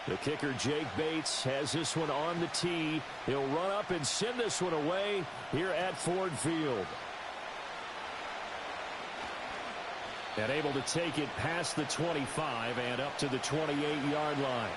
The kicker, Jake Bates, has this one on the tee. He'll run up and send this one away here at Ford Field. And able to take it past the 25 and up to the 28-yard line.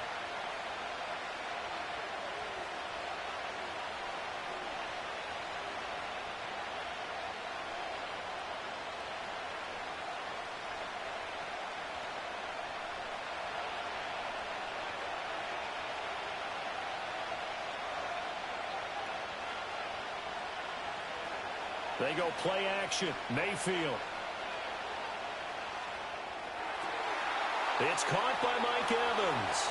They go play action. Mayfield. It's caught by Mike Evans.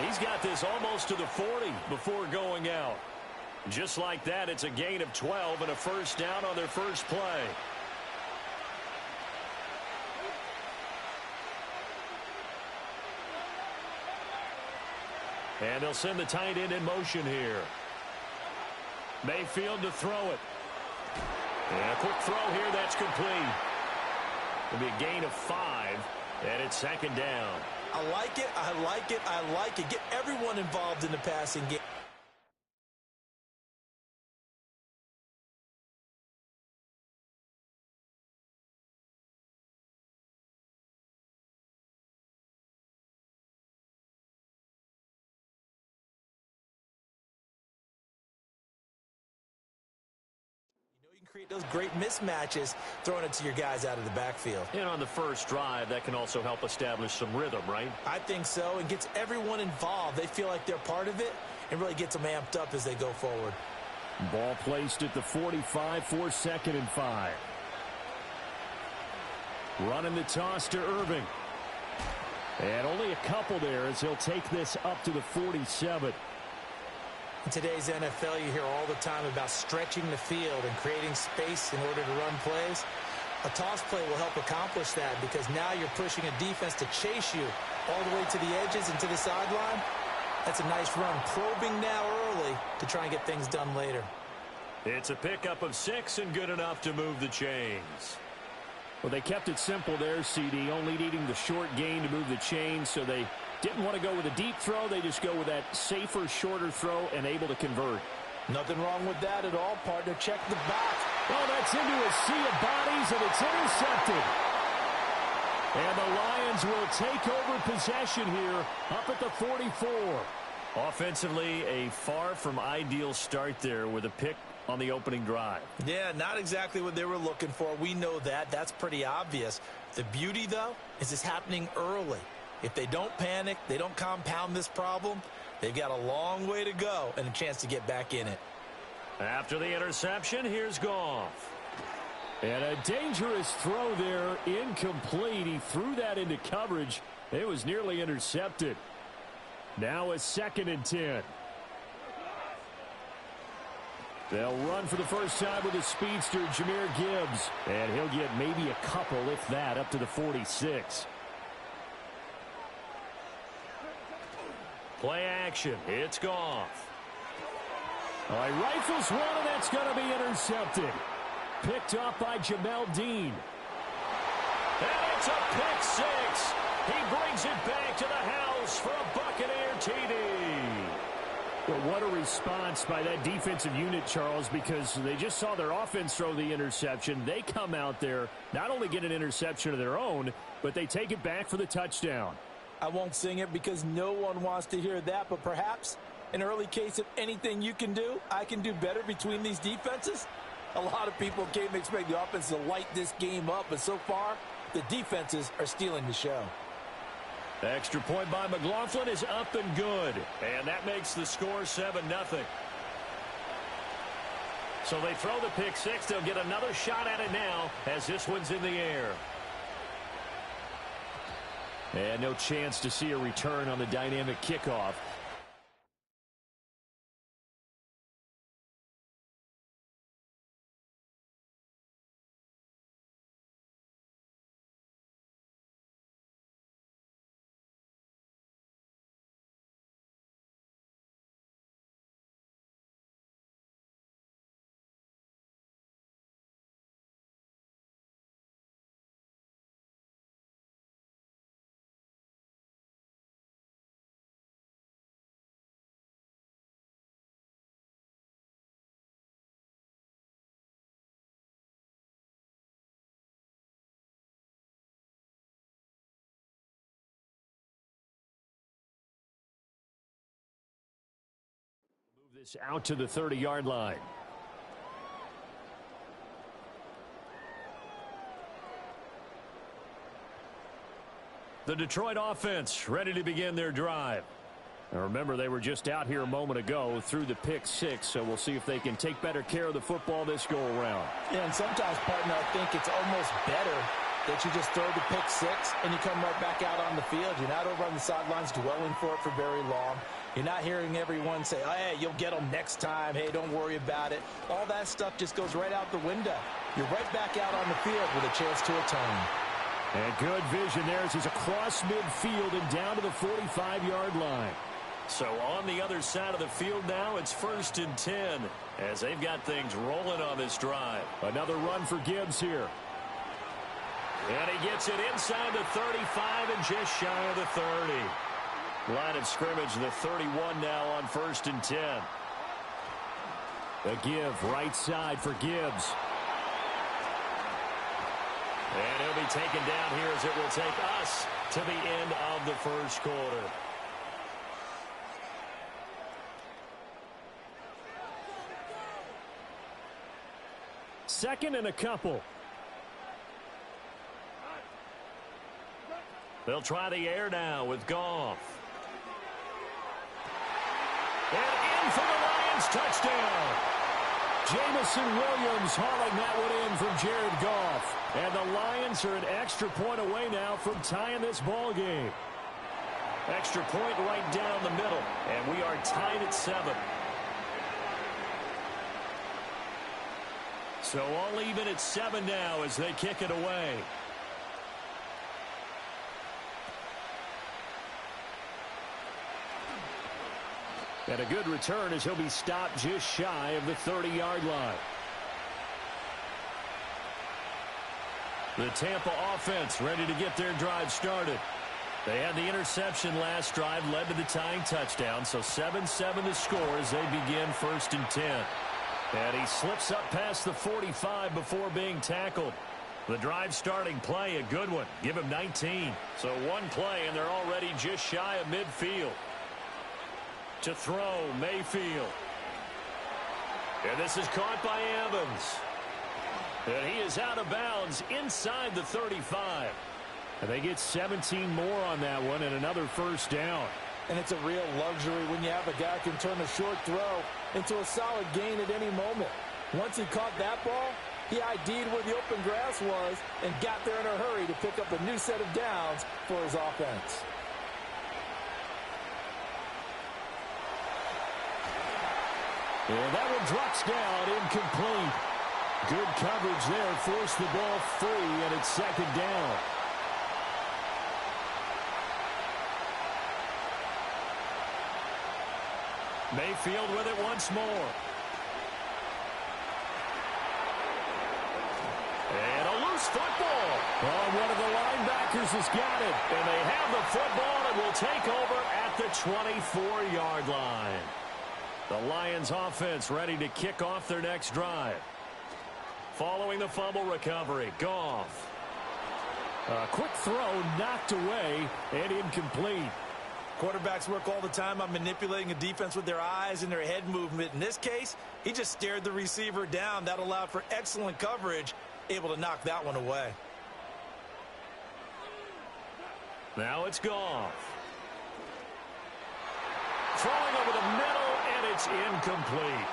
He's got this almost to the 40 before going out. Just like that, it's a gain of 12 and a first down on their first play. And they'll send the tight end in motion here. Mayfield to throw it. And a quick throw here, that's complete. It'll be a gain of 5, and it's second down. I like it, I like it, I like it. Get everyone involved in the passing game. You can create those great mismatches throwing it to your guys out of the backfield. And on the first drive, that can also help establish some rhythm, right? I think so, and gets everyone involved. They feel like they're part of it and really gets them amped up as they go forward. Ball placed at the 45 for 2nd and 5. Running the toss to Irving. And only a couple there as he'll take this up to the 47. In today's NFL, you hear all the time about stretching the field and creating space in order to run plays. A toss play will help accomplish that because now you're pushing a defense to chase you all the way to the edges and to the sideline. That's a nice run, probing now early to try and get things done later. It's a pickup of 6 and good enough to move the chains. Well, they kept it simple there, CD, only needing the short gain to move the chains, so they didn't want to go with a deep throw. They just go with that safer, shorter throw and able to convert. Nothing wrong with that at all, partner. Check the box. Oh, that's into a sea of bodies, and it's intercepted. And the Lions will take over possession here up at the 44. Offensively, a far from ideal start there with a pick on the opening drive. Yeah, not exactly what they were looking for. We know that. That's pretty obvious. The beauty, though, is it's happening early. If they don't panic, they don't compound this problem, they've got a long way to go and a chance to get back in it. After the interception, here's Goff. And a dangerous throw there, incomplete. He threw that into coverage. It was nearly intercepted. Now a 2nd and 10. They'll run for the first time with a speedster, Jahmyr Gibbs. And he'll get maybe a couple, if that, up to the 46. Play action. It's Goff. All right, rifles one, and that's going to be intercepted. Picked off by Jamel Dean. And it's a pick 6. He brings it back to the house for a Buccaneer TD. Well, what a response by that defensive unit, Charles, because they just saw their offense throw the interception. They come out there, not only get an interception of their own, but they take it back for the touchdown. I won't sing it because no one wants to hear that, but perhaps an early case of anything you can do, I can do better between these defenses. A lot of people came to expect the offense to light this game up, but so far, the defenses are stealing the show. Extra point by McLaughlin is up and good, and that makes the score 7-0. So they throw the pick 6. They'll get another shot at it now as this one's in the air. And no chance to see a return on the dynamic kickoff. This out to the 30-yard line. The Detroit offense ready to begin their drive. Now remember, they were just out here a moment ago through the pick six, so we'll see if they can take better care of the football this go-around. Yeah, and sometimes, partner, I think it's almost better that you just throw the pick six and you come right back out on the field. You're not over on the sidelines dwelling for it for very long. You're not hearing everyone say, oh, hey, you'll get them next time. Hey, don't worry about it. All that stuff just goes right out the window. You're right back out on the field with a chance to atone. And good vision there as he's across midfield and down to the 45-yard line. So on the other side of the field now, it's 1st and 10 as they've got things rolling on this drive. Another run for Gibbs here. And he gets it inside the 35 and just shy of the 30. Line of scrimmage, the 31 now on 1st and 10. A give right side for Gibbs. And he'll be taken down here as it will take us to the end of the first quarter. Second and a couple. They'll try the air now with Goff. And in for the Lions, touchdown. Jamison Williams hauling that one in from Jared Goff. And the Lions are an extra point away now from tying this ball game. Extra point right down the middle. And we are tied at 7. So all even at 7 now as they kick it away. And a good return as he'll be stopped just shy of the 30-yard line. The Tampa offense ready to get their drive started. They had the interception last drive, led to the tying touchdown, so 7-7 the score as they begin 1st and 10. And he slips up past the 45 before being tackled. The drive starting play, a good one. Give him 19. So one play, and they're already just shy of midfield. To throw, Mayfield. And this is caught by Evans. And he is out of bounds inside the 35. And they get 17 more on that one and another first down. And it's a real luxury when you have a guy who can turn a short throw into a solid gain at any moment. Once he caught that ball, he ID'd where the open grass was and got there in a hurry to pick up a new set of downs for his offense. And that one drops down, incomplete. Good coverage there, forced the ball free, and it's 2nd down. Mayfield with it once more. And a loose football. Oh, one of the linebackers has got it. And they have the football and will take over at the 24-yard line. The Lions offense ready to kick off their next drive. Following the fumble recovery, Goff. A quick throw knocked away and incomplete. Quarterbacks work all the time on manipulating a defense with their eyes and their head movement. In this case, he just stared the receiver down. That allowed for excellent coverage, able to knock that one away. Now it's Goff. Throwing over the middle, and it's incomplete.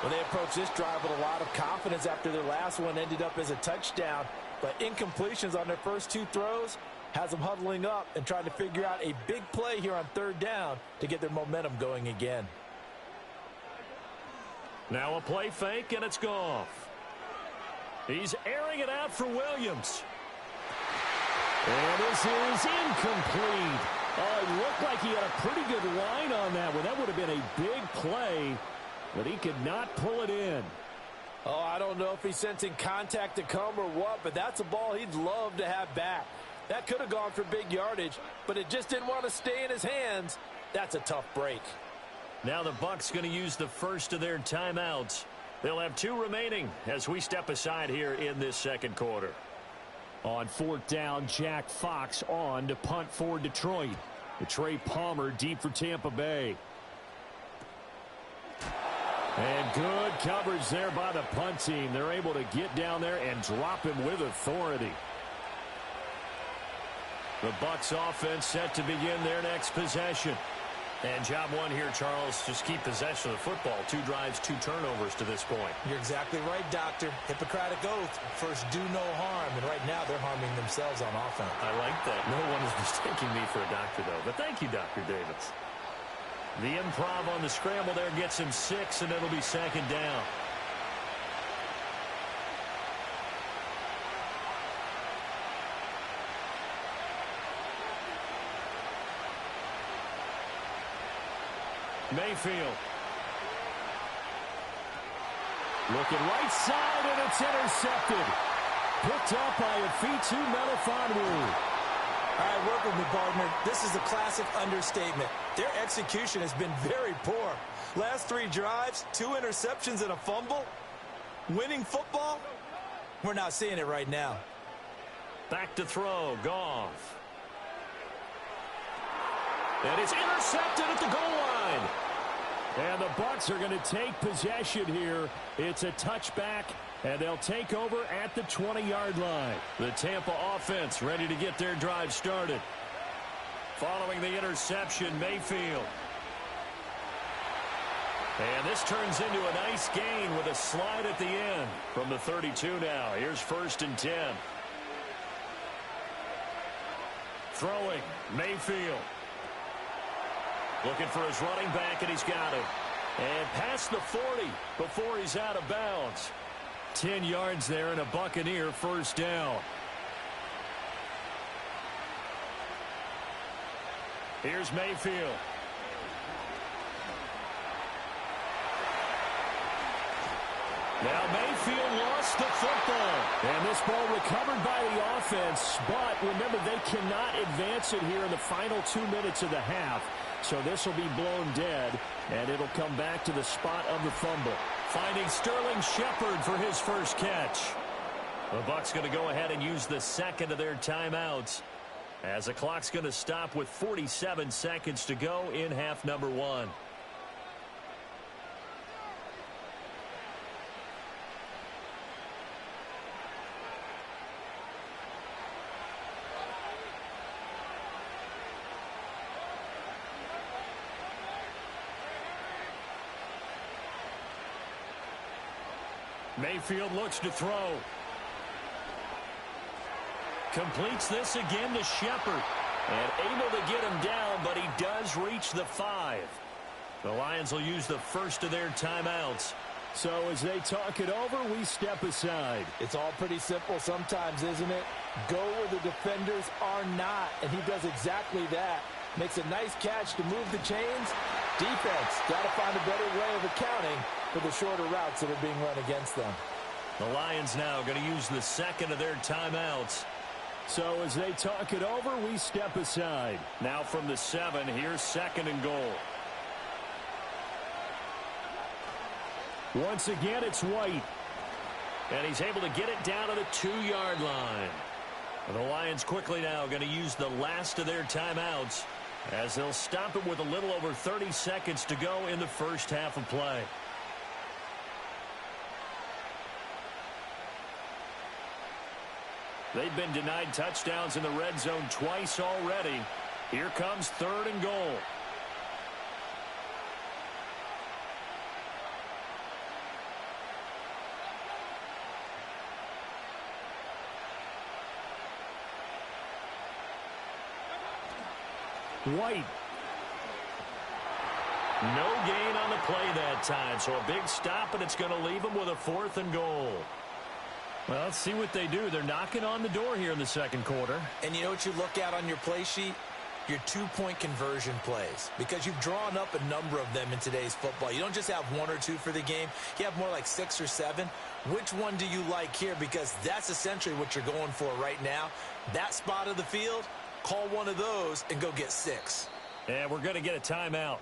Well, they approached this drive with a lot of confidence after their last one ended up as a touchdown. But incompletions on their first 2 throws has them huddling up and trying to figure out a big play here on 3rd down to get their momentum going again. Now a play fake, and it's Goff. He's airing it out for Williams. And this is incomplete. Oh, it looked like he had a pretty good line on that one. That would have been a big play, but he could not pull it in. Oh, I don't know if he's sensing contact to come or what, but that's a ball he'd love to have back. That could have gone for big yardage, but it just didn't want to stay in his hands. That's a tough break. Now the Bucs going to use the first of their timeouts. They'll have 2 remaining as we step aside here in this 2nd quarter. On 4th down, Jack Fox on to punt for Detroit. Trey Palmer deep for Tampa Bay. And good coverage there by the punt team. They're able to get down there and drop him with authority. The Bucs offense set to begin their next possession. And job one here, Charles, just keep possession of the football. 2 drives, 2 turnovers to this point. You're exactly right, Doctor. Hippocratic oath. First, do no harm. And right now, they're harming themselves on offense. I like that. No one is mistaking me for a doctor, though. But thank you, Dr. Davis. The improv on the scramble there gets him 6, and it'll be second down. Mayfield. Looking right side, and it's intercepted. Picked up by Afitu Melifonwu. All right, work with me, partner. This is a classic understatement. Their execution has been very poor. Last 3 drives, 2 interceptions and a fumble. Winning football? We're not seeing it right now. Back to throw, Goff. And it's intercepted at the goal line. And the Bucs are going to take possession here. It's a touchback, and they'll take over at the 20-yard line. The Tampa offense ready to get their drive started. Following the interception, Mayfield. And this turns into a nice gain with a slide at the end from the 32 now. Here's 1st and 10. Throwing, Mayfield. Looking for his running back, and he's got him. And past the 40 before he's out of bounds. 10 yards there and a Buccaneer first down. Here's Mayfield. Now Mayfield lost the football. And this ball recovered by the offense. But remember, they cannot advance it here in the final 2 minutes of the half. So this will be blown dead, and it'll come back to the spot of the fumble. Finding Sterling Shepard for his first catch. The Bucs going to go ahead and use the second of their timeouts, as the clock's going to stop with 47 seconds to go in half number 1. Mayfield looks to throw. Completes this again to Shepard. And able to get him down, but he does reach the 5. The Lions will use the first of their timeouts. So as they talk it over, we step aside. It's all pretty simple sometimes, isn't it? Go where the defenders are not, and he does exactly that. Makes a nice catch to move the chains. Defense got to find a better way of accounting for the shorter routes that are being run against them. The Lions now going to use the second of their timeouts. So as they talk it over, we step aside. Now from the 7, here's 2nd and goal. Once again, it's White. And he's able to get it down to the 2-yard line. And the Lions quickly now going to use the last of their timeouts, as they'll stop it with a little over 30 seconds to go in the first half of play. They've been denied touchdowns in the red zone twice already. Here comes 3rd and goal. White. No gain on the play that time, so a big stop, and it's going to leave them with a 4th and goal. Well, let's see what they do. They're knocking on the door here in the second quarter. And you know what you look at on your play sheet? Your 2-point conversion plays, because you've drawn up a number of them in today's football. You don't just have 1 or 2 for the game. You have more like 6 or 7. Which one do you like here? Because that's essentially what you're going for right now. That spot of the field, call one of those and go get 6. And we're going to get a timeout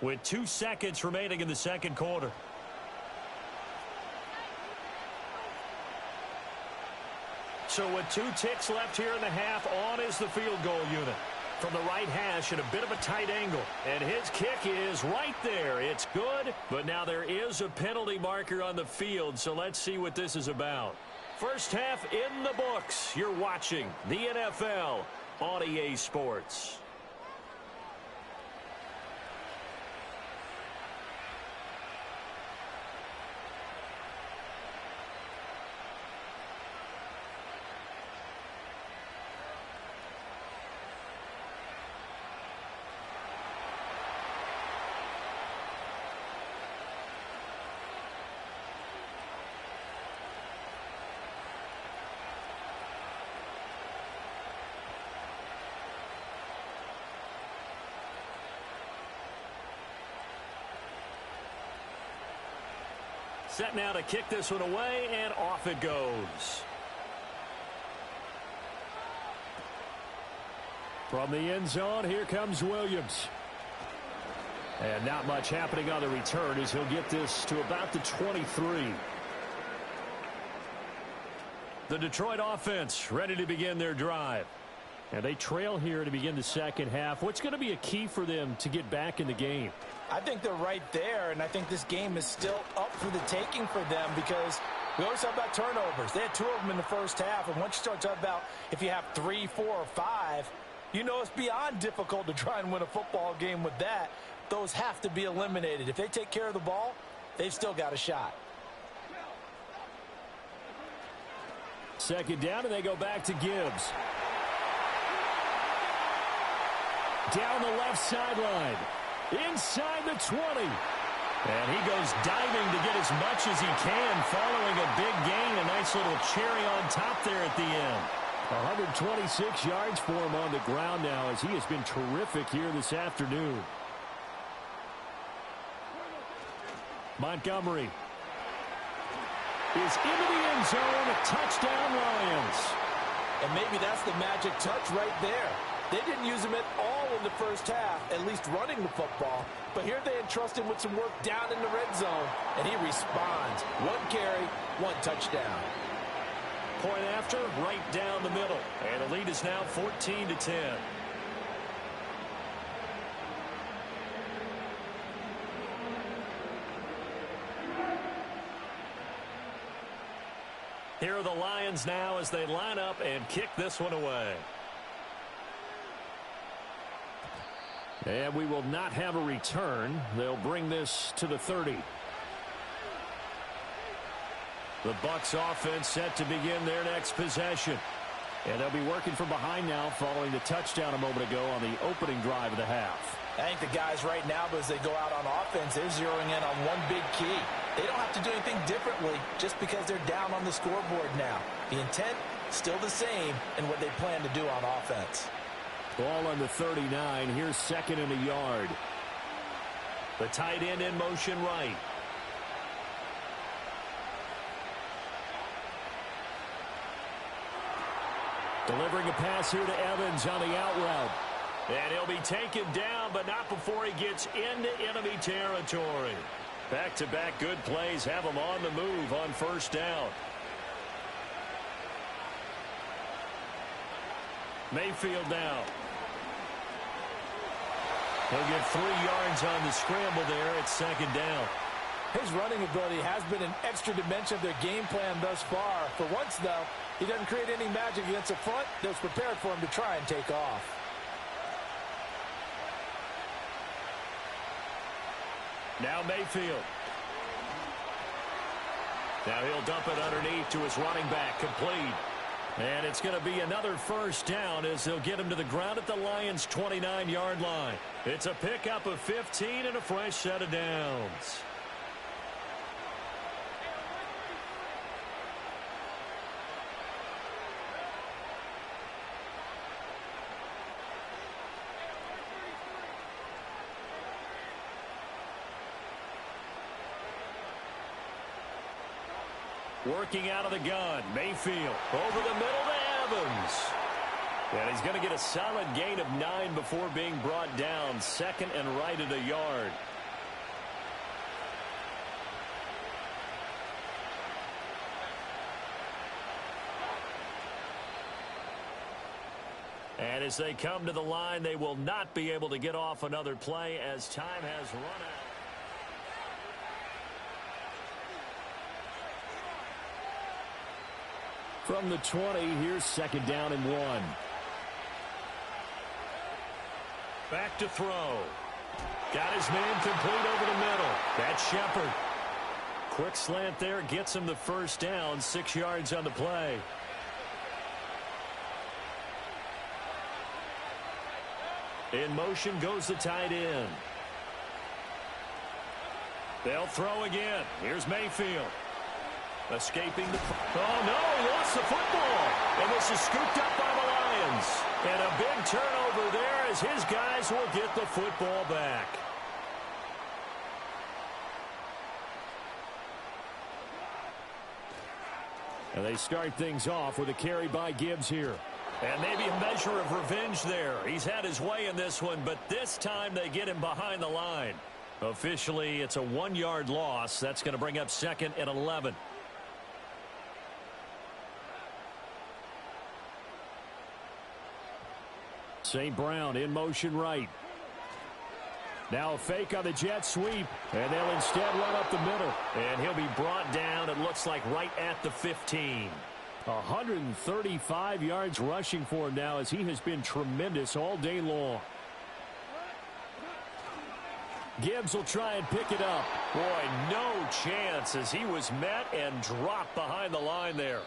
with 2 seconds remaining in the second quarter. So with 2 ticks left here in the half, on is the field goal unit. from the right hash at a bit of a tight angle. And his kick is right there. It's good, but now there is a penalty marker on the field, so let's see what this is about. First half in the books. You're watching the NFL on EA Sports. Set now to kick this one away, and off it goes. From the end zone, here comes Williams. And not much happening on the return as he'll get this to about the 23. The Detroit offense ready to begin their drive. And they trail here to begin the second half. What's going to be a key for them to get back in the game? I think they're right there, and I think this game is still up for the taking for them because we always talk about turnovers. They had 2 of them in the first half, and once you start talking about if you have 3, 4, or 5, you know it's beyond difficult to try and win a football game with that. Those have to be eliminated. If they take care of the ball, they've still got a shot. Second down, and they go back to Gibbs. Down the left sideline. Inside the 20. And he goes diving to get as much as he can following a big gain. A nice little cherry on top there at the end. 126 yards for him on the ground now as he has been terrific here this afternoon. Montgomery is into the end zone. Touchdown, Lions. And maybe that's the magic touch right there. They didn't use him at all in the first half, at least running the football. But here they entrust him with some work down in the red zone, and he responds. 1 carry, 1 touchdown. Point after, right down the middle. And the lead is now 14-10. Here are the Lions now as they line up and kick this one away. And we will not have a return. They'll bring this to the 30. The Bucs offense set to begin their next possession. And they'll be working from behind now following the touchdown a moment ago on the opening drive of the half. I think the guys right now, as they go out on offense, they're zeroing in on one big key. They don't have to do anything differently just because they're down on the scoreboard now. The intent, still the same in what they plan to do on offense. Ball on the 39. Here's second and a yard. The tight end in motion right. Delivering a pass here to Evans on the out route. And he'll be taken down, but not before he gets into enemy territory. Back-to-back good plays have him on the move on first down. Mayfield now. He'll get 3 yards on the scramble there at second down. His running ability has been an extra dimension of their game plan thus far. For once, though, he doesn't create any magic against the front that's prepared for him to try and take off. Now Mayfield. Now he'll dump it underneath to his running back, complete. And it's going to be another first down as they'll get him to the ground at the Lions' 29-yard line. It's a pickup of 15 and a fresh set of downs. Working out of the gun, Mayfield over the middle to Evans. And he's going to get a solid gain of 9 before being brought down. Second and right at a yard. And as they come to the line, they will not be able to get off another play as time has run out. From the 20, here's 2nd down and 1. Back to throw. Got his man complete over the middle. That's Shepard. Quick slant there, gets him the 1st down, 6 yards on the play. In motion goes the tight end. They'll throw again. Here's Mayfield. Escaping the... Oh, no, he lost the football. And this is scooped up by the Lions. And a big turnover there as his guys will get the football back. And they start things off with a carry by Gibbs here. And maybe a measure of revenge there. He's had his way in this one, but this time they get him behind the line. Officially, it's a 1-yard loss. That's going to bring up 2nd and 11. St. Brown in motion right. Now a fake on the jet sweep, and they'll instead run up the middle. And he'll be brought down, it looks like, right at the 15. 135 yards rushing for him now as he has been tremendous all day long. Gibbs will try and pick it up. Boy, no chance as he was met and dropped behind the line there.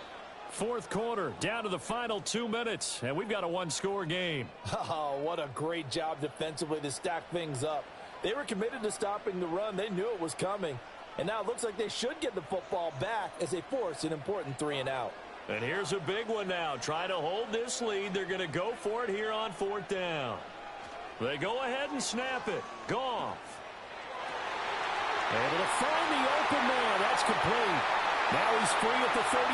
4th quarter, down to the final 2 minutes, and we've got a 1-score game. Oh, what a great job defensively to stack things up. They were committed to stopping the run. They knew it was coming. And now it looks like they should get the football back as they force an important 3-and-out. And here's a big one now. Try to hold this lead. They're going to go for it here on 4th down. They go ahead and snap it. Goff. Able to find the open man. That's complete. Now he's free at the 35.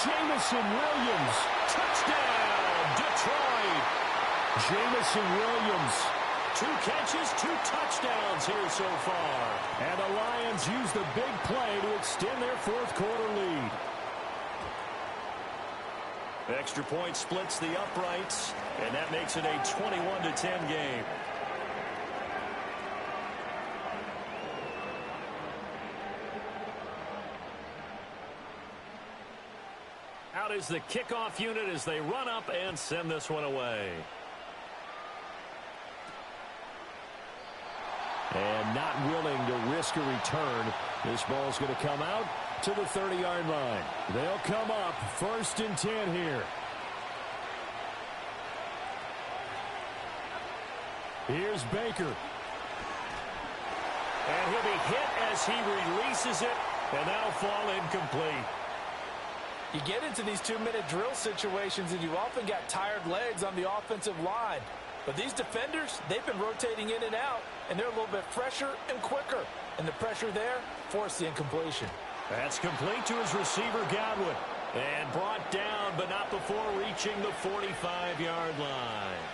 Jamison Williams. Touchdown, Detroit. Jamison Williams. 2 catches, 2 touchdowns here so far. And the Lions use the big play to extend their 4th quarter lead. Extra point splits the uprights, and that makes it a 21-10 game. Out is the kickoff unit as they run up and send this one away. And not willing to risk a return. This ball's going to come out to the 30-yard line. They'll come up 1st and 10 here. Here's Baker. And he'll be hit as he releases it, and that'll fall incomplete. You get into these 2-minute drill situations, and you often got tired legs on the offensive line. But these defenders, they've been rotating in and out, and they're a little bit fresher and quicker. And the pressure there forced the incompletion. That's complete to his receiver, Godwin. And brought down, but not before reaching the 45-yard line.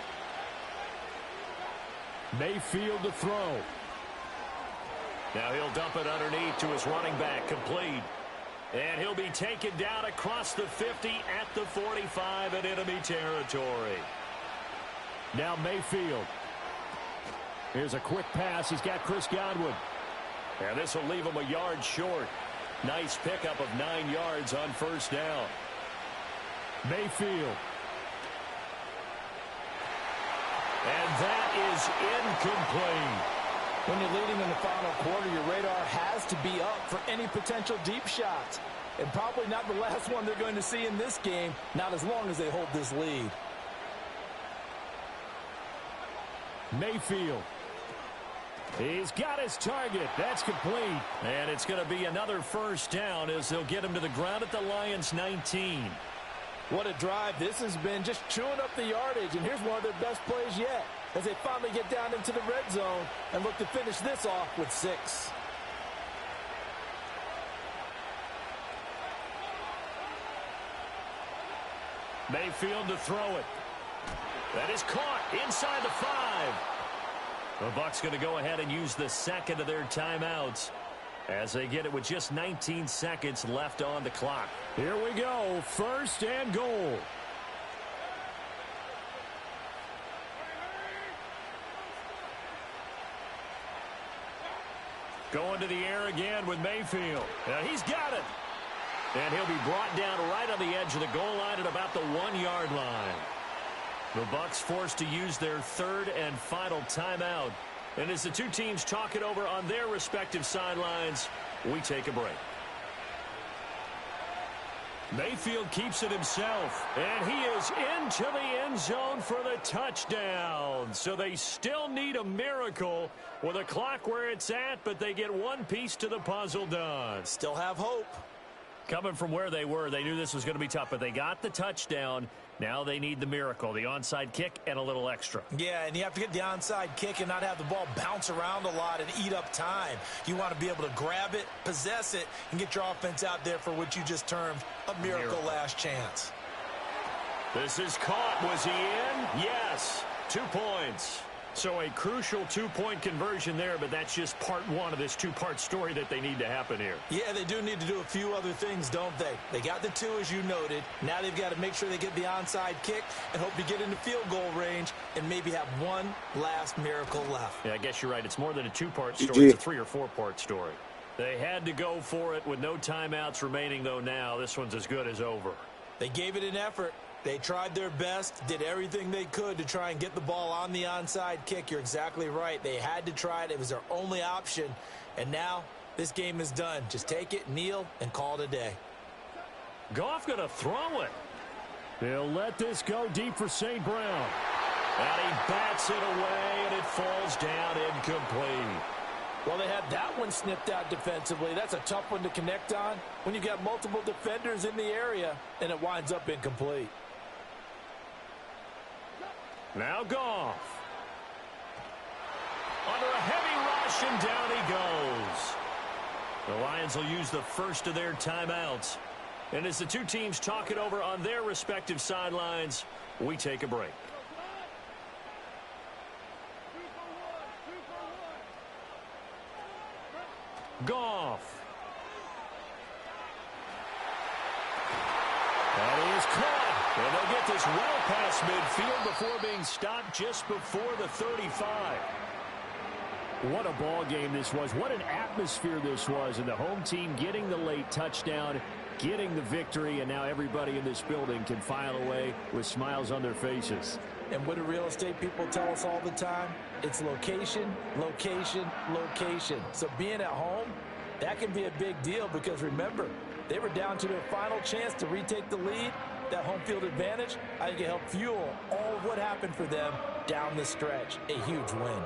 Mayfield to throw. Now he'll dump it underneath to his running back, complete. And he'll be taken down across the 50 at the 45 in enemy territory. Now Mayfield. Here's a quick pass. He's got Chris Godwin. And this will leave him a yard short. Nice pickup of 9 yards on 1st down. Mayfield. And that is incomplete. When you're leading in the final quarter, your radar has to be up for any potential deep shots. And probably not the last one they're going to see in this game, not as long as they hold this lead. Mayfield. He's got his target. That's complete. And it's going to be another 1st down as they'll get him to the ground at the Lions' 19. What a drive this has been, just chewing up the yardage. And here's one of their best plays yet as they finally get down into the red zone and look to finish this off with 6. Mayfield to throw it. That is caught inside the 5. The Bucs going to go ahead and use the 2nd of their timeouts as they get it with just 19 seconds left on the clock. Here we go. 1st and goal. Going to the air again with Mayfield. Now he's got it. And he'll be brought down right on the edge of the goal line at about the 1-yard line. The Bucs forced to use their third and final timeout. And as the two teams talk it over on their respective sidelines, we take a break. Mayfield keeps it himself, and he is into the end zone for the touchdown. So they still need a miracle with a clock where it's at, but they get one piece to the puzzle done. Still have hope. Coming from where they were, they knew this was going to be tough, but they got the touchdown. Now they need the miracle, the onside kick and a little extra. Yeah, and you have to get the onside kick and not have the ball bounce around a lot and eat up time. You want to be able to grab it, possess it, and get your offense out there for what you just termed a miracle last chance. This is caught. Was he in? Yes. 2 points. So a crucial 2-point conversion there, but that's just part one of this two-part story that they need to happen here. Yeah, they do need to do a few other things, don't they? They got the 2, as you noted. Now they've got to make sure they get the onside kick and hope to get into field goal range and maybe have one last miracle left. Yeah, I guess you're right. It's more than a 2-part story. It's a 3- or 4-part story. They had to go for it with no timeouts remaining, though, now. This one's as good as over. They gave it an effort. They tried their best, did everything they could to try and get the ball on the onside kick. You're exactly right. They had to try it. It was their only option. And now this game is done. Just take it, kneel, and call it a day. Goff going to throw it. They'll let this go deep for St. Brown. And he bats it away, and it falls down incomplete. Well, they had that one snipped out defensively. That's a tough one to connect on when you got multiple defenders in the area, and it winds up incomplete. Now Goff. Under a heavy rush, and down he goes. The Lions will use the first of their timeouts. And as the two teams talk it over on their respective sidelines, we take a break. Goff. And he is caught. And they'll get this well past midfield before being stopped just before the 35. What a ball game this was. What an atmosphere this was. And the home team getting the late touchdown, getting the victory, and now everybody in this building can file away with smiles on their faces. And what do real estate people tell us all the time? It's location, location, location. So being at home, that can be a big deal because remember, they were down to their final chance to retake the lead. That home field advantage, I think it helped fuel all of what happened for them down the stretch. A huge win.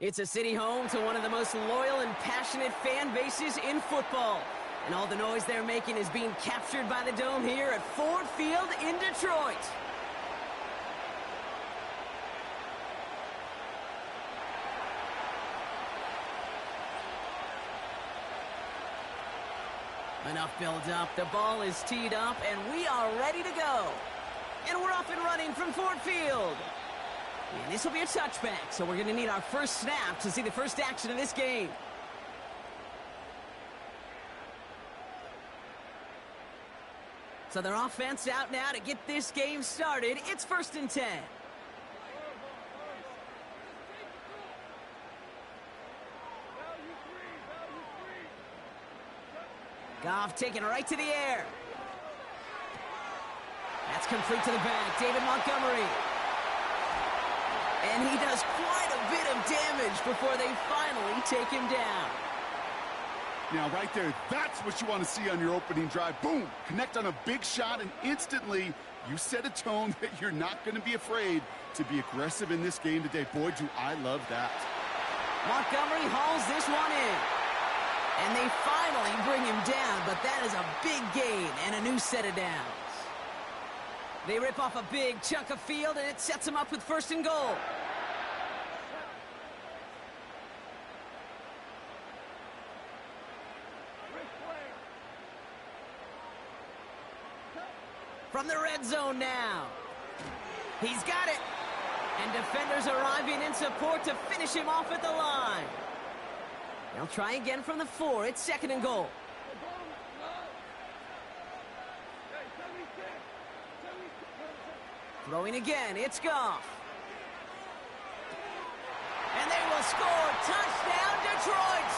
It's a city home to one of the most loyal and passionate fan bases in football. And all the noise they're making is being captured by the Dome here at Ford Field in Detroit. Enough build-up. The ball is teed up, and we are ready to go. And we're up and running from Ford Field. And this will be a touchback, so we're going to need our first snap to see the first action of this game. So their offense out now to get this game started. It's 1st and 10. Goff taking it right to the air. That's complete to the back. David Montgomery. And he does quite a bit of damage before they finally take him down. Now, right there, that's what you want to see on your opening drive. Boom! Connect on a big shot, and instantly you set a tone that you're not going to be afraid to be aggressive in this game today. Boy, do I love that. Montgomery hauls this one in. And they finally bring him down, but that is a big gain and a new set of downs. They rip off a big chunk of field, and it sets them up with 1st and goal. From the red zone now. He's got it. And defenders arriving in support to finish him off at the line. They'll try again from the 4. It's 2nd and goal. Throwing again. It's Goff. And they will score. Touchdown, Detroit.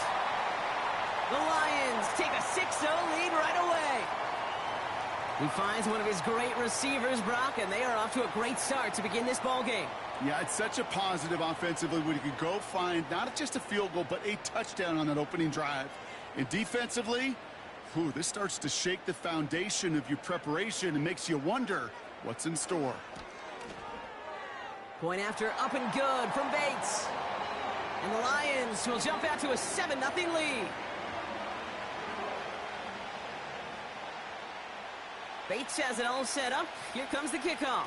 The Lions take a 6-0 lead right away. He finds one of his great receivers, Brock, and they are off to a great start to begin this ball game. Yeah, it's such a positive offensively when you can go find not just a field goal, but a touchdown on that opening drive. And defensively, this starts to shake the foundation of your preparation and makes you wonder what's in store. Point after up and good from Bates. And the Lions will jump out to a 7-0 lead. Bates has it all set up. Here comes the kickoff.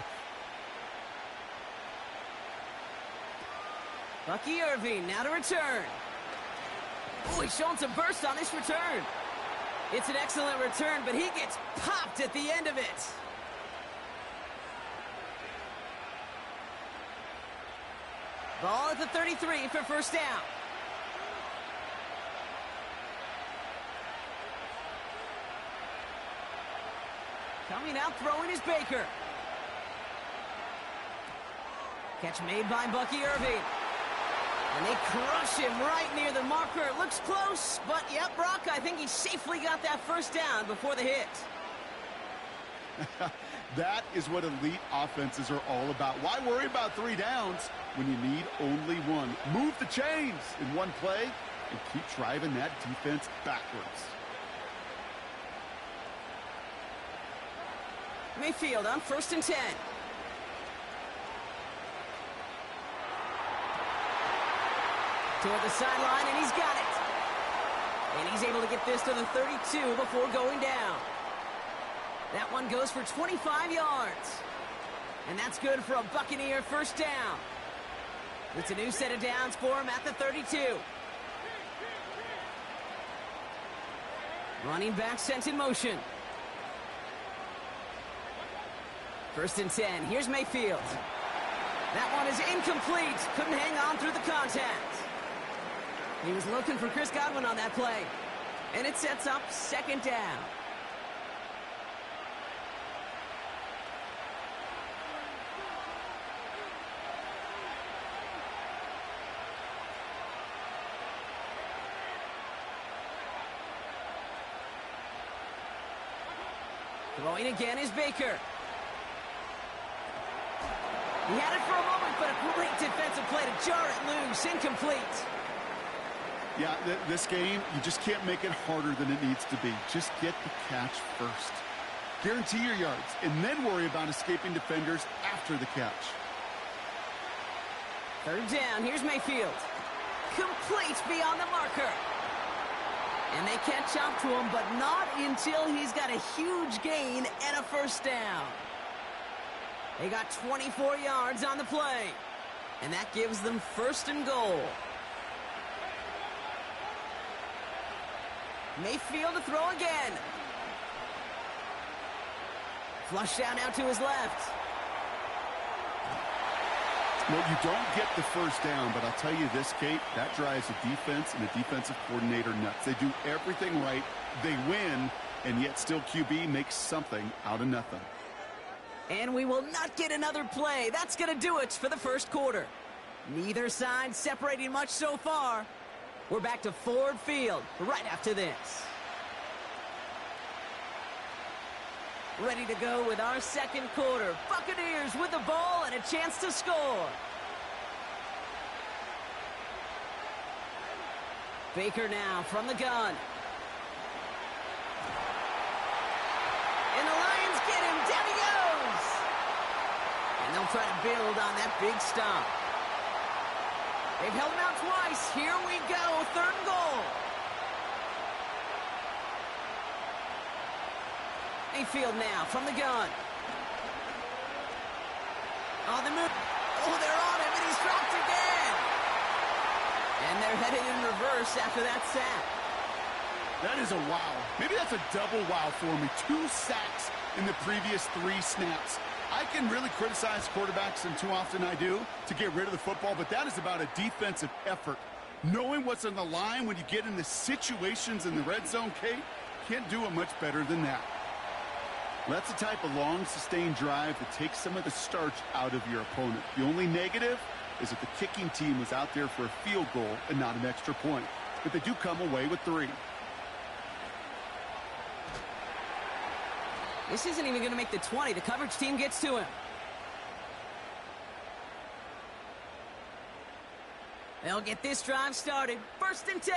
Bucky Irving now to return. Oh, he's showing some burst on this return. It's an excellent return, but he gets popped at the end of it. Ball at the 33 for 1st down. Coming out throwing is Baker. Catch made by Bucky Irving. And they crush him right near the marker. It looks close, but yep, Brock, I think he safely got that 1st down before the hit. That is what elite offenses are all about. Why worry about 3 downs when you need only 1? Move the chains in one play and keep driving that defense backwards. Mayfield on 1st and 10. Toward the sideline, and he's got it. And he's able to get this to the 32 before going down. That one goes for 25 yards. And that's good for a Buccaneer 1st down. It's a new set of downs for him at the 32. Running back sent in motion. 1st and 10. Here's Mayfield. That one is incomplete. Couldn't hang on through the contact. He was looking for Chris Godwin on that play. And it sets up 2nd down. Throwing again is Baker. He had it for a moment, but a great defensive play to jar it loose. Incomplete. Yeah, this game, you just can't make it harder than it needs to be. Just get the catch first. Guarantee your yards, and then worry about escaping defenders after the catch. 3rd down, here's Mayfield. complete beyond the marker. And they catch up to him, but not until he's got a huge gain and a first down. They got 24 yards on the play, and that gives them first and goal. Mayfield to throw again. Flush down out to his left. Well, you don't get the first down, but I'll tell you this, Kate, that drives a defense and a defensive coordinator nuts. They do everything right, they win, and yet still QB makes something out of nothing. And we will not get another play. That's going to do it for the first quarter. Neither side separating much so far. We're back to Ford Field right after this. Ready to go with our second quarter. Buccaneers with the ball and a chance to score. Baker now from the gun. And the Lions get him. Down he goes. And they'll try to build on that big stop. They've held him out twice. Here we go. Third and goal. Mayfield now from the gun. On the move. Oh, they're on him, and he's dropped again. And they're headed in reverse after that sack. That is a wow. Maybe that's a double wow for me. 2 sacks in the previous 3 snaps. I can really criticize quarterbacks, and too often I do, to get rid of the football, but that is about a defensive effort. Knowing what's on the line when you get into situations in the red zone, Kate, can't do it much better than that. That's the type of long, sustained drive that takes some of the starch out of your opponent. The only negative is that the kicking team was out there for a field goal and not an extra point. But they do come away with 3. This isn't even going to make the 20. The coverage team gets to him. They'll get this drive started. First and 10.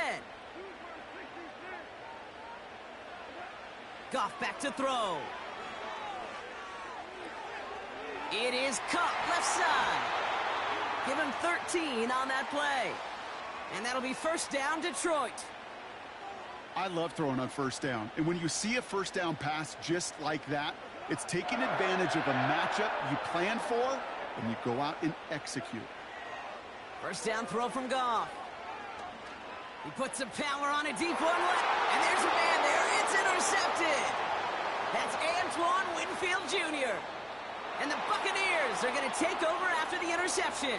Goff back to throw. It is Cup, left side. Give him 13 on that play. And that'll be first down, Detroit. I love throwing on first down. And when you see a first down pass just like that, it's taking advantage of a matchup you plan for, and you go out and execute. First down throw from Goff. He puts some power on a deep one. And there's a man there. It's intercepted. That's Antoine Winfield Jr. And the Buccaneers are going to take over after the interception.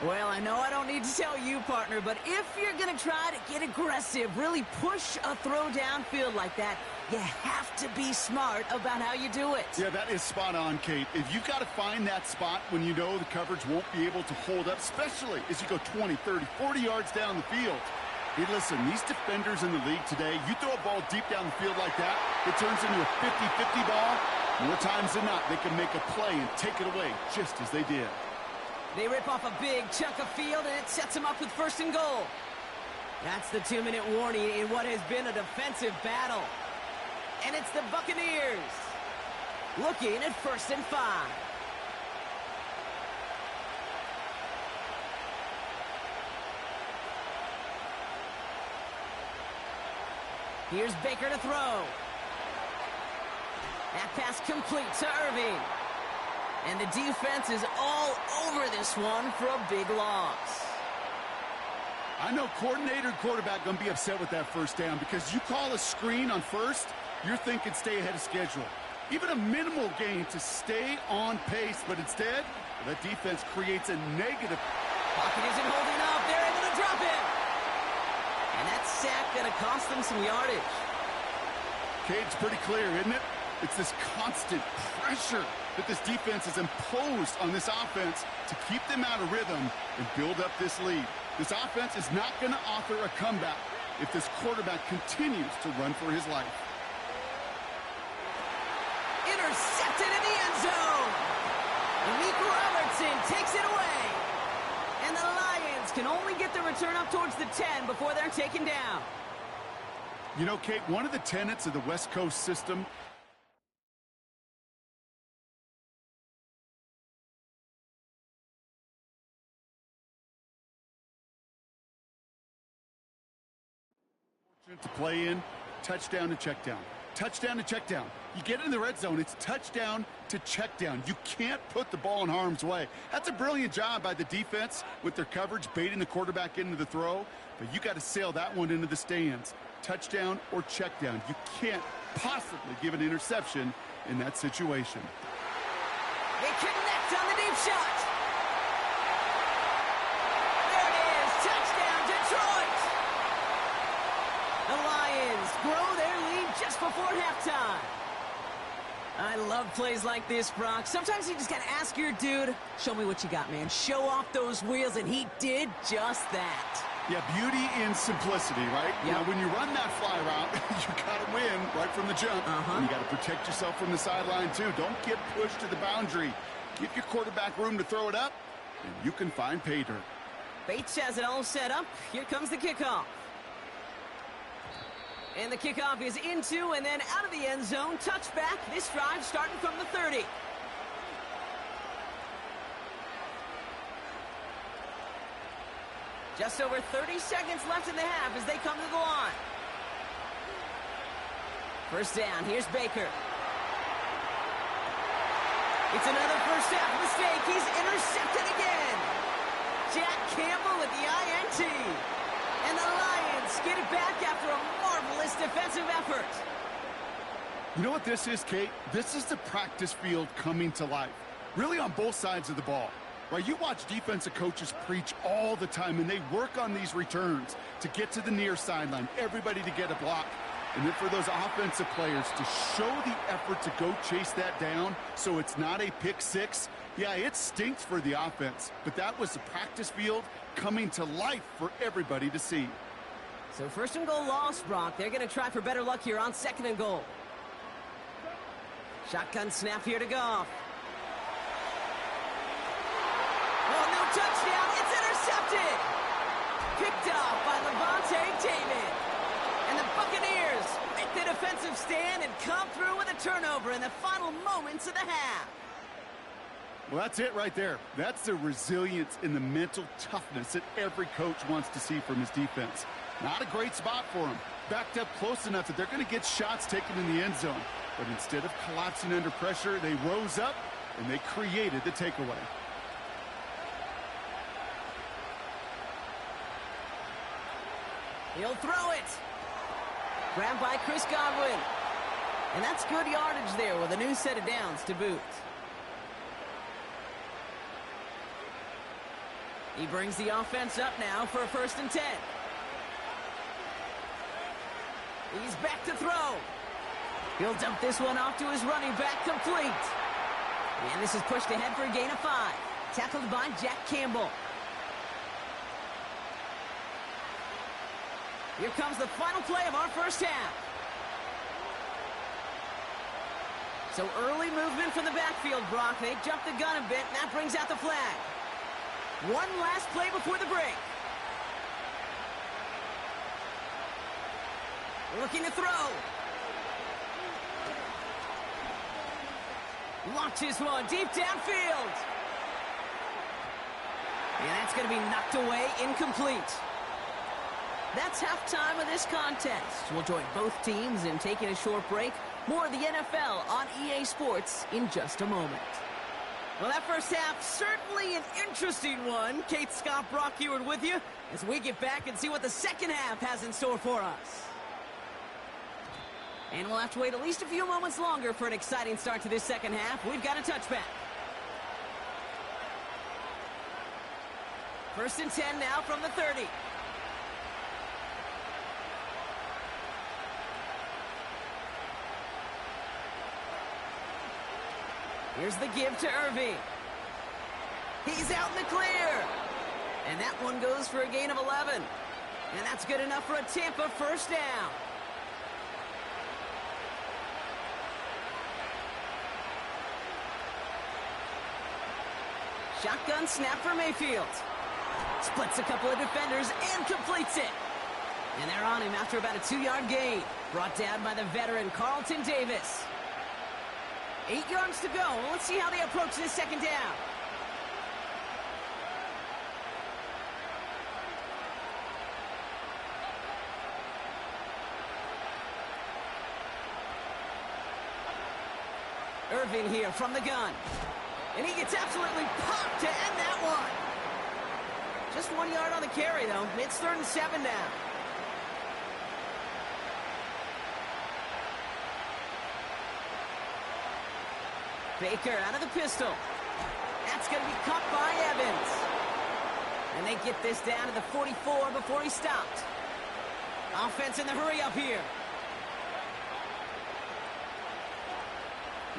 Well, I know I don't need to tell you, partner, but if you're going to try to get aggressive, really push a throw downfield like that, you have to be smart about how you do it. Yeah, that is spot on, Kate. If you've got to find that spot when you know the coverage won't be able to hold up, especially as you go 20, 30, 40 yards down the field. Hey, listen, these defenders in the league today, you throw a ball deep down the field like that, it turns into a 50-50 ball. More times than not, they can make a play and take it away just as they did. They rip off a big chunk of field, and it sets them up with first and goal. That's the 2-minute warning in what has been a defensive battle. And it's the Buccaneers looking at first and 5. Here's Baker to throw. That pass complete to Irving. And the defense is all over this one for a big loss. I know coordinator and quarterback going to be upset with that first down because you call a screen on first, you're thinking stay ahead of schedule. Even a minimal gain to stay on pace, but instead, that defense creates a negative. Pocket isn't holding up. They're able to drop him. And that sack going to cost them some yardage. Cade's pretty clear, isn't it? It's this constant pressure that this defense has imposed on this offense to keep them out of rhythm and build up this lead. This offense is not going to offer a comeback if this quarterback continues to run for his life. Intercepted in the end zone. Meek Robertson takes it away. And the Lions can only get the return up towards the 10 before they're taken down. You know, Kate, one of the tenets of the West Coast system To play in, touchdown to check down. Touchdown to check down. You get in the red zone, it's touchdown to check down. You can't put the ball in harm's way. That's a brilliant job by the defense with their coverage, baiting the quarterback into the throw. But you got to sail that one into the stands. Touchdown or check down. You can't possibly give an interception in that situation. They connect on the deep shot. There it is. Touchdown, Detroit. The Lions grow their lead just before halftime. I love plays like this, Brock. Sometimes you just got to ask your dude, show me what you got, man. Show off those wheels, and he did just that. Yeah, beauty in simplicity, right? Yep. Now, when you run that fly route, you got to win right from the jump. And you got to protect yourself from the sideline, too. Don't get pushed to the boundary. Give your quarterback room to throw it up, and you can find pay dirt. Bates has it all set up. Here comes the kickoff. And the kickoff is into and then out of the end zone. Touchback. This drive starting from the 30. Just over 30 seconds left in the half as they come to the line. First down. Here's Baker. It's another first half mistake. He's intercepted again. Jack Campbell with the INT. And the Lions get it back after a marvelous defensive effort. You know what this is, Kate? This is the practice field coming to life. Really on both sides of the ball. Right, you watch defensive coaches preach all the time, and they work on these returns to get to the near sideline, everybody to get a block. And then for those offensive players to show the effort to go chase that down so it's not a pick six, yeah, it stinks for the offense. But that was the practice field coming to life for everybody to see. So first and goal lost, Brock. They're going to try for better luck here on second and goal. Shotgun snap here to Goff. Oh, no touchdown. It's intercepted. Picked off by Levante David. And the Buccaneers make the defensive stand and come through with a turnover in the final moments of the half. Well, that's it right there. That's the resilience and the mental toughness that every coach wants to see from his defense. Not a great spot for him. Backed up close enough that they're going to get shots taken in the end zone. But instead of collapsing under pressure, they rose up and they created the takeaway. He'll throw it. Grabbed by Chris Godwin. And that's good yardage there with a new set of downs to boot. He brings the offense up now for a 1st and 10. He's back to throw. He'll dump this one off to his running back, complete. And this is pushed ahead for a gain of 5. Tackled by Jack Campbell. Here comes the final play of our first half. So early movement from the backfield, Brock. They jumped the gun a bit, and that brings out the flag. One last play before the break. Looking to throw. Launches one deep downfield. And that's going to be knocked away, incomplete. That's halftime of this contest. We'll join both teams in taking a short break. More of the NFL on EA Sports in just a moment. Well, that first half, certainly an interesting one. Kate, Scott, Brock Eward with you as we get back and see what the second half has in store for us. And we'll have to wait at least a few moments longer for an exciting start to this second half. We've got a touchback. 1st and 10 now from the 30. Here's the give to Irving. He's out in the clear. And that one goes for a gain of 11. And that's good enough for a Tampa first down. Shotgun snap for Mayfield. Splits a couple of defenders and completes it. And they're on him after about a 2-yard gain. Brought down by the veteran Carlton Davis. 8 yards to go. Let's see how they approach this second down. Irving here from the gun. And he gets absolutely popped to end that one. Just 1 yard on the carry, though. It's 3rd and 7 now. Baker out of the pistol. That's going to be caught by Evans. And they get this down to the 44 before he stopped. Offense in the hurry up here.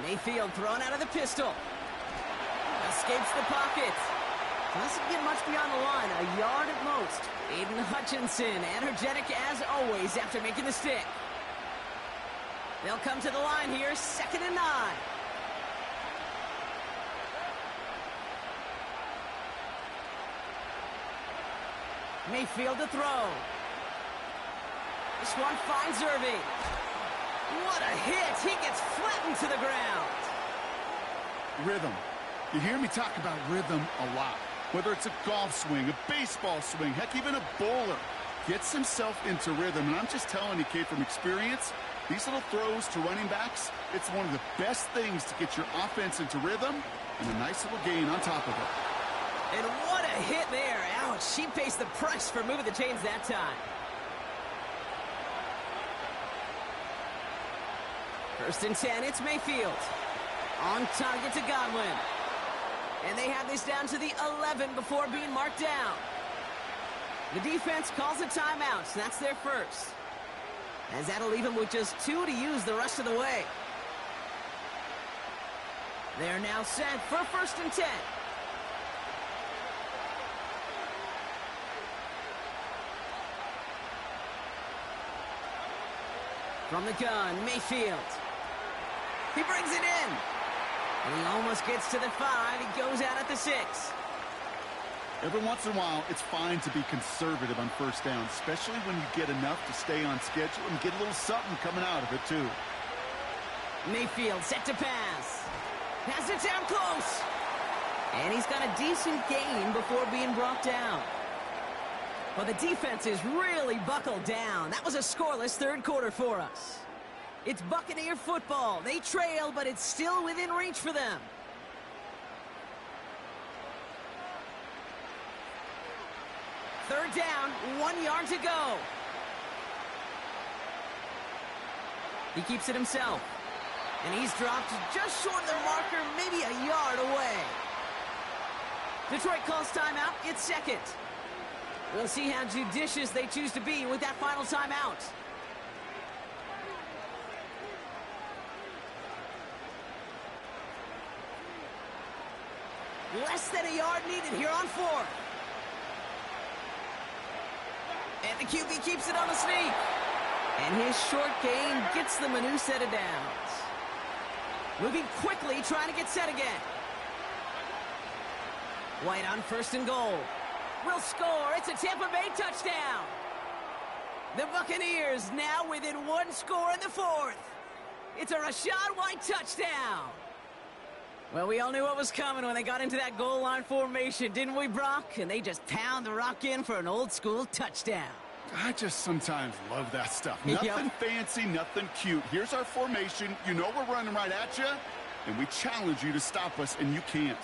Mayfield thrown out of the pistol. Escapes the pocket. Doesn't get much beyond the line. A yard at most. Aiden Hutchinson, energetic as always after making the stick. They'll come to the line here, 2nd and 9. Mayfield to throw. This one finds Irving. What a hit. He gets flattened to the ground. Rhythm. You hear me talk about rhythm a lot. Whether it's a golf swing, a baseball swing, heck, even a bowler. Gets himself into rhythm. And I'm just telling you, kid, from experience, these little throws to running backs, it's one of the best things to get your offense into rhythm and a nice little gain on top of it. And what a hit there. Ouch, she faced the price for moving the chains that time. 1st and 10, it's Mayfield. On target to Godwin. And they have this down to the 11 before being marked down. The defense calls a timeout, so that's their first. As that'll leave them with just 2 to use the rest of the way. They're now set for 1st and 10. From the gun, Mayfield. He brings it in. And he almost gets to the 5. He goes out at the 6. Every once in a while, it's fine to be conservative on 1st down, especially when you get enough to stay on schedule and get a little something coming out of it, too. Mayfield set to pass. Pass it down close. And he's got a decent gain before being brought down. Well, the defense is really buckled down. That was a scoreless 3rd quarter for us. It's Buccaneer football. They trail, but it's still within reach for them. Third down, 1 yard to go. He keeps it himself. And he's dropped just short of the marker, maybe a yard away. Detroit calls timeout. It's 2nd. We'll see how judicious they choose to be with that final timeout. Less than a yard needed here on 4th. And the QB keeps it on the sneak. And his short gain gets them a new set of downs. Moving quickly, trying to get set again. White on 1st and goal. Will score. It's a Tampa Bay touchdown. The Buccaneers now within 1 score in the 4th. It's a Rachaad White touchdown. Well, we all knew what was coming when they got into that goal line formation, didn't we, Brock? And they just pound the rock in for an old-school touchdown. I just sometimes love that stuff. Nothing fancy, nothing cute. Here's our formation. You know we're running right at you, and we challenge you to stop us, and you can't.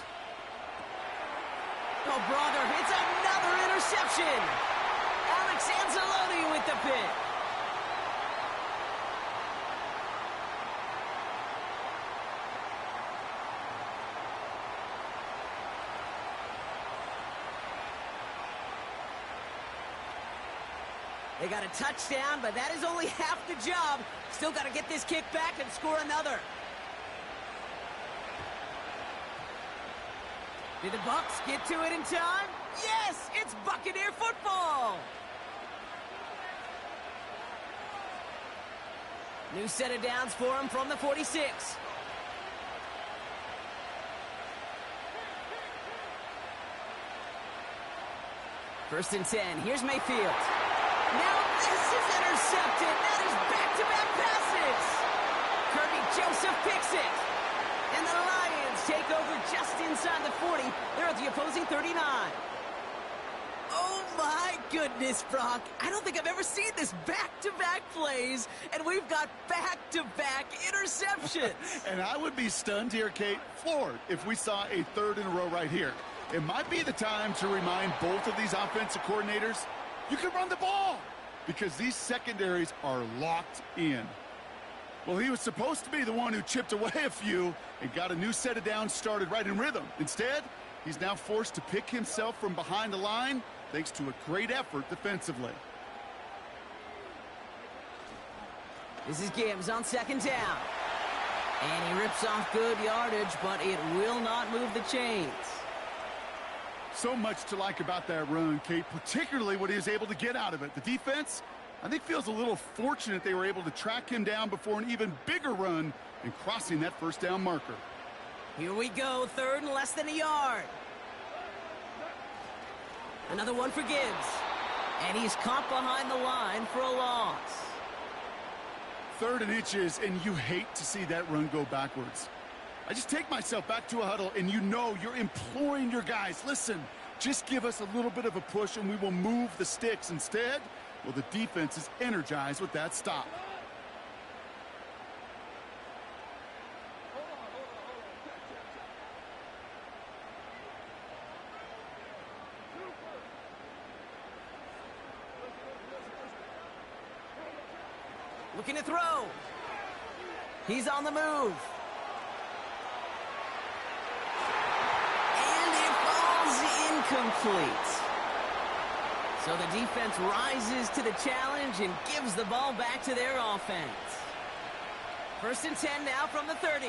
Oh, brother, it's another interception. Alex Anzalone with the pick. They got a touchdown, but that is only half the job. Still got to get this kick back and score another. Did the Bucs get to it in time? Yes, it's Buccaneer football. New set of downs for him from the 46. First and 10. Here's Mayfield. Now this is intercepted. That is back-to-back passes. Kirby Joseph picks it. And the Lions take over just inside the 40. They're at the opposing 39. Oh, my goodness, Brock. I don't think I've ever seen this back-to-back plays, and we've got back-to-back interceptions. And I would be stunned here, Kate, floored, if we saw a third in a row right here. It might be the time to remind both of these offensive coordinators, you can run the ball, because these secondaries are locked in. Well, he was supposed to be the one who chipped away a few and got a new set of downs started right in rhythm. Instead, he's now forced to pick himself from behind the line thanks to a great effort defensively. This is Gibbs on second down. And he rips off good yardage, but it will not move the chains. So much to like about that run, Kate, particularly what he was able to get out of it. The defense, I think, feels a little fortunate they were able to track him down before an even bigger run and crossing that first down marker. Here we go, third and less than a yard. Another one for Gibbs. And he's caught behind the line for a loss. Third and inches, and you hate to see that run go backwards. I just take myself back to a huddle, and you know you're imploring your guys, listen, just give us a little bit of a push and we will move the sticks. Instead, well, the defense is energized with that stop. Looking to throw. He's on the move. And it falls incomplete. So the defense rises to the challenge and gives the ball back to their offense. First and 10 now from the 30.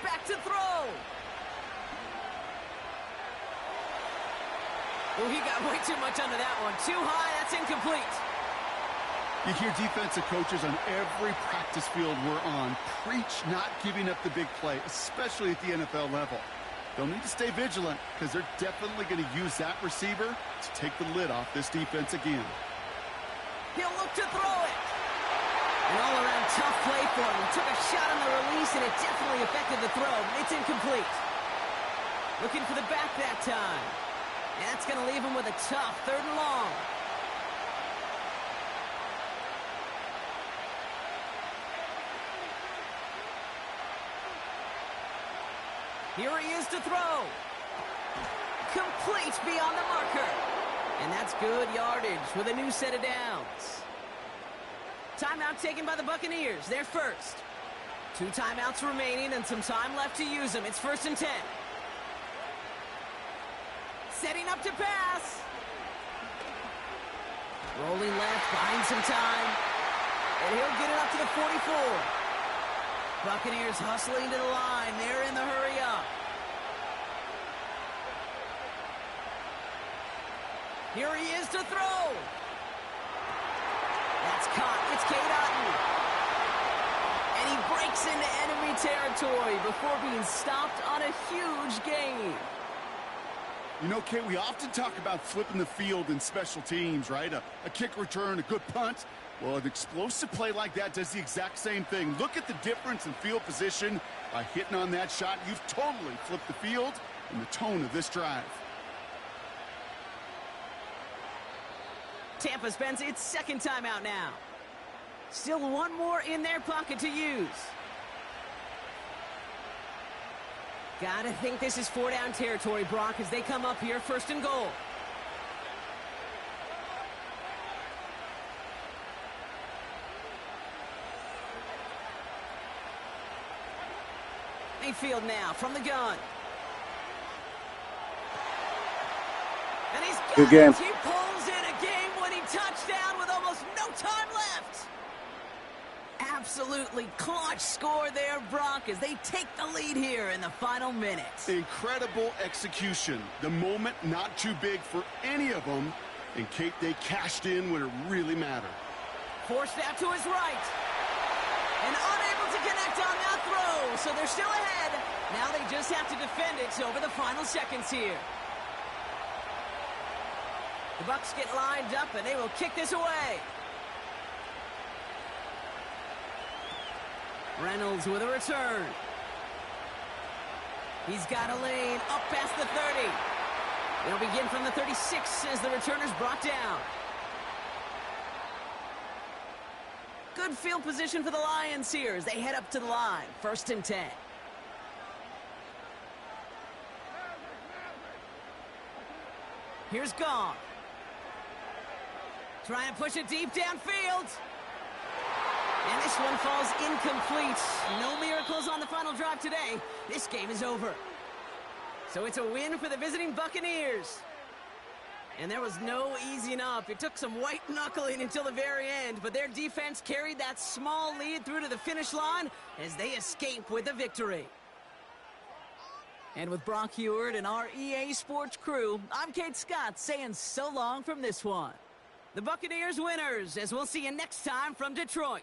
Back to throw. Oh, he got way too much under that one. Too high, that's incomplete. You hear defensive coaches on every practice field we're on preach not giving up the big play, especially at the NFL level. They'll need to stay vigilant because they're definitely going to use that receiver to take the lid off this defense again. He'll look to throw it. An all-around tough play for him. He took a shot on the release, and it definitely affected the throw. It's incomplete. Looking for the back that time. And that's going to leave him with a tough third and long. Here he is to throw. Complete beyond the marker. And that's good yardage with a new set of downs. Timeout taken by the Buccaneers. They're first. 2 timeouts remaining and some time left to use them. It's first and 10. Setting up to pass. Rolling left, buying some time. And he'll get it up to the 44. Buccaneers hustling to the line. They're in the hurry up. Here he is to throw. That's caught. It's Cade Otton. And he breaks into enemy territory before being stopped on a huge gain. You know, Kate, we often talk about flipping the field in special teams, right? A kick return, a good punt. Well, an explosive play like that does the exact same thing. Look at the difference in field position by hitting on that shot. You've totally flipped the field and the tone of this drive. Tampa spends its second timeout now. Still one more in their pocket to use. Gotta think this is 4-down territory, Brock, as they come up here first and goal. Mayfield now from the gun. And he's got Good game. it. He pulls in a game-winning touchdown with almost no time left. Absolutely clutch score there, Brock, as they take the lead here in the final minutes. Incredible execution. The moment not too big for any of them. And, Kate, they cashed in when it really mattered. Forced out to his right. And unable to connect on that throw, so they're still ahead. Now they just have to defend it over the final seconds here. The Bucs get lined up, and they will kick this away. Reynolds with a return. He's got a lane up past the 30. They'll begin from the 36 as the returner's brought down. Good field position for the Lions here as they head up to the line. 1st and 10. Here's Gong. Trying to push it deep downfield. And this one falls incomplete. No miracles on the final drive today. This game is over. So it's a win for the visiting Buccaneers. And there was no easing up. It took some white knuckling until the very end, but their defense carried that small lead through to the finish line as they escape with a victory. And with Brock Heward and our EA Sports crew, I'm Kate Scott saying so long from this one. The Buccaneers winners, as we'll see you next time from Detroit.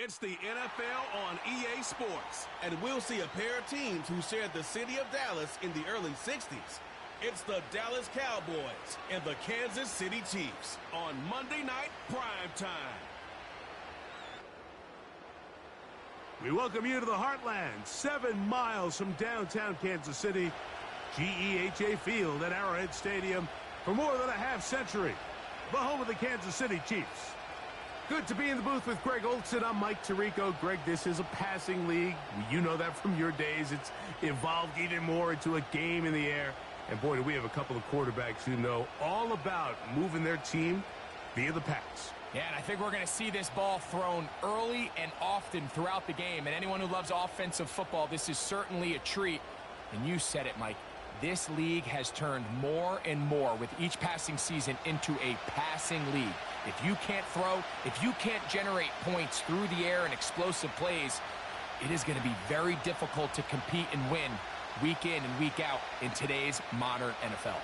It's the NFL on EA Sports, and we'll see a pair of teams who shared the city of Dallas in the early 60s. It's the Dallas Cowboys and the Kansas City Chiefs on Monday Night Prime Time. We welcome you to the Heartland, 7 miles from downtown Kansas City, GEHA Field at Arrowhead Stadium for more than a half century, the home of the Kansas City Chiefs. Good to be in the booth with Greg Olson. I'm Mike Tirico. Greg, this is a passing league. You know that from your days. It's evolved even more into a game in the air. And boy, do we have a couple of quarterbacks who know all about moving their team via the pass. Yeah, and I think we're going to see this ball thrown early and often throughout the game. And anyone who loves offensive football, this is certainly a treat. And you said it, Mike. This league has turned more and more with each passing season into a passing league. If you can't throw, if you can't generate points through the air and explosive plays, it is going to be very difficult to compete and win week in and week out in today's modern NFL.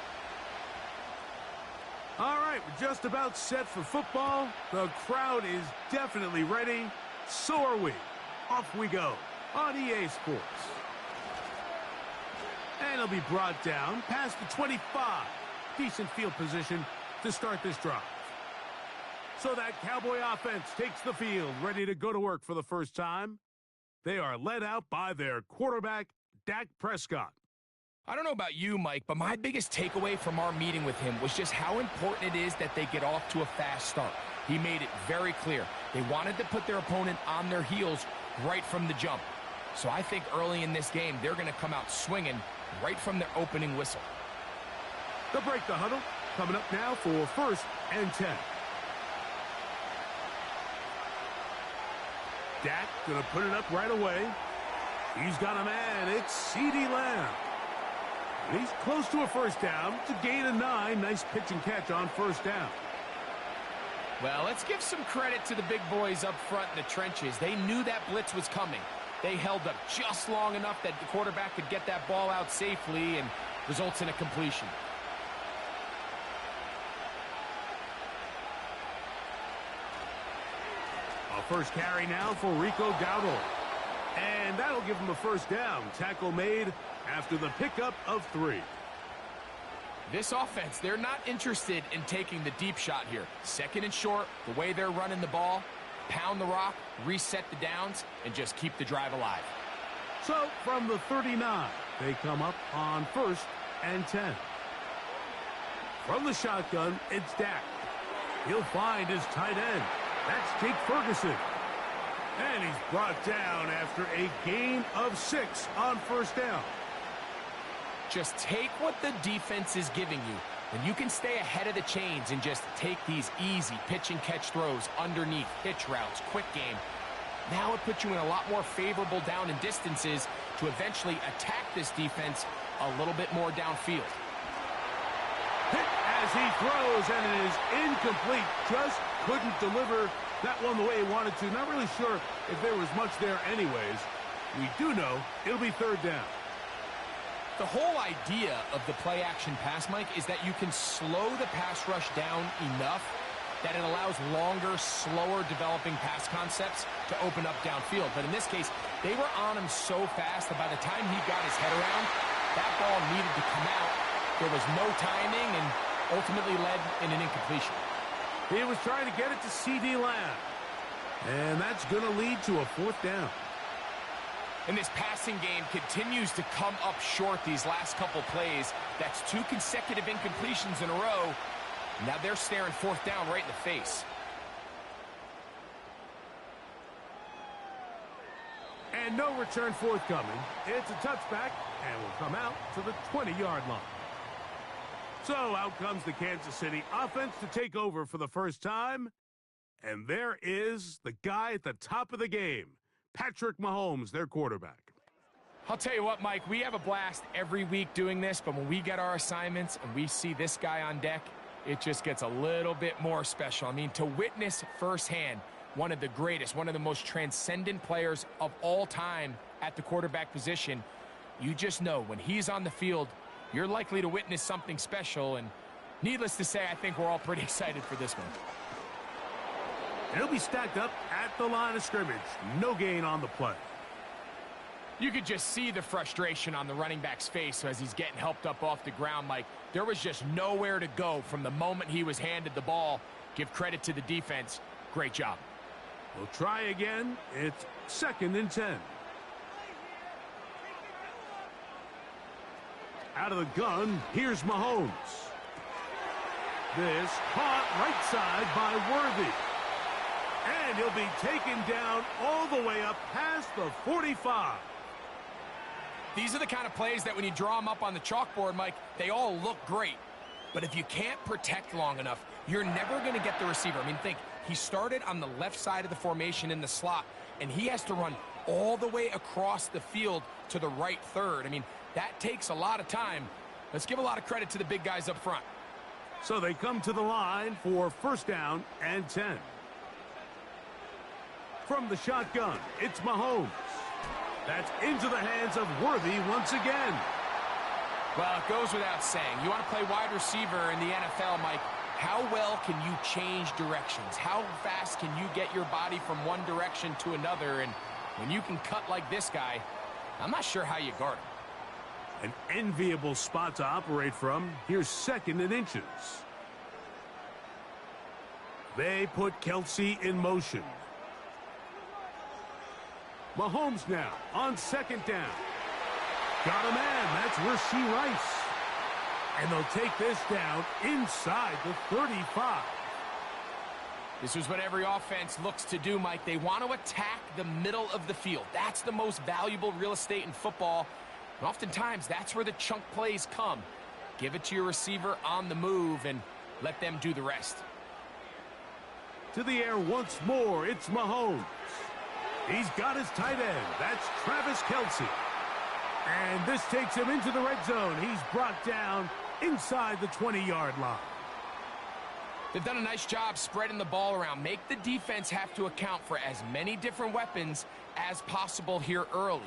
All right, we're just about set for football. The crowd is definitely ready. So are we. Off we go on EA Sports. And it'll be brought down past the 25. Decent field position to start this drive. So that Cowboy offense takes the field, ready to go to work for the first time. They are led out by their quarterback, Dak Prescott. I don't know about you, Mike, but my biggest takeaway from our meeting with him was just how important it is that they get off to a fast start. He made it very clear. They wanted to put their opponent on their heels right from the jump. So I think early in this game, they're going to come out swinging right from their opening whistle. They'll break the huddle. Coming up now for 1st and 10. Dak going to put it up right away. He's got a man. It's CeeDee Lamb. And he's close to a first down. It's a gain of 9. Nice pitch and catch on first down. Well, let's give some credit to the big boys up front in the trenches. They knew that blitz was coming. They held up just long enough that the quarterback could get that ball out safely and results in a completion. A first carry now for Rico Dowdle. And that'll give him a first down. Tackle made after the pickup of 3. This offense, they're not interested in taking the deep shot here. 2nd and short, the way they're running the ball, pound the rock, reset the downs, and just keep the drive alive. So from the 39, they come up on 1st and 10. From the shotgun, it's Dak. He'll find his tight end. That's Jake Ferguson. And he's brought down after a gain of 6 on first down. Just take what the defense is giving you, and you can stay ahead of the chains and just take these easy pitch and catch throws underneath, hitch routes, quick game. Now it puts you in a lot more favorable down and distances to eventually attack this defense a little bit more downfield. Hit as he throws, and it is incomplete. Just couldn't deliver that one the way he wanted to. Not really sure if there was much there anyways. We do know it'll be 3rd down. The whole idea of the play-action pass, Mike, is that you can slow the pass rush down enough that it allows longer, slower developing pass concepts to open up downfield. But in this case, they were on him so fast that by the time he got his head around, that ball needed to come out. There was no timing and ultimately led in an incompletion. He was trying to get it to CeeDee Lamb. And that's going to lead to a 4th down. And this passing game continues to come up short these last couple plays. That's 2 consecutive incompletions in a row. Now they're staring 4th down right in the face. And no return forthcoming. It's a touchback and will come out to the 20-yard line. So out comes the Kansas City offense to take over for the first time. And there is the guy at the top of the game, Patrick Mahomes, their quarterback. I'll tell you what, Mike, we have a blast every week doing this, but when we get our assignments and we see this guy on deck, it just gets a little bit more special. I mean, to witness firsthand one of the greatest, one of the most transcendent players of all time at the quarterback position, you just know when he's on the field, you're likely to witness something special. And needless to say, I think we're all pretty excited for this one. And he'll be stacked up at the line of scrimmage. No gain on the play. You could just see the frustration on the running back's face as he's getting helped up off the ground, Mike. There was just nowhere to go from the moment he was handed the ball. Give credit to the defense. Great job. We'll try again. It's 2nd and 10. Out of the gun, here's Mahomes. This caught right side by Worthy. And he'll be taken down all the way up past the 45. These are the kind of plays that when you draw them up on the chalkboard, Mike, they all look great. But if you can't protect long enough, you're never going to get the receiver. I mean, think, he started on the left side of the formation in the slot, and he has to run all the way across the field to the right third. I mean, that takes a lot of time. Let's give a lot of credit to the big guys up front. So they come to the line for 1st down and 10. From the shotgun, it's Mahomes. That's into the hands of Worthy once again. Well, it goes without saying. You want to play wide receiver in the NFL, Mike. How well can you change directions? How fast can you get your body from one direction to another? And when you can cut like this guy, I'm not sure how you guard him. An enviable spot to operate from. Here's 2nd and inches. They put Kelsey in motion. Mahomes now on 2nd down. Got a man. That's Rashee Rice. And they'll take this down inside the 35. This is what every offense looks to do, Mike. They want to attack the middle of the field. That's the most valuable real estate in football. And oftentimes, that's where the chunk plays come. Give it to your receiver on the move and let them do the rest. To the air once more, it's Mahomes. He's got his tight end. That's Travis Kelce. And this takes him into the red zone. He's brought down inside the 20-yard line. They've done a nice job spreading the ball around. Make the defense have to account for as many different weapons as possible here early.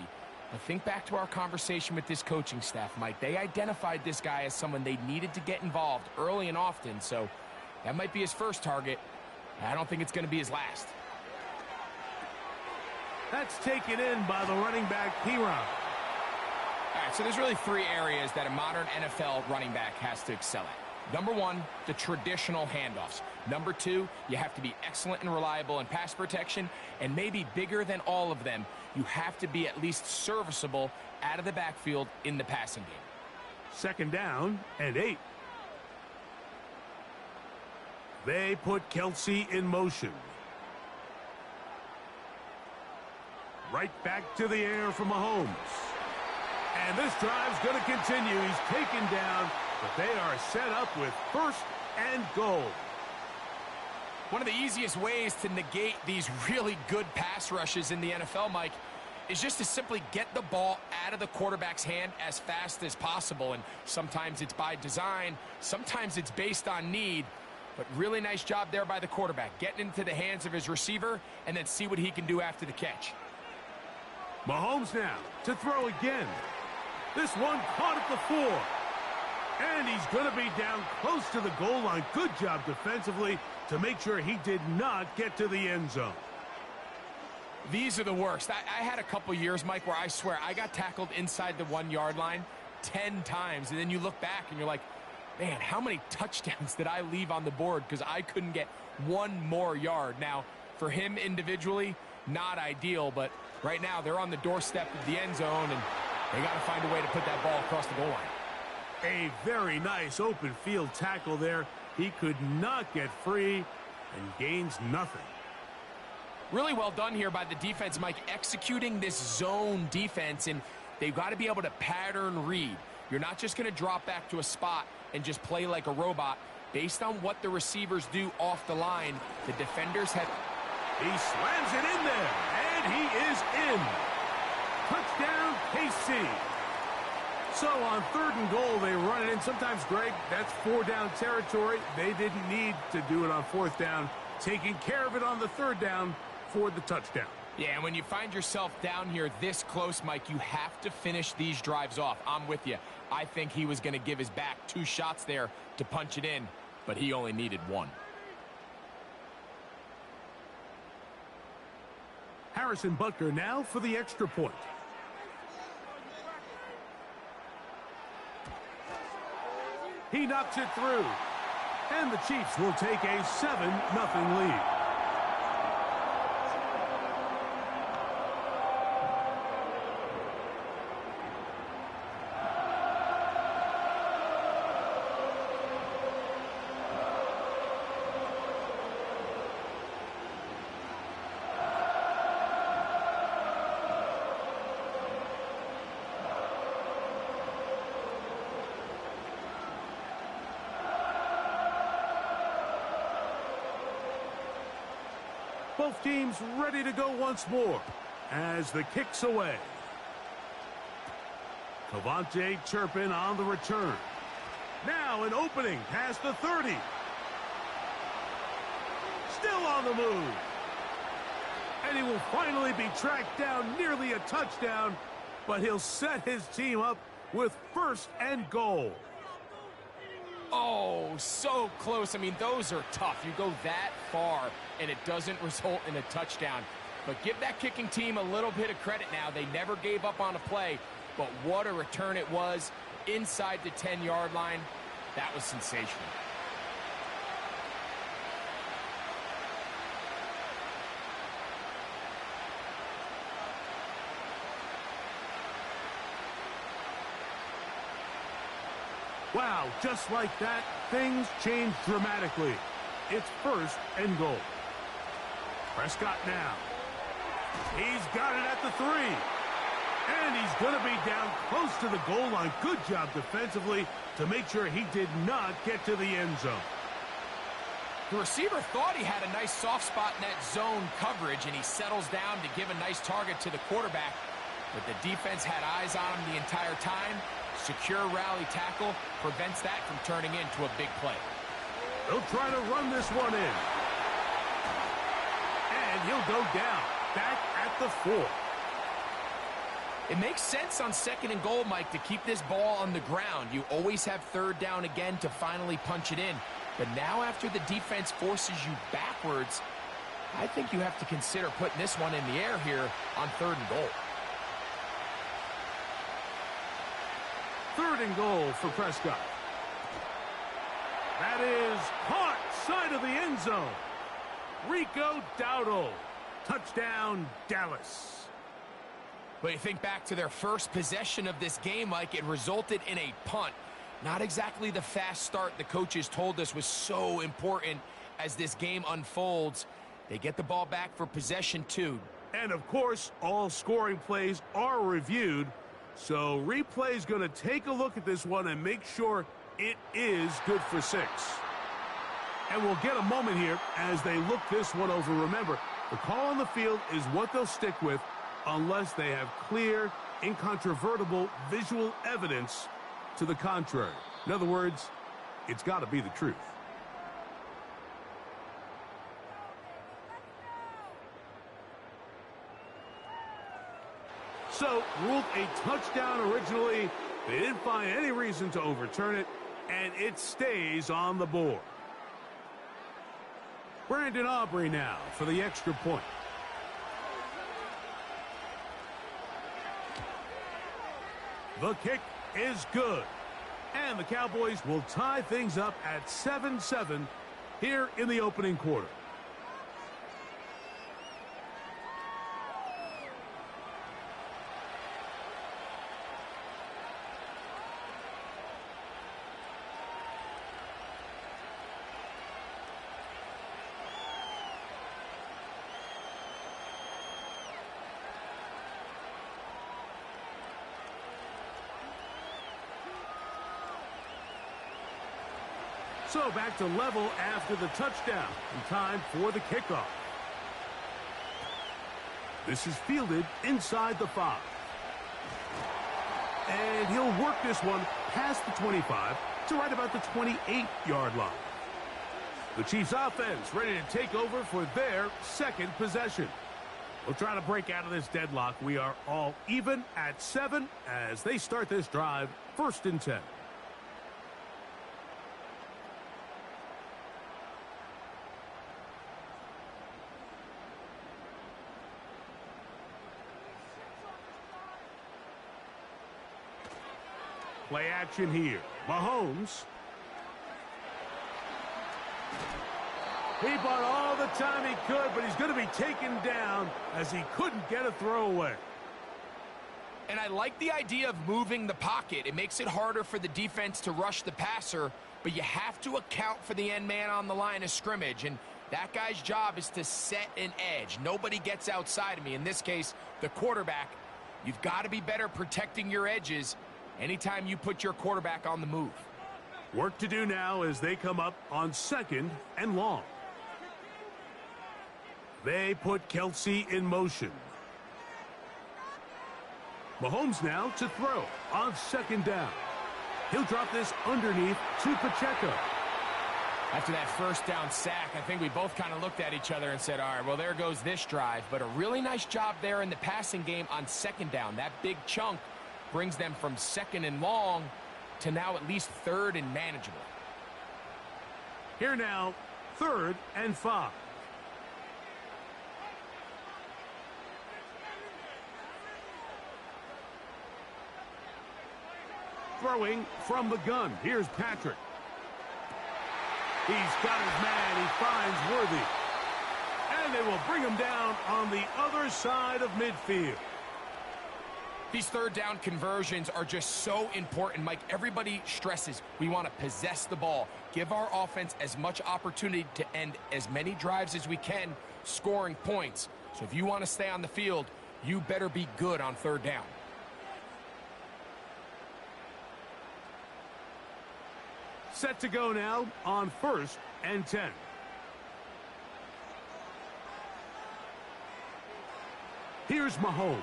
Now think back to our conversation with this coaching staff, Mike. They identified this guy as someone they needed to get involved early and often, so that might be his first target. I don't think it's going to be his last. That's taken in by the running back, Piron. All right, so there's really 3 areas that a modern NFL running back has to excel at. Number 1, the traditional handoffs. Number 2, you have to be excellent and reliable in pass protection. And maybe bigger than all of them, you have to be at least serviceable out of the backfield in the passing game. 2nd down and 8. They put Kelsey in motion. Right back to the air from Mahomes. And this drive's going to continue. He's taken down, but they are set up with 1st and goal. One of the easiest ways to negate these really good pass rushes in the NFL, Mike, is just to simply get the ball out of the quarterback's hand as fast as possible. And sometimes it's by design, sometimes it's based on need. But really nice job there by the quarterback, getting into the hands of his receiver and then see what he can do after the catch. Mahomes now to throw again. This one caught at the 4. And he's going to be down close to the goal line. Good job defensively to make sure he did not get to the end zone. These are the worst. I had a couple years, Mike, where I swear I got tackled inside the 1-yard line 10 times. And then you look back and you're like, man, how many touchdowns did I leave on the board because I couldn't get one more yard? Now, for him individually, not ideal, but right now they're on the doorstep of the end zone, and they got to find a way to put that ball across the goal line. A very nice open field tackle there. He could not get free and gains nothing. Really well done here by the defense, Mike, executing this zone defense, and they've got to be able to pattern read. You're not just going to drop back to a spot and just play like a robot. Based on what the receivers do off the line, the defenders have... He slams it in there, and he is in. Touchdown, KC. So on 3rd and goal, they run it in. Sometimes, Greg, that's 4-down territory. They didn't need to do it on 4th down. Taking care of it on the 3rd down for the touchdown. Yeah, and when you find yourself down here this close, Mike, you have to finish these drives off. I'm with you. I think he was going to give his back 2 shots there to punch it in, but he only needed 1. Harrison Butker now for the extra point. He knocks it through. And the Chiefs will take a 7-0 lead. Both teams ready to go once more as the kick's away. Cavante Turpin on the return. Now an opening past the 30. Still on the move. And he will finally be tracked down, nearly a touchdown, but he'll set his team up with 1st and goal. Oh, so close. I mean, those are tough. You go that far, and it doesn't result in a touchdown. But give that kicking team a little bit of credit now. They never gave up on a play, but what a return it was inside the 10-yard line. That was sensational. Wow, just like that, things change dramatically. It's 1st and goal. Prescott now. He's got it at the 3. And he's going to be down close to the goal line. Good job defensively to make sure he did not get to the end zone. The receiver thought he had a nice soft spot in that zone coverage, and he settles down to give a nice target to the quarterback. But the defense had eyes on him the entire time. Secure rally tackle prevents that from turning into a big play. They'll try to run this one in. And he'll go down, back at the 4. It makes sense on 2nd and goal, Mike, to keep this ball on the ground. You always have 3rd down again to finally punch it in. But now after the defense forces you backwards, I think you have to consider putting this one in the air here on 3rd and goal. 3rd and goal for Prescott. That is caught side of the end zone. Rico Dowdle. Touchdown, Dallas. But you think back to their first possession of this game, Mike, it resulted in a punt. Not exactly the fast start the coaches told us was so important as this game unfolds. They get the ball back for possession 2. And, of course, all scoring plays are reviewed. So replay's going to take a look at this one and make sure it is good for 6. And we'll get a moment here as they look this one over. Remember, the call on the field is what they'll stick with unless they have clear, incontrovertible visual evidence to the contrary. In other words, it's got to be the truth. So, ruled a touchdown originally. They didn't find any reason to overturn it, and it stays on the board. Brandon Aubrey now for the extra point. The kick is good. And the Cowboys will tie things up at 7-7 here in the opening quarter. So back to level after the touchdown. And time for the kickoff. This is fielded inside the 5. And he'll work this one past the 25 to right about the 28-yard line. The Chiefs offense ready to take over for their 2nd possession. We'll try to break out of this deadlock. We are all even at 7 as they start this drive, 1st and 10. Play action here. Mahomes. He bought all the time he could, but he's going to be taken down as he couldn't get a throwaway. And I like the idea of moving the pocket. It makes it harder for the defense to rush the passer, but you have to account for the end man on the line of scrimmage, and that guy's job is to set an edge. Nobody gets outside of me. In this case, the quarterback. You've got to be better protecting your edges anytime you put your quarterback on the move. Work to do now as they come up on 2nd and long. They put Kelsey in motion. Mahomes now to throw on 2nd down. He'll drop this underneath to Pacheco. After that first down sack, I think we both kind of looked at each other and said, all right, well, there goes this drive. But a really nice job there in the passing game on 2nd down. That big chunk brings them from 2nd and long to now at least 3rd and manageable. Here now, 3rd and 5. Throwing from the gun. Here's Patrick. He's got his man. He finds Worthy. And they will bring him down on the other side of midfield. These 3rd down conversions are just so important, Mike. Everybody stresses we want to possess the ball, give our offense as much opportunity to end as many drives as we can, scoring points. So if you want to stay on the field, you better be good on 3rd down. Set to go now on 1st and 10. Here's Mahomes.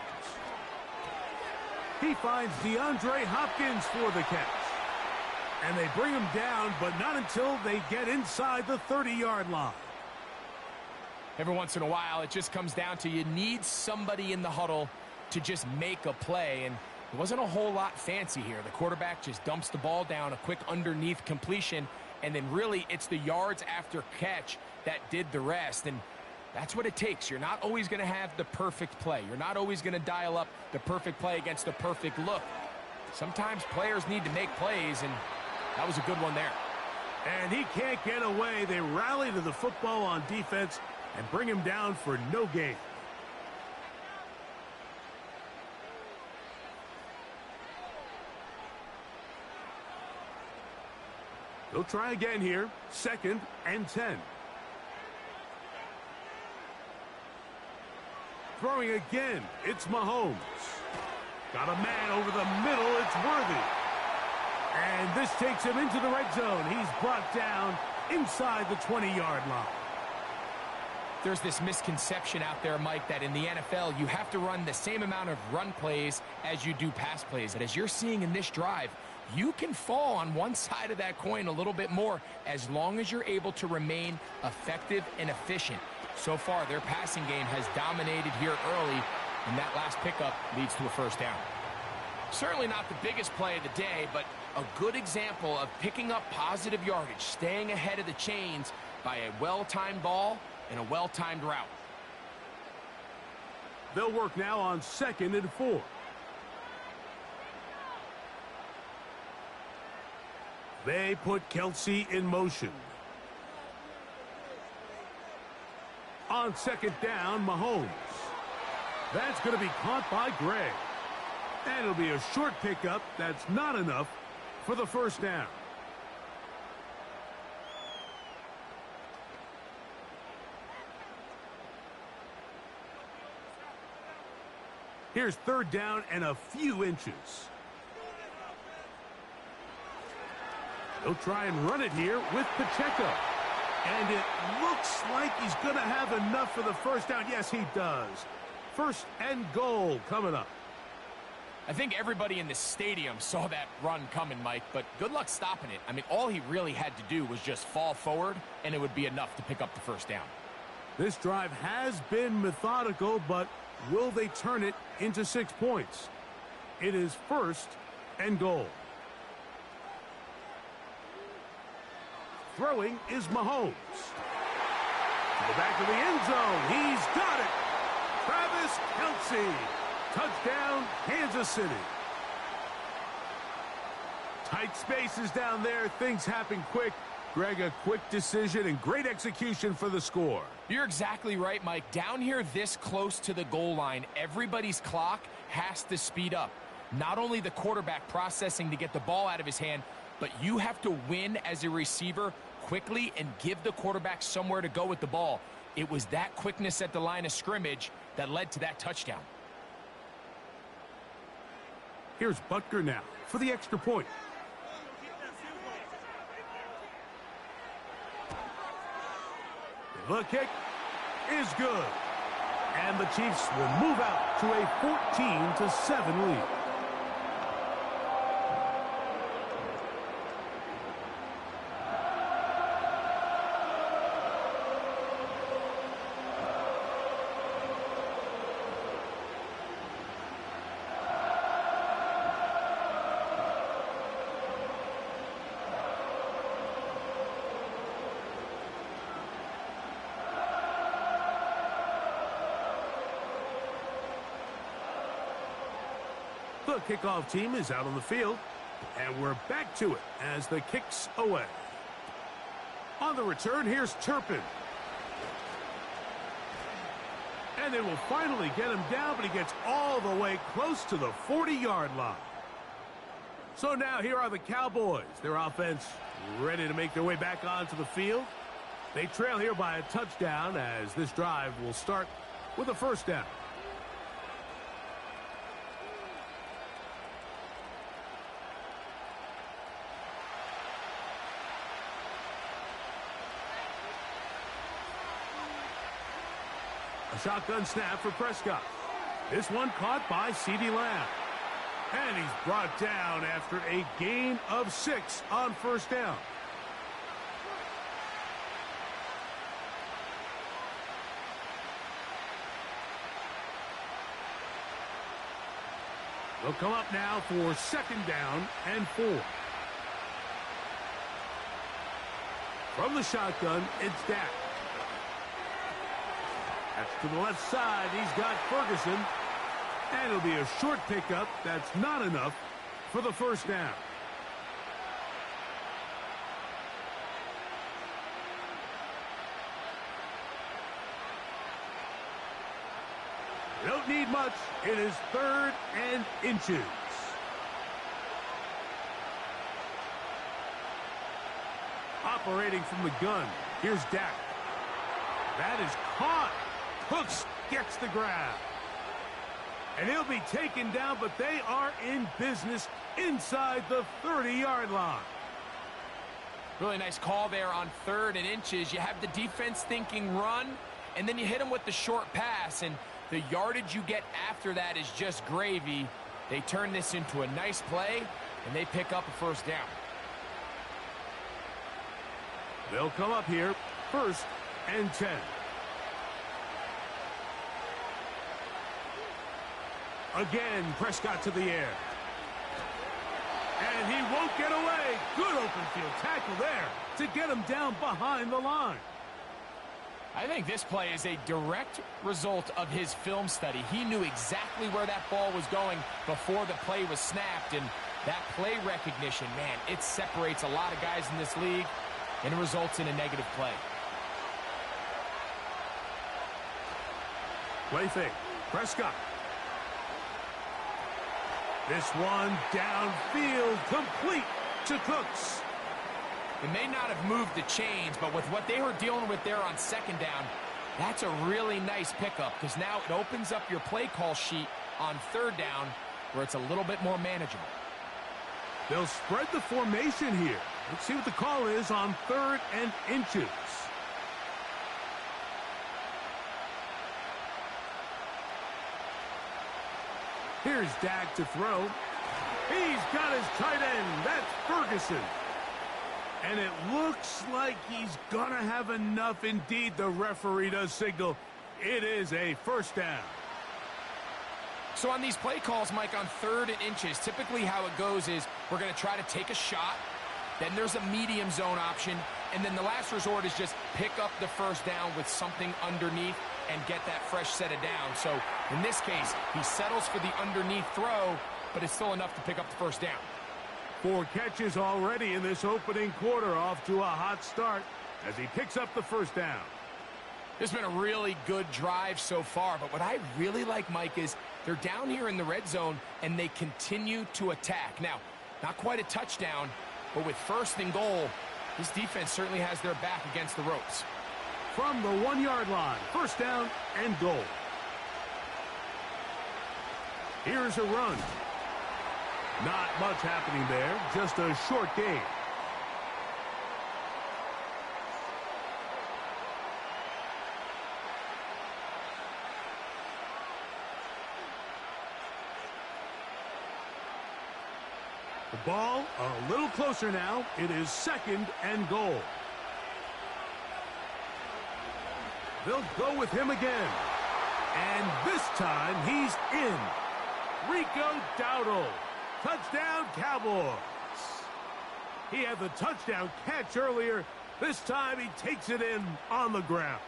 He finds DeAndre Hopkins for the catch. And they bring him down, but not until they get inside the 30-yard line. Every once in a while, it just comes down to you need somebody in the huddle to just make a play. And it wasn't a whole lot fancy here. The quarterback just dumps the ball down, a quick underneath completion, and then really it's the yards after catch that did the rest. And that's what it takes. You're not always going to have the perfect play. You're not always going to dial up the perfect play against the perfect look. Sometimes players need to make plays, and that was a good one there. And he can't get away. They rally to the football on defense and bring him down for no gain. They'll try again here. 2nd and 10. Throwing again. It's Mahomes. Got a man over the middle. It's Worthy. And this takes him into the red zone. He's brought down inside the 20-yard line. There's this misconception out there, Mike, that in the NFL you have to run the same amount of run plays as you do pass plays. And as you're seeing in this drive, you can fall on one side of that coin a little bit more as long as you're able to remain effective and efficient. So far, their passing game has dominated here early, and that last pickup leads to a 1st down. Certainly not the biggest play of the day, but a good example of picking up positive yardage, staying ahead of the chains by a well-timed ball and a well-timed route. They'll work now on 2nd and 4. They put Kelsey in motion. On 2nd down, Mahomes. That's going to be caught by Gray. And it'll be a short pickup. That's not enough for the 1st down. Here's 3rd down and a few inches. They'll try and run it here with Pacheco. And it looks like he's going to have enough for the 1st down. Yes, he does. 1st and goal coming up. I think everybody in the stadium saw that run coming, Mike, but good luck stopping it. I mean, all he really had to do was just fall forward, and it would be enough to pick up the 1st down. This drive has been methodical, but will they turn it into 6 points? It is 1st and goal. Throwing is Mahomes. To the back of the end zone. He's got it. Travis Kelce. Touchdown, Kansas City. Tight spaces down there. Things happen quick. Greg, a quick decision and great execution for the score. You're exactly right, Mike. Down here this close to the goal line, everybody's clock has to speed up. Not only the quarterback processing to get the ball out of his hand, but you have to win as a receiver quickly and give the quarterback somewhere to go with the ball. It was that quickness at the line of scrimmage that led to that touchdown. Here's Butker now for the extra point. The kick is good. And the Chiefs will move out to a 14-7 lead. The kickoff team is out on the field, and we're back to it as the kick's away. On the return, here's Turpin. And they will finally get him down, but he gets all the way close to the 40-yard line. So now here are the Cowboys. Their offense ready to make their way back onto the field. They trail here by a touchdown as this drive will start with a first down. A shotgun snap for Prescott. This one caught by CeeDee Lamb. And he's brought down after a gain of 6 on first down. They'll come up now for second down and 4. From the shotgun, it's Dak. That's to the left side. He's got Ferguson. And it'll be a short pickup. That's not enough for the first down. They don't need much. It is 3rd and inches. Operating from the gun. Here's Dak. That is caught. Cooks gets the grab. And he'll be taken down, but they are in business inside the 30-yard line. Really nice call there on 3rd and inches. You have the defense thinking run, and then you hit them with the short pass, and the yardage you get after that is just gravy. They turn this into a nice play, and they pick up a first down. They'll come up here 1st and 10. Again, Prescott to the air. And he won't get away. Good open field tackle there to get him down behind the line. I think this play is a direct result of his film study. He knew exactly where that ball was going before the play was snapped, and that play recognition, man, it separates a lot of guys in this league, and it results in a negative play. Play fake. Prescott. This one downfield, complete to Cooks. It may not have moved the chains, but with what they were dealing with there on second down, that's a really nice pickup because now it opens up your play call sheet on 3rd down where it's a little bit more manageable. They'll spread the formation here. Let's see what the call is on 3rd and inches. Here's Dak to throw. He's got his tight end. That's Ferguson. And it looks like he's going to have enough. Indeed, the referee does signal. It is a first down. So on these play calls, Mike, on 3rd and inches, typically how it goes is we're going to try to take a shot. Then there's a medium zone option. And then the last resort is just pick up the first down with something underneath and get that fresh set of downs. So in this case, he settles for the underneath throw, but it's still enough to pick up the first down. 4 catches already in this opening quarter, off to a hot start as he picks up the first down. This has been a really good drive so far, but what I really like, Mike, is they're down here in the red zone, and they continue to attack. Now, not quite a touchdown, but with 1st and goal, this defense certainly has their back against the ropes. From the 1-yard line, 1st down and goal. Here's a run. Not much happening there, just a short gain. The ball a little closer now. It is 2nd and goal. They'll go with him again. And this time he's in. Rico Dowdle. Touchdown, Cowboys. He had the touchdown catch earlier. This time he takes it in on the ground.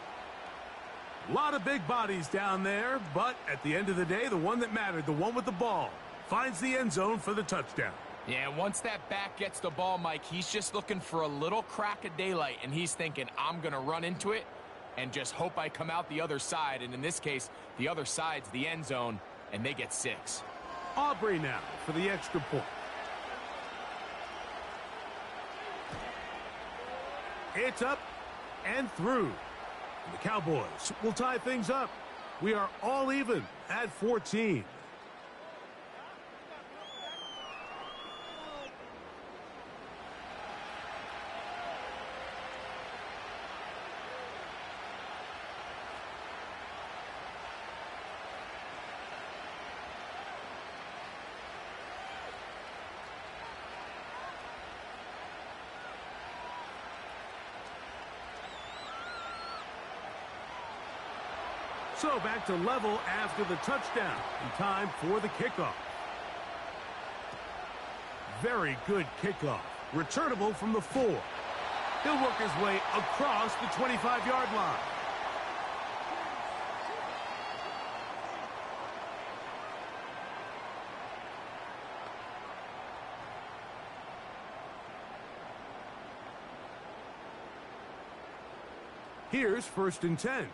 A lot of big bodies down there, but at the end of the day, the one that mattered, the one with the ball, finds the end zone for the touchdown. Yeah, once that back gets the ball, Mike, he's just looking for a little crack of daylight, and he's thinking, I'm going to run into it and just hope I come out the other side. And in this case, the other side's the end zone, and they get 6. Aubrey now for the extra point. It's up and through. And the Cowboys will tie things up. We are all even at 14. So back to level after the touchdown. And time for the kickoff. Very good kickoff. Returnable from the 4. He'll work his way across the 25-yard line. Here's 1st and 10.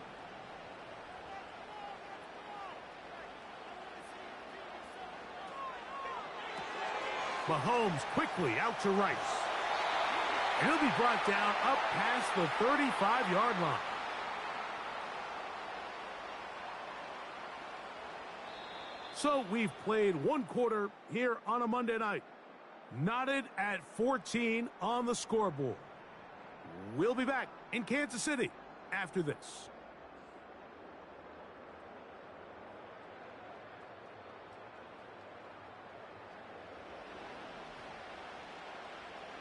Mahomes quickly out to Rice. And he'll be brought down up past the 35-yard line. So we've played 1 quarter here on a Monday night. Knotted at 14 on the scoreboard. We'll be back in Kansas City after this.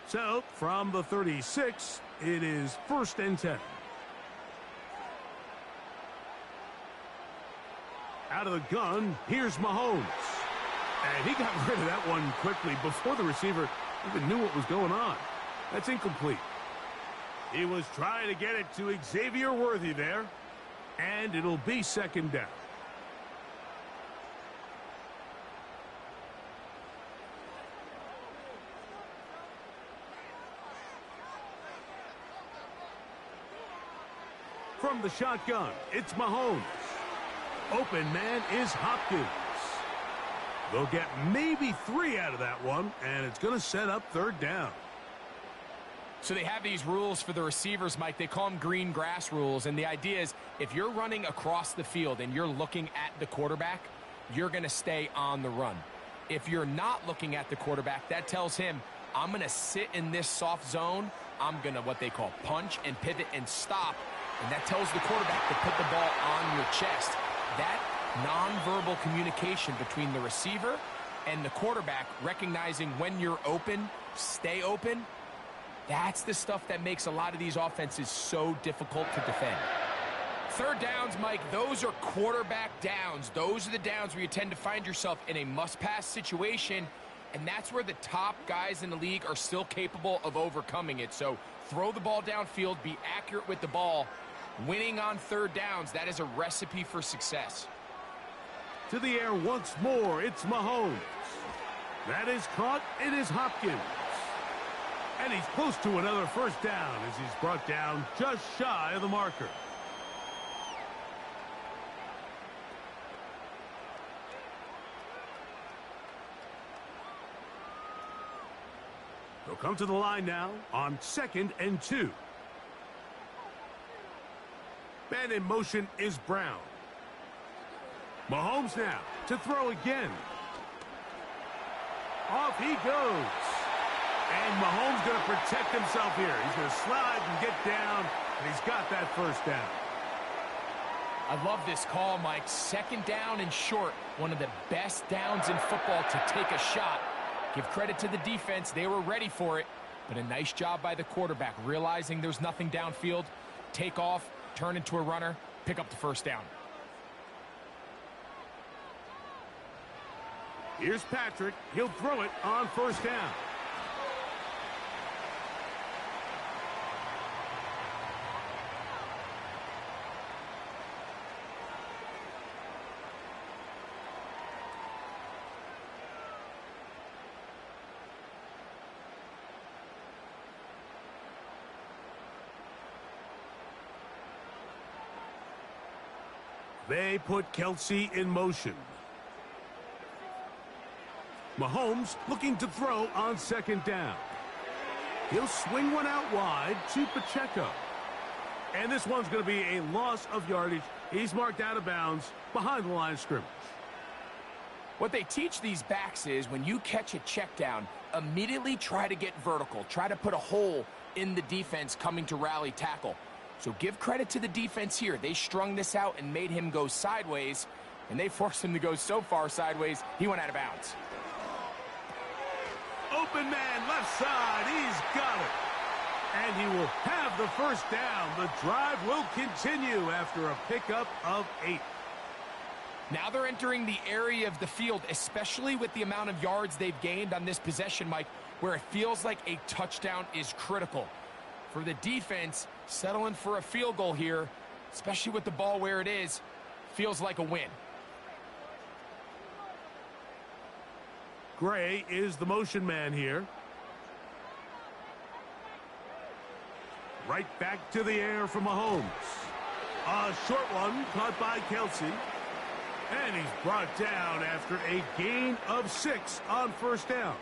So, from the 36, it is 1st and 10. Out of the gun, here's Mahomes. And he got rid of that one quickly before the receiver even knew what was going on. That's incomplete. He was trying to get it to Xavier Worthy there. And it'll be 2nd down. From the shotgun, it's Mahomes. Open man is Hopkins. They'll get maybe 3 out of that one, and it's going to set up 3rd down. So they have these rules for the receivers, Mike. They call them green grass rules, and the idea is if you're running across the field and you're looking at the quarterback, you're going to stay on the run. If you're not looking at the quarterback, that tells him, I'm going to sit in this soft zone. I'm going to what they call punch and pivot and stop. And that tells the quarterback to put the ball on your chest. That nonverbal communication between the receiver and the quarterback, recognizing when you're open, stay open, that's the stuff that makes a lot of these offenses so difficult to defend. 3rd downs, Mike, those are quarterback downs. Those are the downs where you tend to find yourself in a must-pass situation, and that's where the top guys in the league are still capable of overcoming it. So throw the ball downfield, be accurate with the ball. Winning on 3rd downs, that is a recipe for success. To the air once more, it's Mahomes. That is caught. It is Hopkins. And he's close to another first down as he's brought down just shy of the marker. They'll come to the line now on 2nd and 2. Man in motion is Brown. Mahomes now to throw again. Off he goes. And Mahomes going to protect himself here. He's going to slide and get down, and he's got that first down. I love this call, Mike. 2nd down and short. One of the best downs in football to take a shot. Give credit to the defense. They were ready for it. But a nice job by the quarterback, realizing there's nothing downfield. Take off, turn into a runner, pick up the first down. Here's Patrick. He'll throw it on first down. They put Kelsey in motion. Mahomes looking to throw on 2nd down. He'll swing one out wide to Pacheco. And this one's going to be a loss of yardage. He's marked out of bounds behind the line of scrimmage. What they teach these backs is when you catch a check down, immediately try to get vertical. Try to put a hole in the defense coming to rally tackle. So give credit to the defense here. They strung this out and made him go sideways, and they forced him to go so far sideways, he went out of bounds. Open man, left side. He's got it. And he will have the first down. The drive will continue after a pickup of 8. Now they're entering the area of the field, especially with the amount of yards they've gained on this possession, Mike, where it feels like a touchdown is critical. For the defense, settling for a field goal here, especially with the ball where it is, feels like a win. Gray is the motion man here. Right back to the air from Mahomes. A short one caught by Kelsey. And he's brought down after a gain of 6 on first down.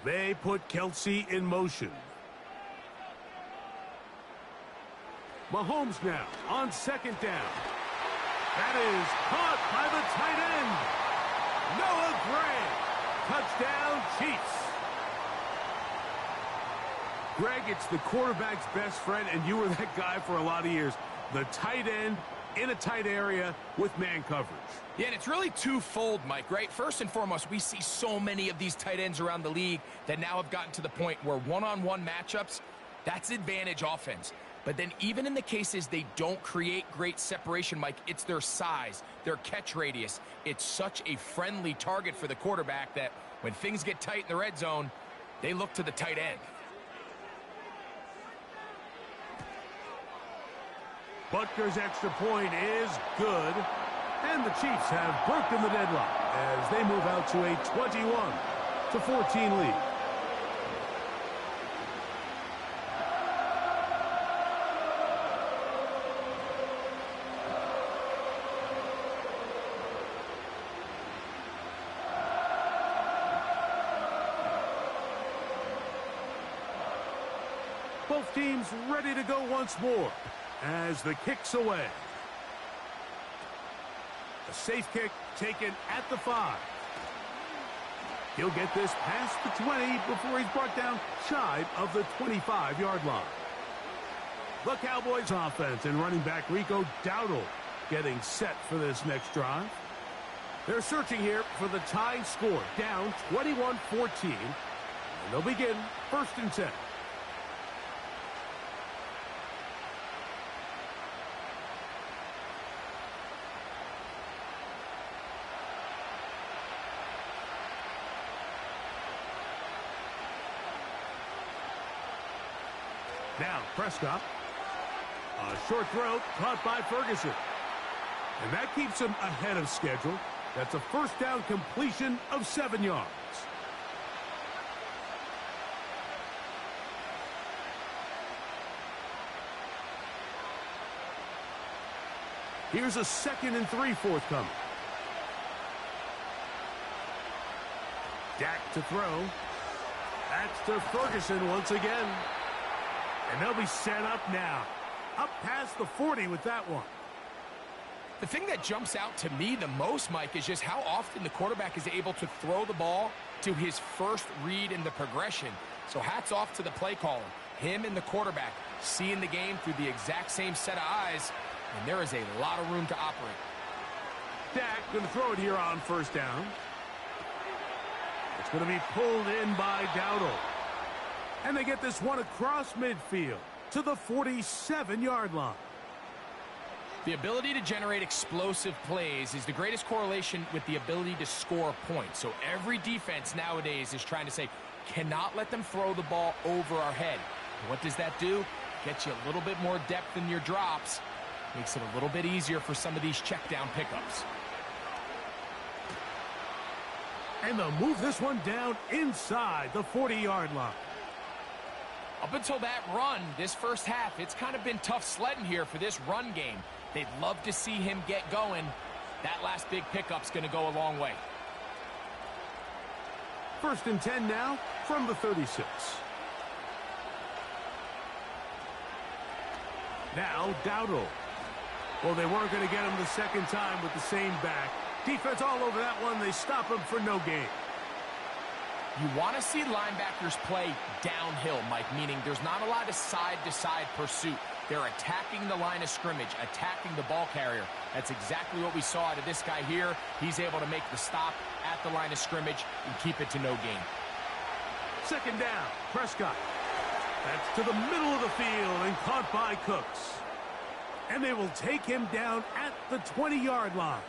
They put Kelsey in motion. Mahomes now on 2nd down. That is caught by the tight end. Noah Gray. Touchdown, Chiefs. Greg, it's the quarterback's best friend, and you were that guy for a lot of years. The tight end in a tight area with man coverage. Yeah, and it's really twofold, Mike, right? First and foremost, we see so many of these tight ends around the league that now have gotten to the point where one-on-one matchups, that's advantage offense. But then even in the cases they don't create great separation, Mike, it's their size, their catch radius. It's such a friendly target for the quarterback that when things get tight in the red zone, they look to the tight end. Butker's extra point is good. And the Chiefs have broken the deadlock as they move out to a 21-14 lead. Both teams ready to go once more as the kick's away. A safe kick taken at the 5. He'll get this past the 20 before he's brought down shy of the 25-yard line. The Cowboys offense and running back Rico Dowdle getting set for this next drive. They're searching here for the tie score, down 21-14. And they'll begin 1st and 10. Prescott. A short throw caught by Ferguson. And that keeps him ahead of schedule. That's a first down completion of 7 yards. Here's a 2nd and 3 forthcoming. Dak to throw. That's to Ferguson once again. And they'll be set up now. Up past the 40 with that one. The thing that jumps out to me the most, Mike, is just how often the quarterback is able to throw the ball to his first read in the progression. So hats off to the play caller. Him and the quarterback seeing the game through the exact same set of eyes, and there is a lot of room to operate. Dak going to throw it here on first down. It's going to be pulled in by Dowdle. And they get this one across midfield to the 47-yard line. The ability to generate explosive plays is the greatest correlation with the ability to score points. So every defense nowadays is trying to say, cannot let them throw the ball over our head. And what does that do? Gets you a little bit more depth in your drops. Makes it a little bit easier for some of these check down pickups. And they'll move this one down inside the 40-yard line. Up until that run, this first half, it's kind of been tough sledding here for this run game. They'd love to see him get going. That last big pickup's going to go a long way. 1st and 10 now from the 36. Now Dowdle. Well, they weren't going to get him the second time with the same back. Defense all over that one. They stop him for no gain. You want to see linebackers play downhill, Mike, meaning there's not a lot of side-to-side pursuit. They're attacking the line of scrimmage, attacking the ball carrier. That's exactly what we saw out of this guy here. He's able to make the stop at the line of scrimmage and keep it to no gain. 2nd down, Prescott. That's to the middle of the field and caught by Cooks. And they will take him down at the 20-yard line.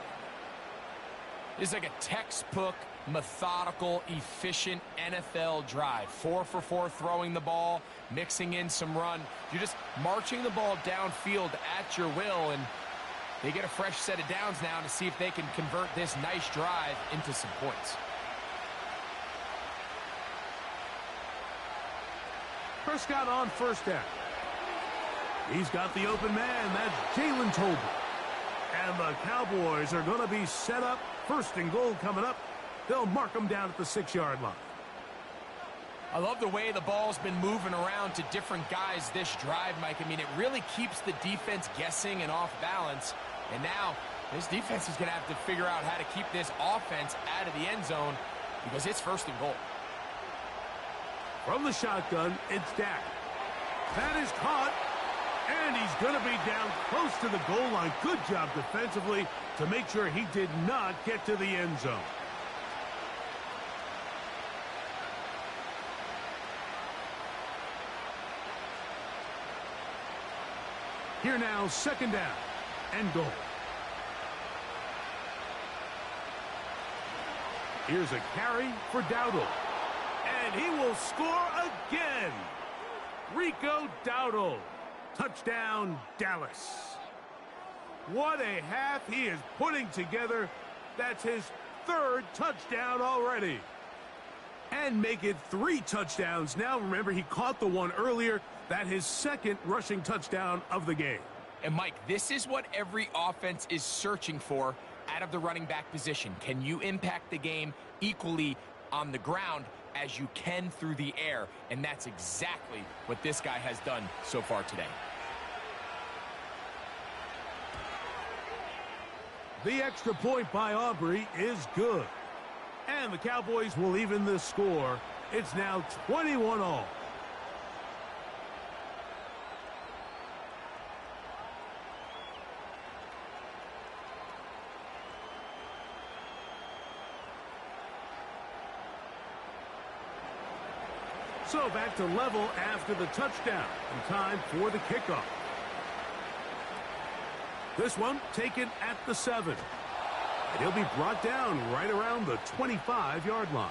It's like a textbook, methodical, efficient NFL drive. 4 for 4 throwing the ball, mixing in some run. You're just marching the ball downfield at your will, and they get a fresh set of downs now to see if they can convert this nice drive into some points. Prescott on first down. He's got the open man. That's Jalen Tolbert. And the Cowboys are going to be set up. 1st and goal coming up. They'll mark them down at the 6-yard line. I love the way the ball's been moving around to different guys this drive, Mike. I mean, it really keeps the defense guessing and off balance. And now this defense is going to have to figure out how to keep this offense out of the end zone because it's 1st and goal. From the shotgun, it's Dak. That is caught. And he's going to be down close to the goal line. Good job defensively to make sure he did not get to the end zone. Here now, 2nd down and goal. Here's a carry for Dowdle. And he will score again. Rico Dowdle. Touchdown, Dallas. What a half he is putting together. That's his 3rd touchdown already. And make it 3 touchdowns. Now, remember, he caught the one earlier. That his 2nd rushing touchdown of the game. And, Mike, this is what every offense is searching for out of the running back position. Can you impact the game equally on the ground as you can through the air? And that's exactly what this guy has done so far today. The extra point by Aubrey is good. And the Cowboys will even the score. It's now 21-all. So back to level after the touchdown. And time for the kickoff. This one taken at the 7. And he'll be brought down right around the 25-yard line.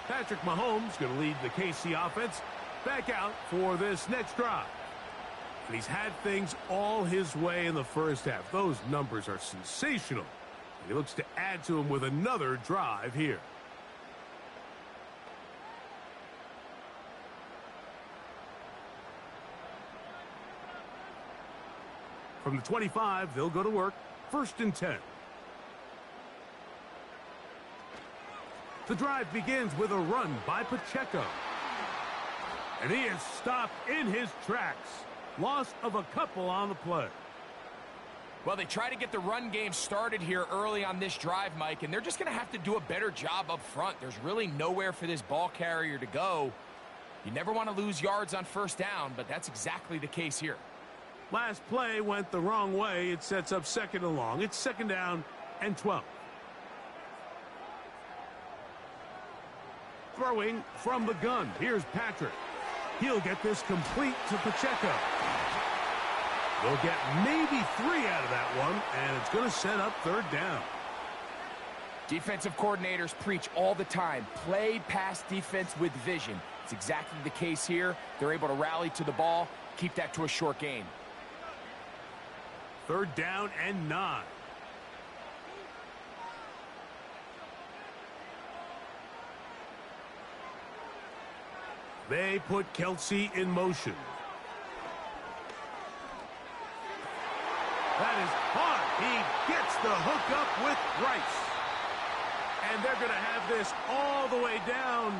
Patrick Mahomes going to lead the KC offense back out for this next drive. And he's had things all his way in the first half. Those numbers are sensational. He looks to add to them with another drive here. From the 25, they'll go to work. 1st and 10. The drive begins with a run by Pacheco. And he is stopped in his tracks. Loss of a couple on the play. Well, they try to get the run game started here early on this drive, Mike, and they're just going to have to do a better job up front. There's really nowhere for this ball carrier to go. You never want to lose yards on 1st down, but that's exactly the case here. Last play went the wrong way. It sets up 2nd and long. It's 2nd down and 12. Throwing from the gun. Here's Patrick. He'll get this complete to Pacheco. They'll get maybe 3 out of that one, and it's going to set up 3rd down. Defensive coordinators preach all the time, play pass defense with vision. It's exactly the case here. They're able to rally to the ball, keep that to a short gain. 3rd down and 9. They put Kelsey in motion. That is hard. He gets the hook up with Rice. And they're going to have this all the way down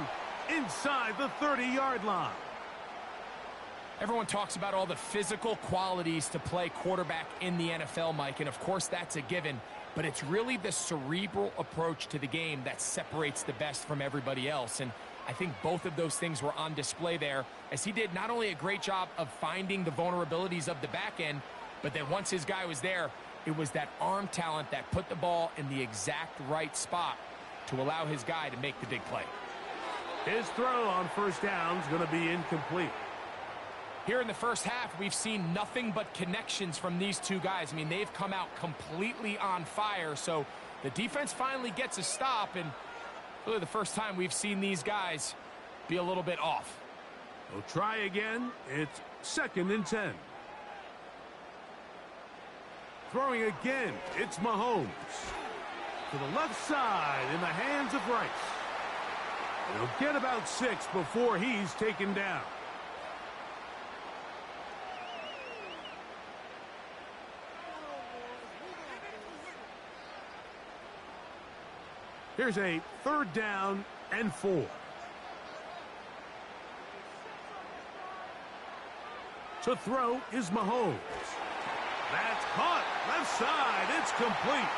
inside the 30-yard line. Everyone talks about all the physical qualities to play quarterback in the NFL, Mike, and of course that's a given, but it's really the cerebral approach to the game that separates the best from everybody else, and I think both of those things were on display there, as he did not only a great job of finding the vulnerabilities of the back end, but then once his guy was there, it was that arm talent that put the ball in the exact right spot to allow his guy to make the big play. His throw on 1st down is going to be incomplete. Here in the first half, we've seen nothing but connections from these two guys. I mean, they've come out completely on fire, so the defense finally gets a stop, and really the first time we've seen these guys be a little bit off. They'll try again. It's 2nd and 10. Throwing again, it's Mahomes. To the left side in the hands of Rice. He'll get about 6 before he's taken down. Here's a 3rd down and 4. To throw is Mahomes. That's caught. Left side. It's complete.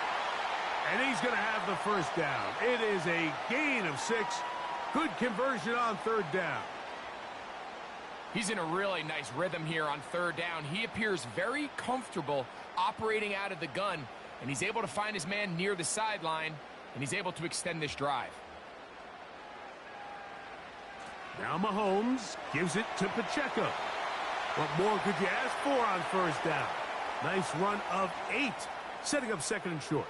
And he's going to have the 1st down. It is a gain of 6. Good conversion on 3rd down. He's in a really nice rhythm here on 3rd down. He appears very comfortable operating out of the gun, and he's able to find his man near the sideline, and he's able to extend this drive. Now Mahomes gives it to Pacheco. What more could you ask for on 1st down? Nice run of 8, setting up 2nd and short.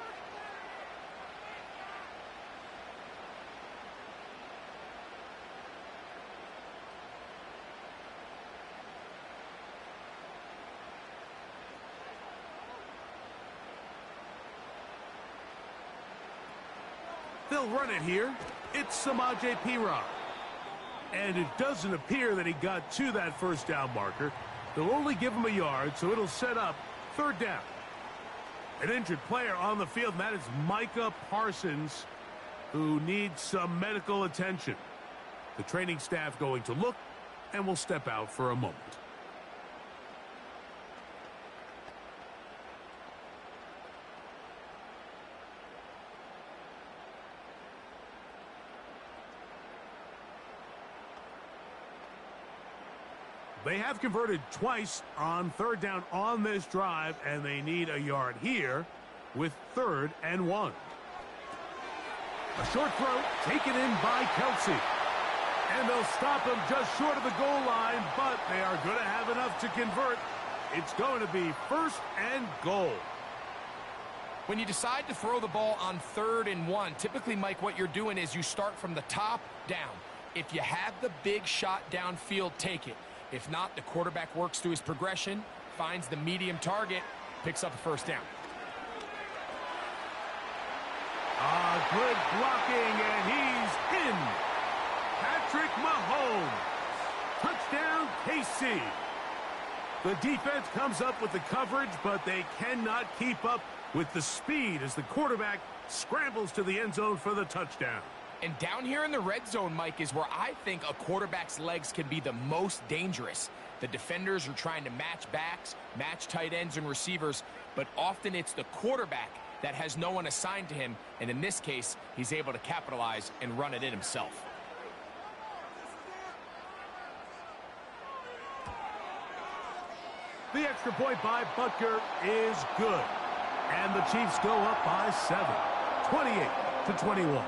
They'll run it here. It's Samaje Perine. And it doesn't appear that he got to that 1st down marker. They'll only give him a yard, so it'll set up 3rd down. An injured player on the field, and that is Micah Parsons, who needs some medical attention. The training staff going to look and will step out for a moment. They have converted twice on 3rd down on this drive, and they need a yard here with 3rd and 1. A short throw taken in by Kelsey. And they'll stop him just short of the goal line, but they are going to have enough to convert. It's going to be 1st and goal. When you decide to throw the ball on 3rd and 1, typically, Mike, what you're doing is you start from the top down. If you have the big shot downfield, take it. If not, the quarterback works through his progression, finds the medium target, picks up a first down. Good blocking, and he's in. Patrick Mahomes. Touchdown, KC. The defense comes up with the coverage, but they cannot keep up with the speed as the quarterback scrambles to the end zone for the touchdown. And down here in the red zone, Mike, is where I think a quarterback's legs can be the most dangerous. The defenders are trying to match backs, match tight ends and receivers, but often it's the quarterback that has no one assigned to him, and in this case, he's able to capitalize and run it in himself. The extra point by Butker is good. And the Chiefs go up by 7, 28-21.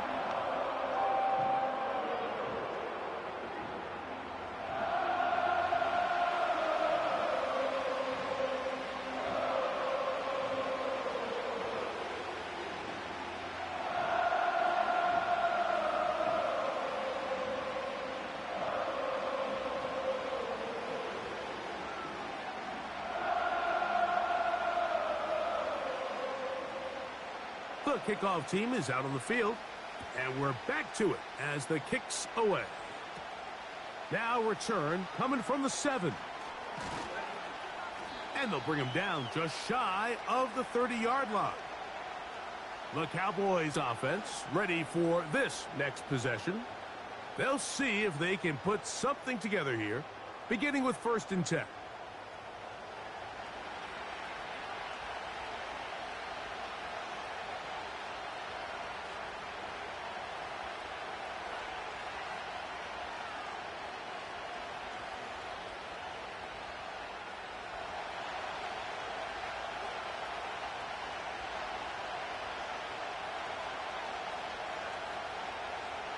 The kickoff team is out on the field, and we're back to it as the kick's away. Now return coming from the 7. And they'll bring him down just shy of the 30-yard line. The Cowboys offense ready for this next possession. They'll see if they can put something together here, beginning with 1st and 10.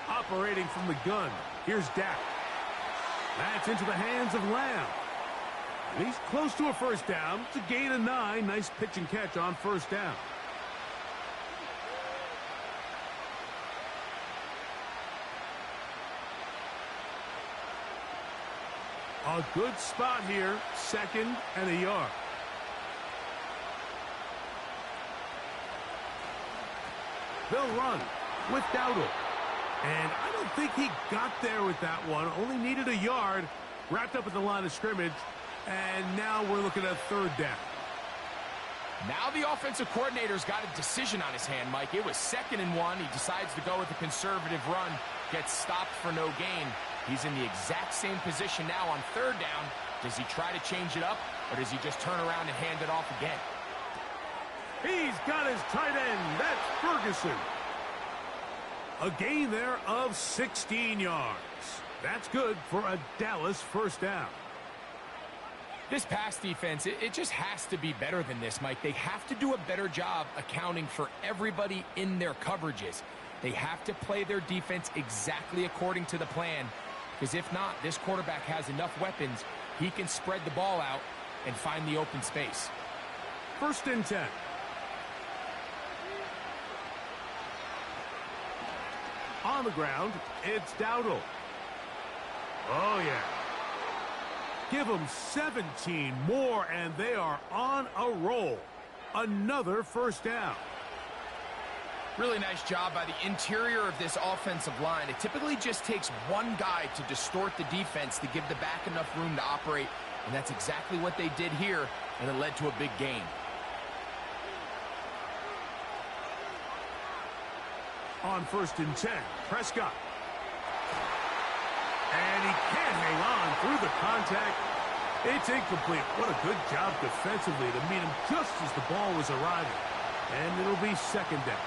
Operating from the gun, here's Dak. That's into the hands of Lamb. And he's close to a first down. It's a gain of 9. Nice pitch and catch on 1st down. A good spot here, 2nd and a yard. They'll run with Dowdle. And I don't think he got there with that one. Only needed a yard. Wrapped up at the line of scrimmage. And now we're looking at 3rd down. Now the offensive coordinator's got a decision on his hand, Mike. It was 2nd and 1. He decides to go with a conservative run. Gets stopped for no gain. He's in the exact same position now on 3rd down. Does he try to change it up, or does he just turn around and hand it off again? He's got his tight end. That's Ferguson. A gain there of 16 yards. That's good for a Dallas 1st down. This pass defense, it just has to be better than this, Mike. They have to do a better job accounting for everybody in their coverages. They have to play their defense exactly according to the plan, because if not, this quarterback has enough weapons, he can spread the ball out and find the open space. 1st and 10. On the ground, it's Dowdle. Oh, yeah. Give them 17 more, and they are on a roll. Another 1st down. Really nice job by the interior of this offensive line. It typically just takes one guy to distort the defense to give the back enough room to operate, and that's exactly what they did here, and it led to a big gain. On 1st and 10, Prescott. And he can't hang on through the contact. It's incomplete. What a good job defensively to meet him just as the ball was arriving. And it'll be 2nd down.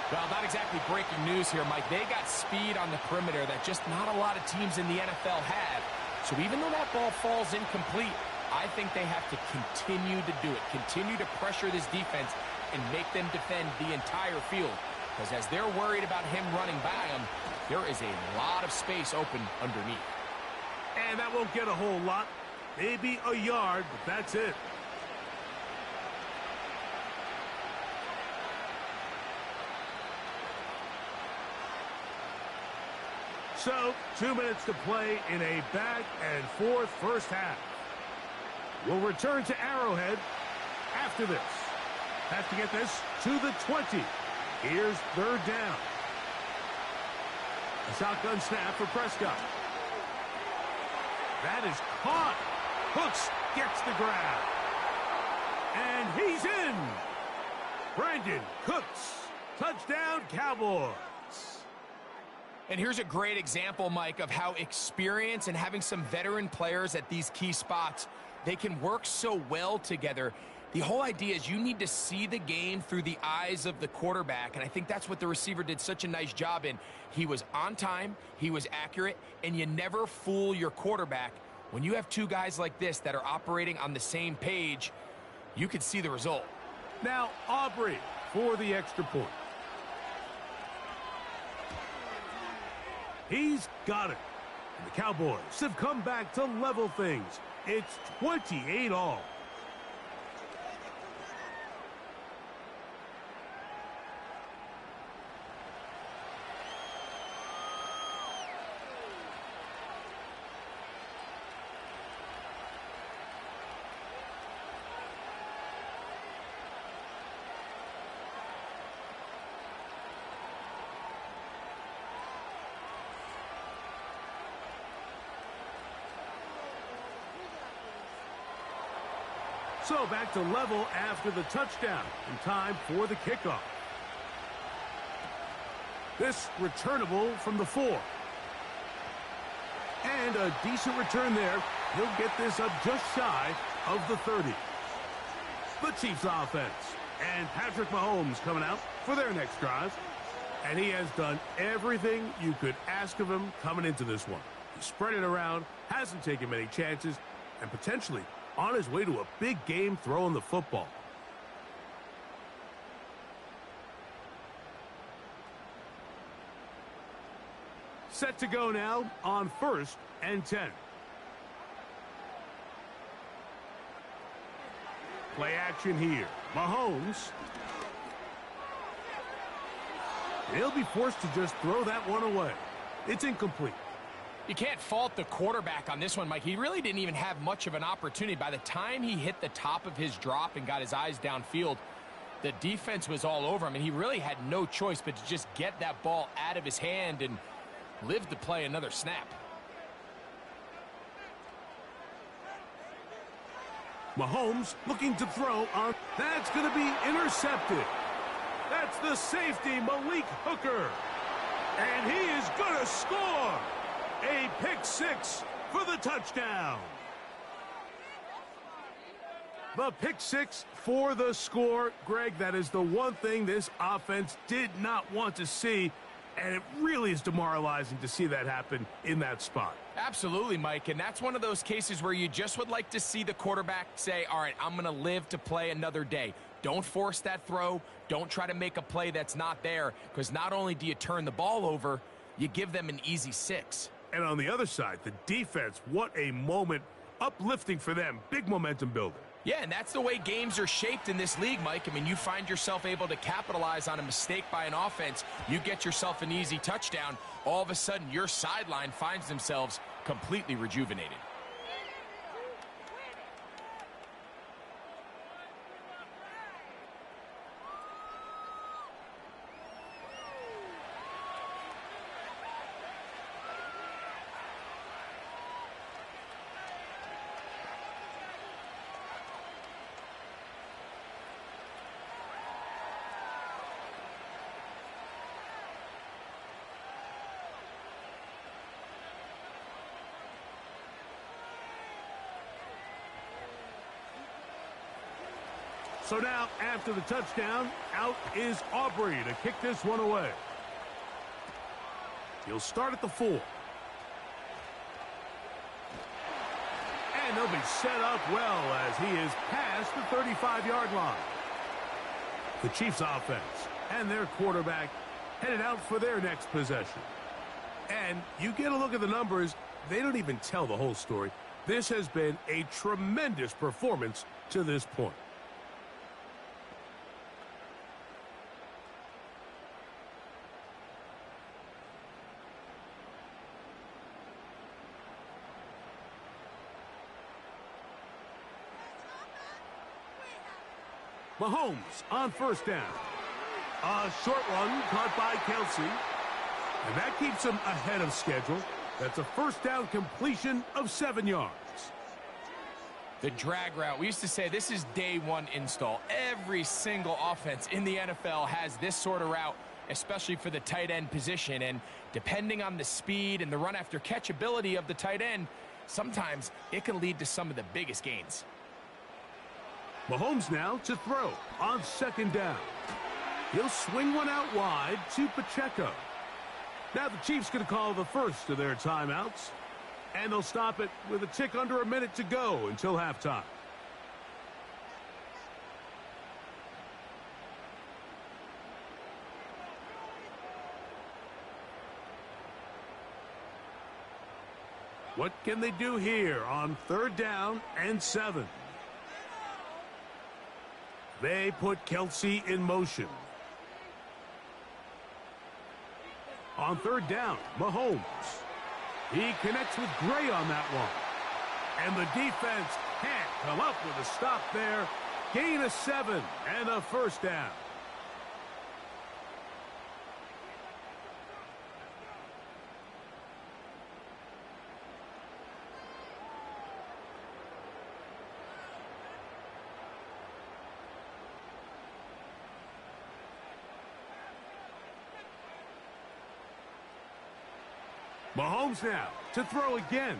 Well, not exactly breaking news here, Mike. They got speed on the perimeter that just not a lot of teams in the NFL have. So even though that ball falls incomplete, I think they have to continue to do it. Continue to pressure this defense and make them defend the entire field. Because as they're worried about him running by them, there is a lot of space open underneath. And that won't get a whole lot. Maybe a yard, but that's it. So, 2 minutes to play in a back-and-forth first half. We'll return to Arrowhead after this. Have to get this to the 20. Here's third down. A shotgun snap for Prescott. That is caught. Hooks gets the grab. And he's in. Brandon Cooks. Touchdown, Cowboys. And here's a great example, Mike, of how experience and having some veteran players at these key spots, they can work so well together. The whole idea is you need to see the game through the eyes of the quarterback, and I think that's what the receiver did such a nice job in. He was on time, he was accurate, and you never fool your quarterback. When you have two guys like this that are operating on the same page, you can see the result. Now, Aubrey for the extra point. He's got it. And the Cowboys have come back to level things. It's 28 all. So back to level after the touchdown, and time for the kickoff. This returnable from the 4. And a decent return there. He'll get this up just shy of the 30. The Chiefs offense. And Patrick Mahomes coming out for their next drive. And he has done everything you could ask of him coming into this one. He spread it around, hasn't taken many chances, and potentially on his way to a big game throwing the football. Set to go now on 1st and 10. Play action here. Mahomes. He'll be forced to just throw that one away. It's incomplete. You can't fault the quarterback on this one, Mike. He really didn't even have much of an opportunity. By the time he hit the top of his drop and got his eyes downfield, the defense was all over him, and he really had no choice but to just get that ball out of his hand and live to play another snap. Mahomes looking to throw on. That's going to be intercepted. That's the safety, Malik Hooker. And he is going to score. A pick 6 for the touchdown. The pick 6 for the score. Greg, that is the one thing this offense did not want to see, and it really is demoralizing to see that happen in that spot. Absolutely, Mike, and that's one of those cases where you just would like to see the quarterback say, all right, I'm going to live to play another day. Don't force that throw. Don't try to make a play that's not there, because not only do you turn the ball over, you give them an easy 6. And on the other side, the defense, what a moment. Uplifting for them. Big momentum builder. Yeah, and that's the way games are shaped in this league, Mike. I mean, you find yourself able to capitalize on a mistake by an offense. You get yourself an easy touchdown. All of a sudden, your sideline finds themselves completely rejuvenated. So now, after the touchdown, out is Aubrey to kick this one away. He'll start at the 4. And they'll be set up well as he is past the 35-yard line. The Chiefs offense and their quarterback headed out for their next possession. And you get a look at the numbers, they don't even tell the whole story. This has been a tremendous performance to this point. Mahomes on first down. A short one caught by Kelsey. And that keeps him ahead of schedule. That's a first down completion of 7 yards. The drag route. We used to say this is day one install. Every single offense in the NFL has this sort of route, especially for the tight end position. And depending on the speed and the run after catch ability of the tight end, sometimes it can lead to some of the biggest gains. Mahomes now to throw on second down. He'll swing one out wide to Pacheco. Now the Chiefs going to call the first of their timeouts. And they'll stop it with a tick under a minute to go until halftime. What can they do here on third down and 7? They put Kelsey in motion. On third down, Mahomes. He connects with Gray on that one. And the defense can't come up with a stop there. Gain of 7 and a first down. Mahomes now to throw again.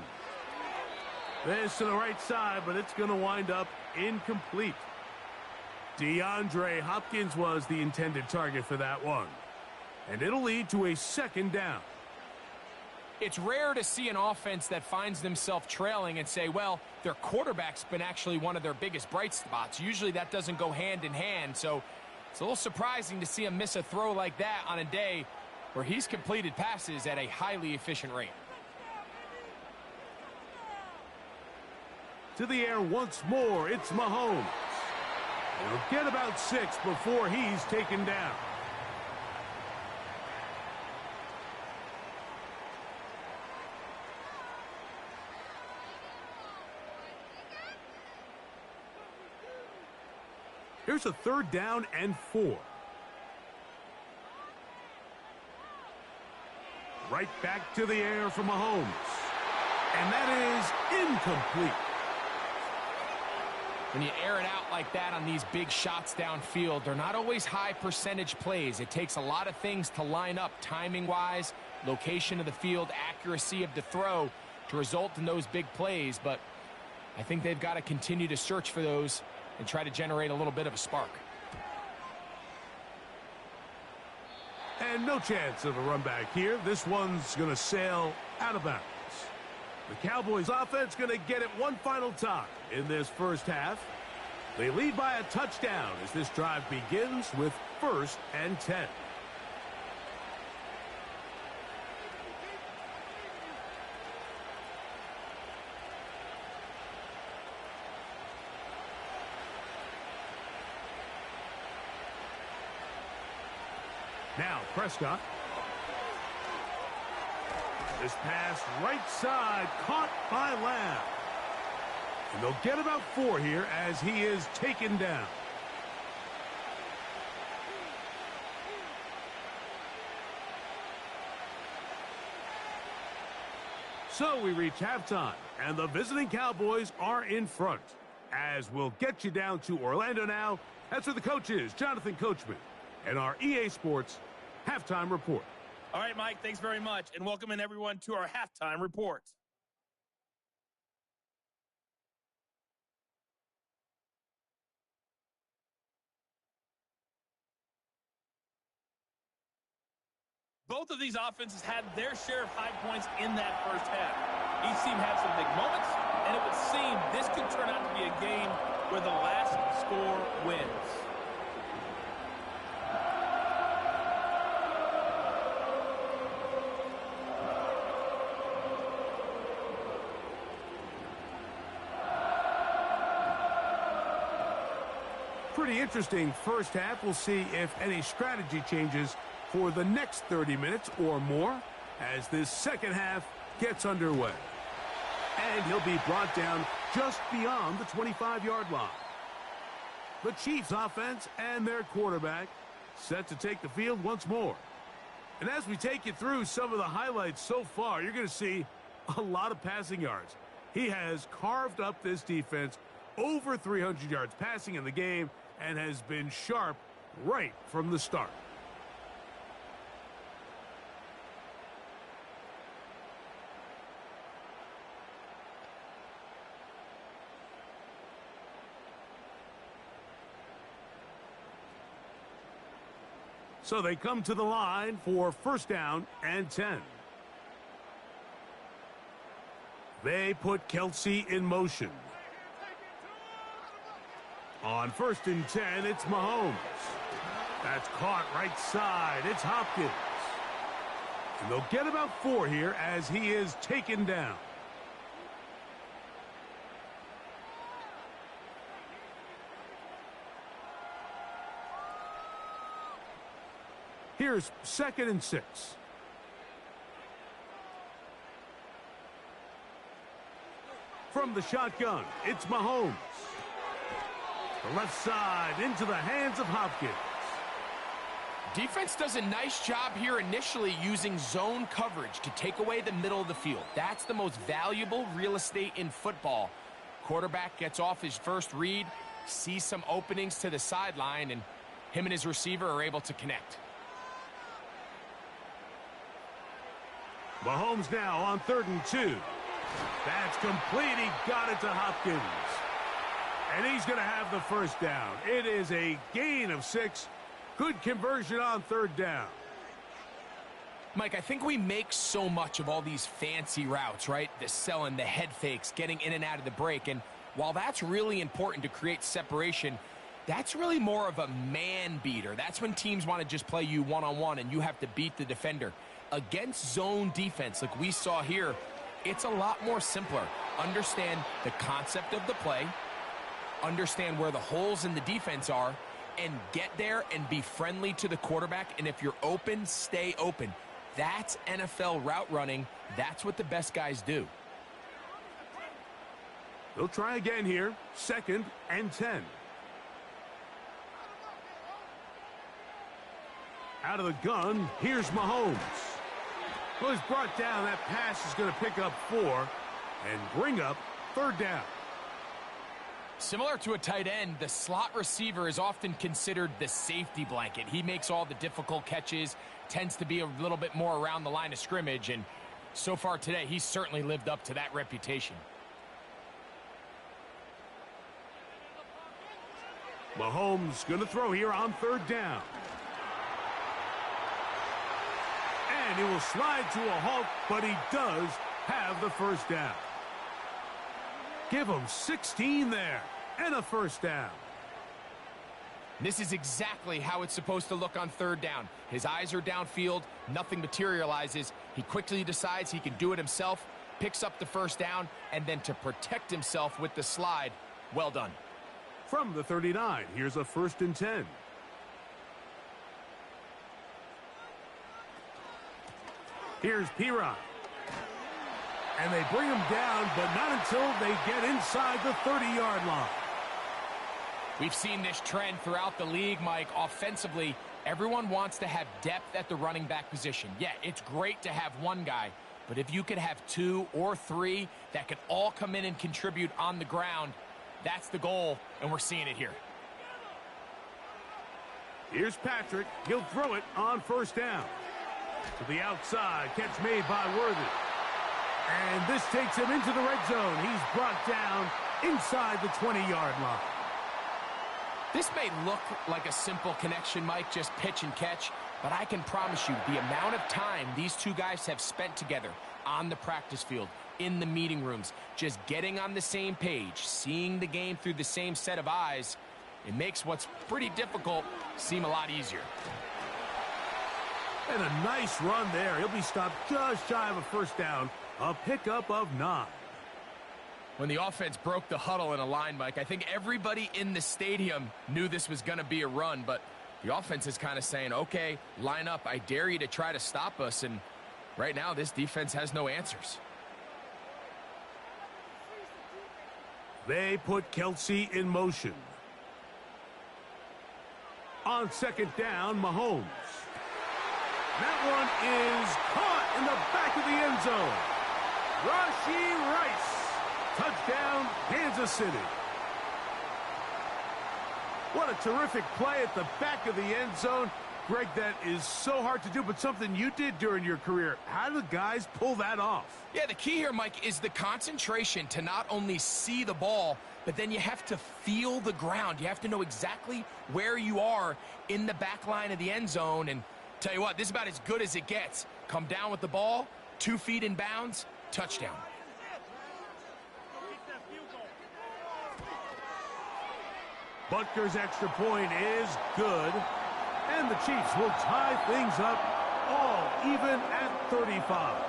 This to the right side, but it's going to wind up incomplete. DeAndre Hopkins was the intended target for that one. And it'll lead to a second down. It's rare to see an offense that finds themselves trailing and say, well, their quarterback's been actually one of their biggest bright spots. Usually that doesn't go hand in hand, so it's a little surprising to see him miss a throw like that on a day where he's completed passes at a highly efficient rate. To the air once more, it's Mahomes. He'll get about 6 before he's taken down. Here's a third down and 4. Right back to the air for Mahomes. And that is incomplete. When you air it out like that on these big shots downfield, they're not always high percentage plays. It takes a lot of things to line up timing-wise, location of the field, accuracy of the throw to result in those big plays. But I think they've got to continue to search for those and try to generate a little bit of a spark. And no chance of a run back here. This one's going to sail out of bounds. The Cowboys offense going to get it one final time in this first half. They lead by a touchdown as this drive begins with 1st and 10. Now Prescott. This pass right side caught by Lamb. And they'll get about 4 here as he is taken down. So we reach halftime, and the visiting Cowboys are in front. As we'll get you down to Orlando now, that's where the coach is, Jonathan Coachman, and our EA Sports Halftime Report. All right, Mike, thanks very much, and welcome in everyone to our halftime report. Both of these offenses had their share of high points in that first half. Each team had some big moments, and it would seem this could turn out to be a game where the last score wins. Pretty interesting first half. We'll see if any strategy changes for the next 30 minutes or more as this second half gets underway. And he'll be brought down just beyond the 25-yard line. The Chiefs offense and their quarterback set to take the field once more. And as we take you through some of the highlights so far, you're going to see a lot of passing yards. He has carved up this defense over 300 yards passing in the game and has been sharp right from the start. So they come to the line for first down and 10. They put Kelsey in motion. On first and 10, it's Mahomes. That's caught right side. It's Hopkins. And they'll get about 4 here as he is taken down. Here's second and 6. From the shotgun, it's Mahomes. The left side into the hands of Hopkins. Defense does a nice job here initially using zone coverage to take away the middle of the field. That's the most valuable real estate in football. Quarterback gets off his first read, sees some openings to the sideline, and him and his receiver are able to connect. Mahomes now on 3rd and 2. That's complete. He got it to Hopkins. And he's going to have the first down. It is a gain of 6. Good conversion on 3rd down. Mike, I think we make so much of all these fancy routes, right? The selling, the head fakes, getting in and out of the break. And while that's really important to create separation, that's really more of a man beater. That's when teams want to just play you one-on-one and you have to beat the defender. Against zone defense like we saw here, it's a lot more simpler. Understand the concept of the play, understand where the holes in the defense are, and get there and be friendly to the quarterback. And if you're open, stay open. That's NFL route running. That's what the best guys do. They'll try again here. 2nd and 10. Out of the gun, here's Mahomes. Well, he's brought down. That pass is going to pick up 4 and bring up 3rd down. Similar to a tight end, the slot receiver is often considered the safety blanket. He makes all the difficult catches, tends to be a little bit more around the line of scrimmage, and so far today, he's certainly lived up to that reputation. Mahomes going to throw here on 3rd down. And he will slide to a halt, but he does have the first down. Give him 16 there and a first down. This is exactly how it's supposed to look on 3rd down. His eyes are downfield, nothing materializes. He quickly decides he can do it himself, picks up the first down, and then to protect himself with the slide, well done. From the 39, here's a 1st and 10. Here's Piron. And they bring him down, but not until they get inside the 30-yard line. We've seen this trend throughout the league, Mike. Offensively, everyone wants to have depth at the running back position. Yeah, it's great to have one guy, but if you could have 2 or 3 that could all come in and contribute on the ground, that's the goal, and we're seeing it here. Here's Patrick. He'll throw it on 1st down. To the outside, catch made by Worthy. And this takes him into the red zone. He's brought down inside the 20-yard line. This may look like a simple connection, Mike, just pitch and catch, but I can promise you the amount of time these two guys have spent together on the practice field, in the meeting rooms, just getting on the same page, seeing the game through the same set of eyes, it makes what's pretty difficult seem a lot easier. And a nice run there. He'll be stopped just shy of a first down. A pickup of 9. When the offense broke the huddle in a line, Mike, I think everybody in the stadium knew this was going to be a run, but the offense is kind of saying, okay, line up. I dare you to try to stop us, and right now this defense has no answers. They put Kelsey in motion. On second down, Mahomes. That one is caught in the back of the end zone. Rashee Rice. Touchdown, Kansas City. What a terrific play at the back of the end zone. Greg, that is so hard to do, but something you did during your career. How do the guys pull that off? Yeah, the key here, Mike, is the concentration to not only see the ball, but then you have to feel the ground. You have to know exactly where you are in the back line of the end zone. And tell you what, this is about as good as it gets. Come down with the ball, 2 feet in bounds, touchdown. Butker's extra point is good. And the Chiefs will tie things up all even at 35.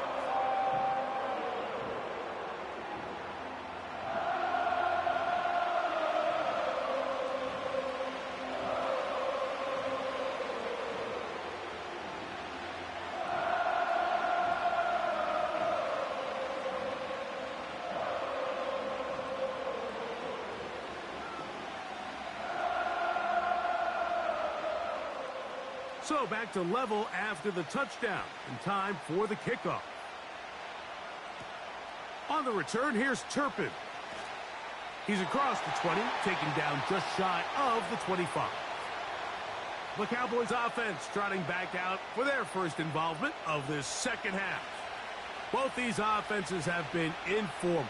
So back to level after the touchdown, and time for the kickoff. On the return, here's Turpin. He's across the 20, taken down just shy of the 25. The Cowboys offense trotting back out for their first involvement of this second half. Both these offenses have been informed.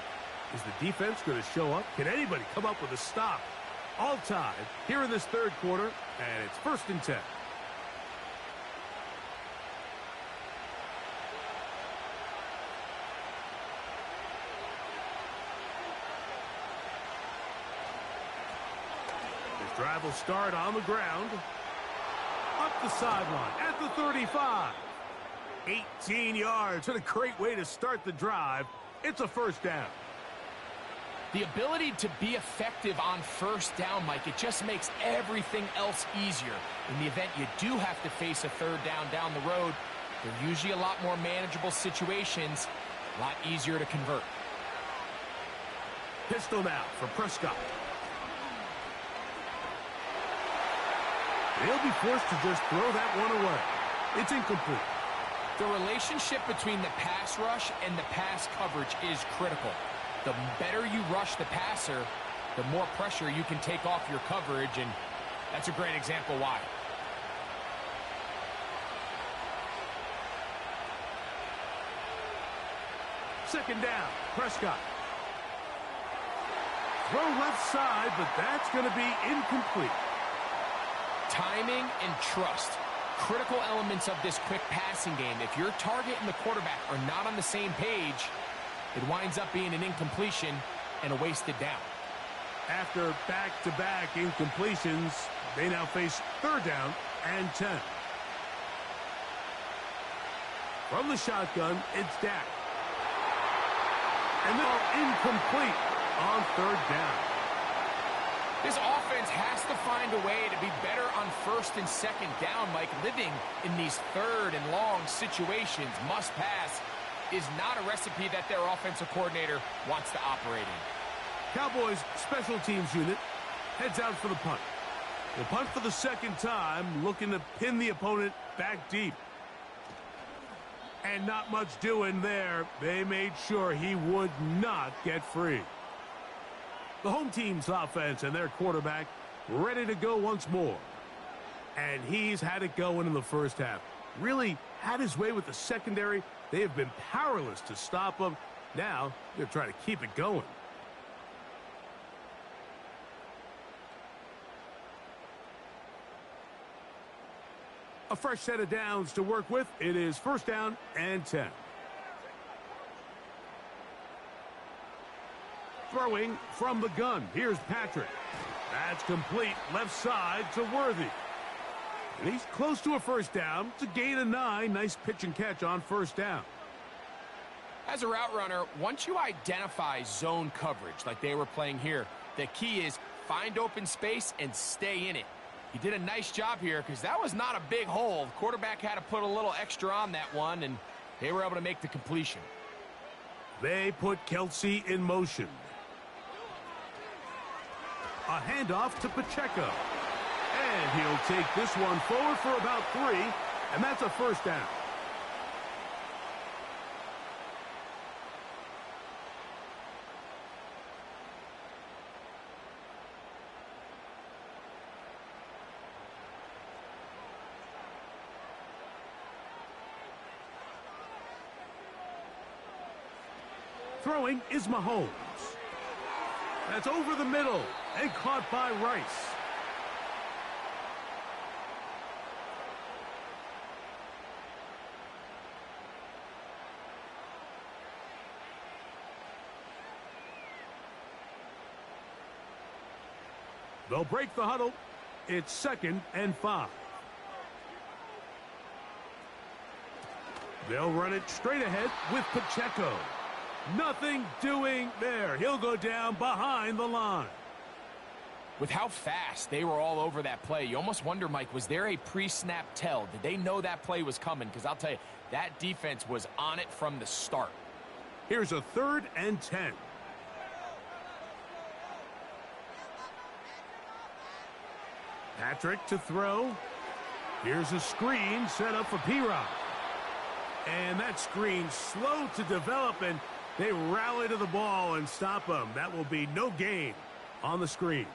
Is the defense going to show up? Can anybody come up with a stop? All tied here in this third quarter, and it's 1st and 10. Drive will start on the ground. Up the sideline at the 35. 18 yards. What a great way to start the drive. It's a 1st down. The ability to be effective on 1st down, Mike, it just makes everything else easier. In the event you do have to face a 3rd down the road, they're usually a lot more manageable situations, a lot easier to convert. Pistol now for Prescott. They'll be forced to just throw that one away. It's incomplete. The relationship between the pass rush and the pass coverage is critical. The better you rush the passer, the more pressure you can take off your coverage, and that's a great example why. Second down, Prescott. Throw left side, but that's going to be incomplete. Timing and trust, critical elements of this quick passing game. If your target and the quarterback are not on the same page, it winds up being an incompletion and a wasted down. After back-to-back incompletions, they now face 3rd down and 10. From the shotgun, it's Dak. And they're incomplete on 3rd down. This offense has to find a way to be better on 1st and 2nd down, Mike. Living in these 3rd and long situations, must pass, is not a recipe that their offensive coordinator wants to operate in. Cowboys special teams unit heads out for the punt. The punt for the 2nd time, looking to pin the opponent back deep. And not much doing there. They made sure he would not get free. The home team's offense and their quarterback ready to go once more. And he's had it going in the 1st half. Really had his way with the secondary. They have been powerless to stop him. Now they're trying to keep it going. A fresh set of downs to work with. It is 1st down and 10. Throwing from the gun. Here's Patrick. That's complete. Left side to Worthy. And he's close to a 1st down. It's a gain of 9. Nice pitch and catch on 1st down. As a route runner, once you identify zone coverage like they were playing here, the key is find open space and stay in it. He did a nice job here because that was not a big hole. The quarterback had to put a little extra on that one, and they were able to make the completion. They put Kelsey in motion. A handoff to Pacheco. And he'll take this one forward for about 3, and that's a first down. Throwing is Mahomes. That's over the middle and caught by Rice. They'll break the huddle. It's 2nd and 5. They'll run it straight ahead with Pacheco. Nothing doing there. He'll go down behind the line. With how fast they were all over that play, you almost wonder, Mike, was there a pre-snap tell? Did they know that play was coming? Because I'll tell you, that defense was on it from the start. Here's a 3rd and 10. Patrick to throw. Here's a screen set up for P-Rod. And that screen's slow to develop, and they rally to the ball and stop him. That will be no gain on the screen.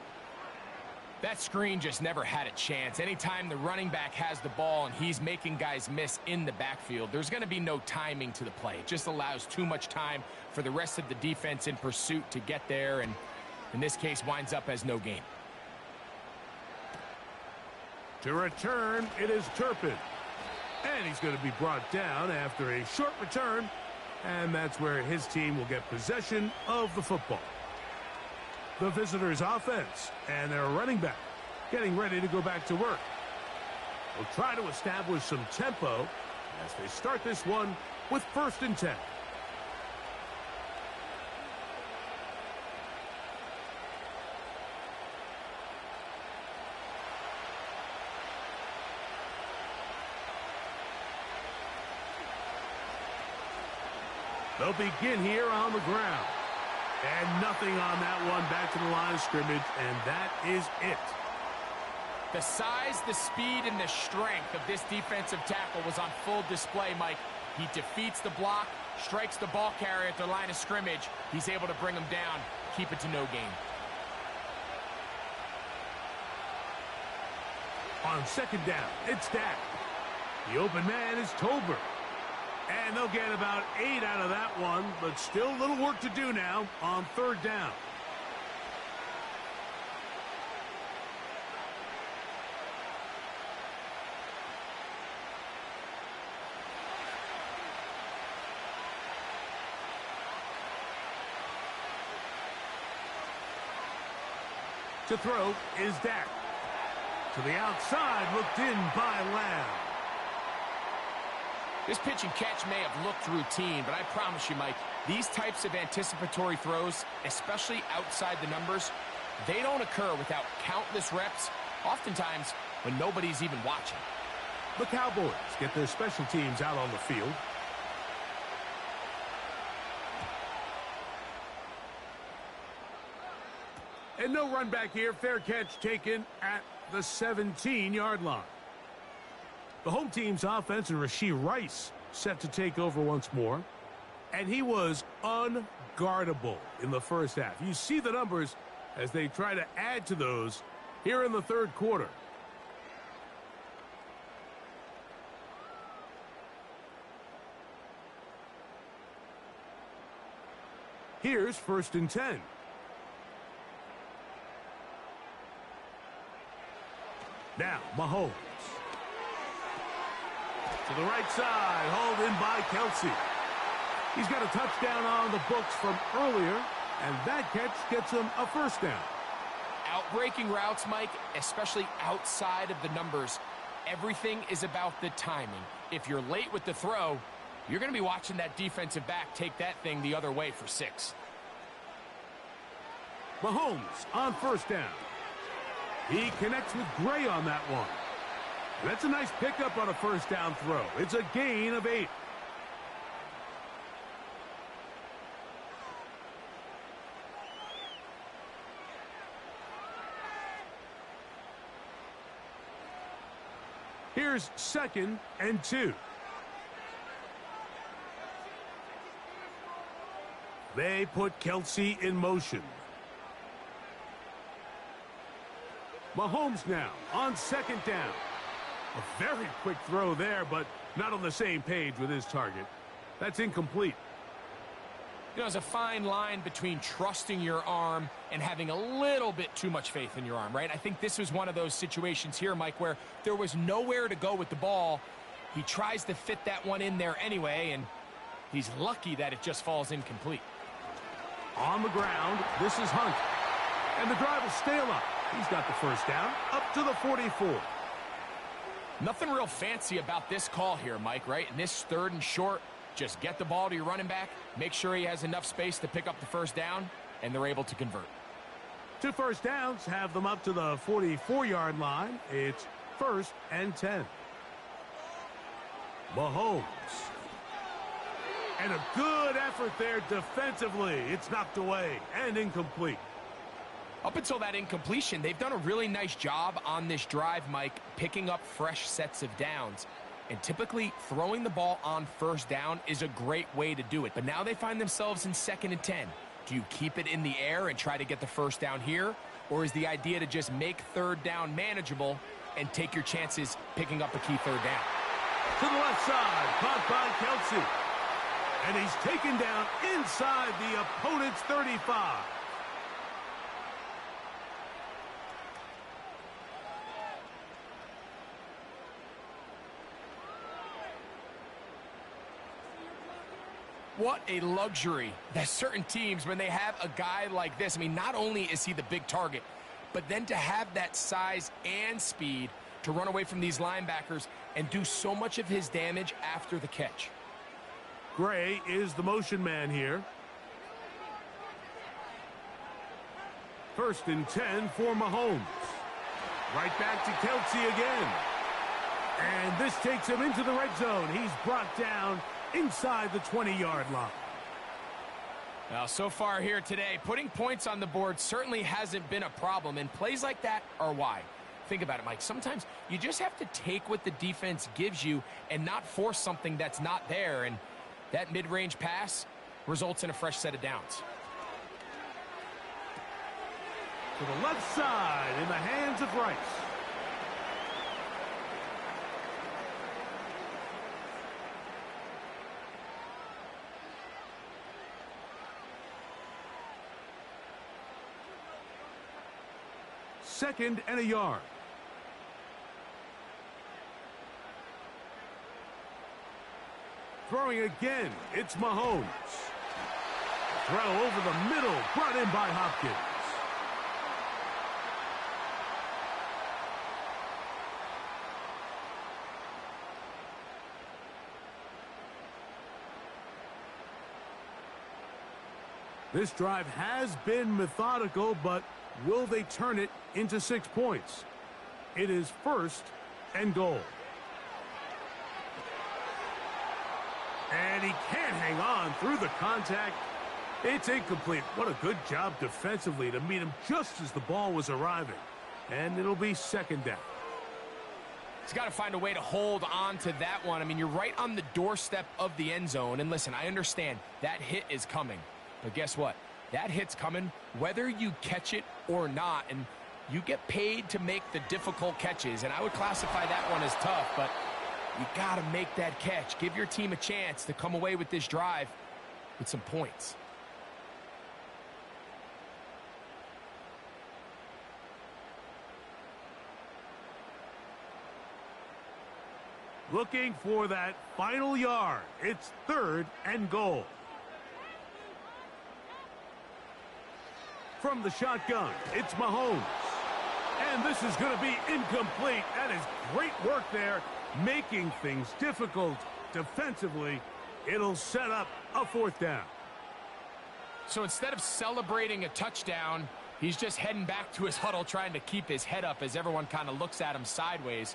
That screen just never had a chance. Anytime the running back has the ball and he's making guys miss in the backfield, there's going to be no timing to the play. It just allows too much time for the rest of the defense in pursuit to get there, and in this case winds up as no gain. To return, it is Turpin. And he's going to be brought down after a short return. And that's where his team will get possession of the football. The visitors' offense and their running back getting ready to go back to work. We'll try to establish some tempo as they start this one with 1st and 10. They'll begin here on the ground. And nothing on that one, back to the line of scrimmage, and that is it. The size, the speed, and the strength of this defensive tackle was on full display, Mike. He defeats the block, strikes the ball carrier at the line of scrimmage. He's able to bring him down, keep it to no gain. On 2nd down, it's Dak. The open man is Tolbert. And they'll get about 8 out of that one, but still a little work to do now on 3rd down. To throw is Dak. To the outside, looked in by Lamb. This pitch and catch may have looked routine, but I promise you, Mike, these types of anticipatory throws, especially outside the numbers, they don't occur without countless reps, oftentimes when nobody's even watching. The Cowboys get their special teams out on the field. And no run back here. Fair catch taken at the 17-yard line. The home team's offense and Rashee Rice set to take over once more. And he was unguardable in the first half. You see the numbers as they try to add to those here in the 3rd quarter. Here's 1st and 10. Now, Mahomes. To the right side, hauled in by Kelsey. He's got a touchdown on the books from earlier, and that catch gets him a 1st down. Outbreaking routes, Mike, especially outside of the numbers, everything is about the timing. If you're late with the throw, you're going to be watching that defensive back take that thing the other way for 6. Mahomes on 1st down. He connects with Gray on that one. That's a nice pickup on a 1st down throw. It's a gain of 8. Here's 2nd and 2. They put Kelsey in motion. Mahomes now on 2nd down. A very quick throw there, but not on the same page with his target. That's incomplete. You know, there's a fine line between trusting your arm and having a little bit too much faith in your arm, right? I think this was one of those situations here, Mike, where there was nowhere to go with the ball. He tries to fit that one in there anyway, and he's lucky that it just falls incomplete. On the ground, this is Hunt. And the drive will stay alive. He's got the first down, up to the 44. Nothing real fancy about this call here, Mike, right? In this 3rd and short, just get the ball to your running back, make sure he has enough space to pick up the first down, and they're able to convert. 2 first downs have them up to the 44-yard line. It's 1st and 10. Mahomes. And a good effort there defensively. It's knocked away and incomplete. Up until that incompletion, they've done a really nice job on this drive, Mike, picking up fresh sets of downs. And typically, throwing the ball on 1st down is a great way to do it. But now they find themselves in 2nd and 10. Do you keep it in the air and try to get the first down here? Or is the idea to just make 3rd down manageable and take your chances picking up a key 3rd down? To the left side, caught by Kelsey. And he's taken down inside the opponent's 35. What a luxury that certain teams, when they have a guy like this, I mean, not only is he the big target, but then to have that size and speed to run away from these linebackers and do so much of his damage after the catch. Gray is the motion man here. 1st and 10 for Mahomes. Right back to Kelsey again. And this takes him into the red zone. He's brought down inside the 20-yard line. Now, so far here today, putting points on the board certainly hasn't been a problem, and plays like that are why. Think about it, Mike. Sometimes you just have to take what the defense gives you and not force something that's not there, and that mid-range pass results in a fresh set of downs. To the left side in the hands of Rice. Second and a yard. Throwing again, it's Mahomes. Throw over the middle, brought in by Hopkins. This drive has been methodical, but will they turn it into 6 points? It is 1st and goal. And he can't hang on through the contact. It's incomplete. What a good job defensively to meet him just as the ball was arriving. And it'll be 2nd down. He's got to find a way to hold on to that one. I mean, you're right on the doorstep of the end zone. And listen, I understand that hit is coming. But guess what? That hit's coming whether you catch it or not. And you get paid to make the difficult catches. And I would classify that one as tough, but you got to make that catch. Give your team a chance to come away with this drive with some points. Looking for that final yard. It's 3rd and goal. From the shotgun, it's Mahomes. And this is going to be incomplete. That is great work there, making things difficult defensively. It'll set up a 4th down. So instead of celebrating a touchdown, he's just heading back to his huddle trying to keep his head up as everyone kind of looks at him sideways.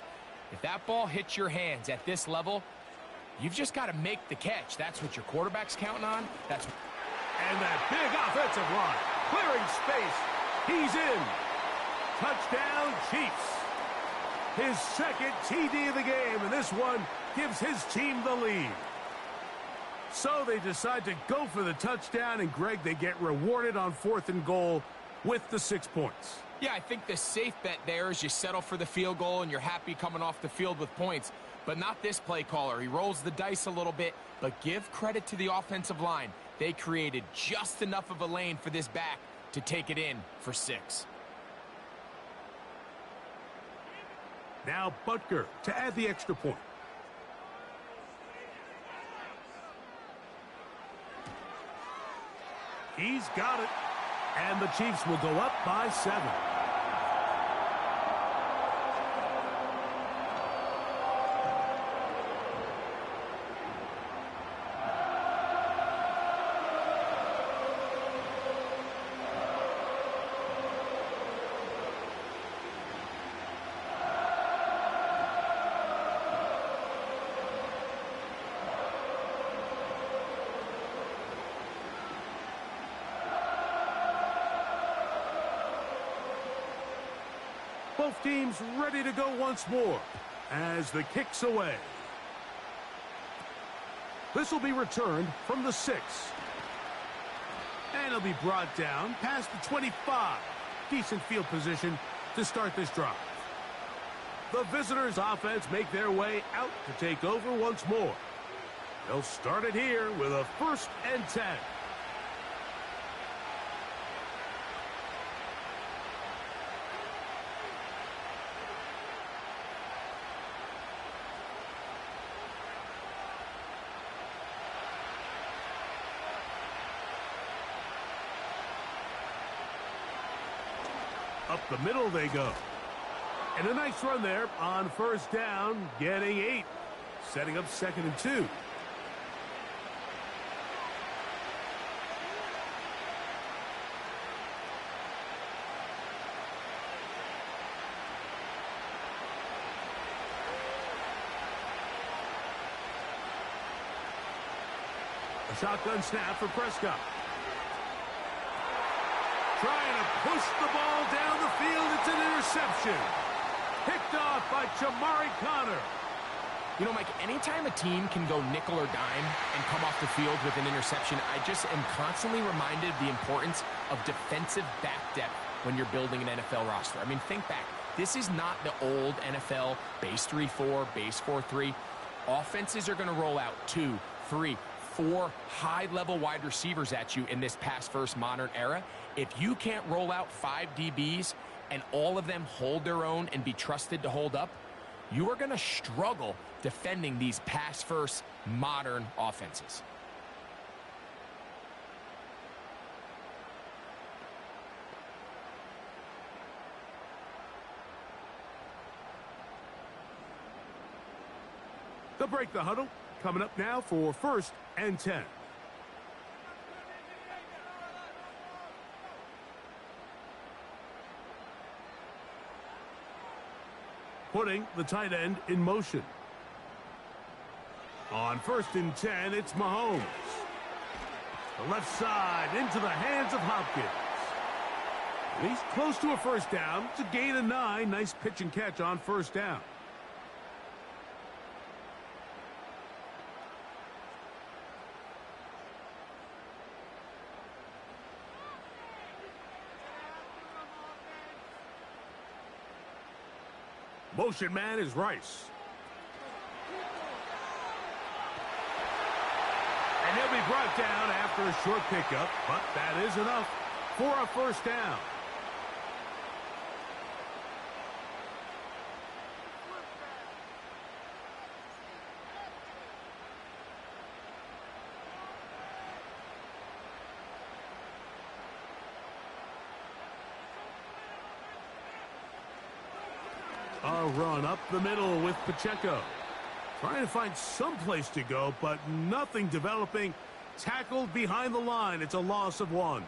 If that ball hits your hands at this level, you've just got to make the catch. That's what your quarterback's counting on. And that big offensive line, clearing space. He's in. Touchdown, Chiefs. his second TD of the game, and this one gives his team the lead. So they decide to go for the touchdown, and Greg, they get rewarded on 4th and goal with the 6 points. Yeah, I think the safe bet there is you settle for the field goal and you're happy coming off the field with points. But not this play caller. He rolls the dice a little bit, but give credit to the offensive line. They created just enough of a lane for this back to take it in for 6. Now Butker to add the extra point. He's got it. And the Chiefs will go up by 7. Both teams ready to go once more as the kick's away. This will be returned from the 6. And it'll be brought down past the 25. Decent field position to start this drive. The visitors' offense make their way out to take over once more. They'll start it here with a 1st and 10. Up the middle they go. And a nice run there on 1st down, getting 8. Setting up 2nd and 2. A shotgun snap for Prescott. Trying to push the ball down the field. It's an interception. Picked off by Jamari Connor. You know, Mike, anytime a team can go nickel or dime and come off the field with an interception, I just am constantly reminded of the importance of defensive back depth when you're building an NFL roster. I mean, think back. This is not the old NFL base 3-4, base 4-3. Offenses are going to roll out 2, 3, 4 high-level wide receivers at you in this pass-first modern era. If you can't roll out 5 DBs and all of them hold their own and be trusted to hold up, you are going to struggle defending these pass-first modern offenses. They'll break the huddle. Coming up now for 1st and 10. Putting the tight end in motion. On 1st and 10, it's Mahomes. The left side into the hands of Hopkins. And he's close to a 1st down. It's a gain of 9. Nice pitch and catch on 1st down. Motion man is Rice. And he'll be brought down after a short pickup, but that is enough for a 1st down. A run up the middle with Pacheco. Trying to find some place to go, but nothing developing. Tackled behind the line. It's a loss of 1.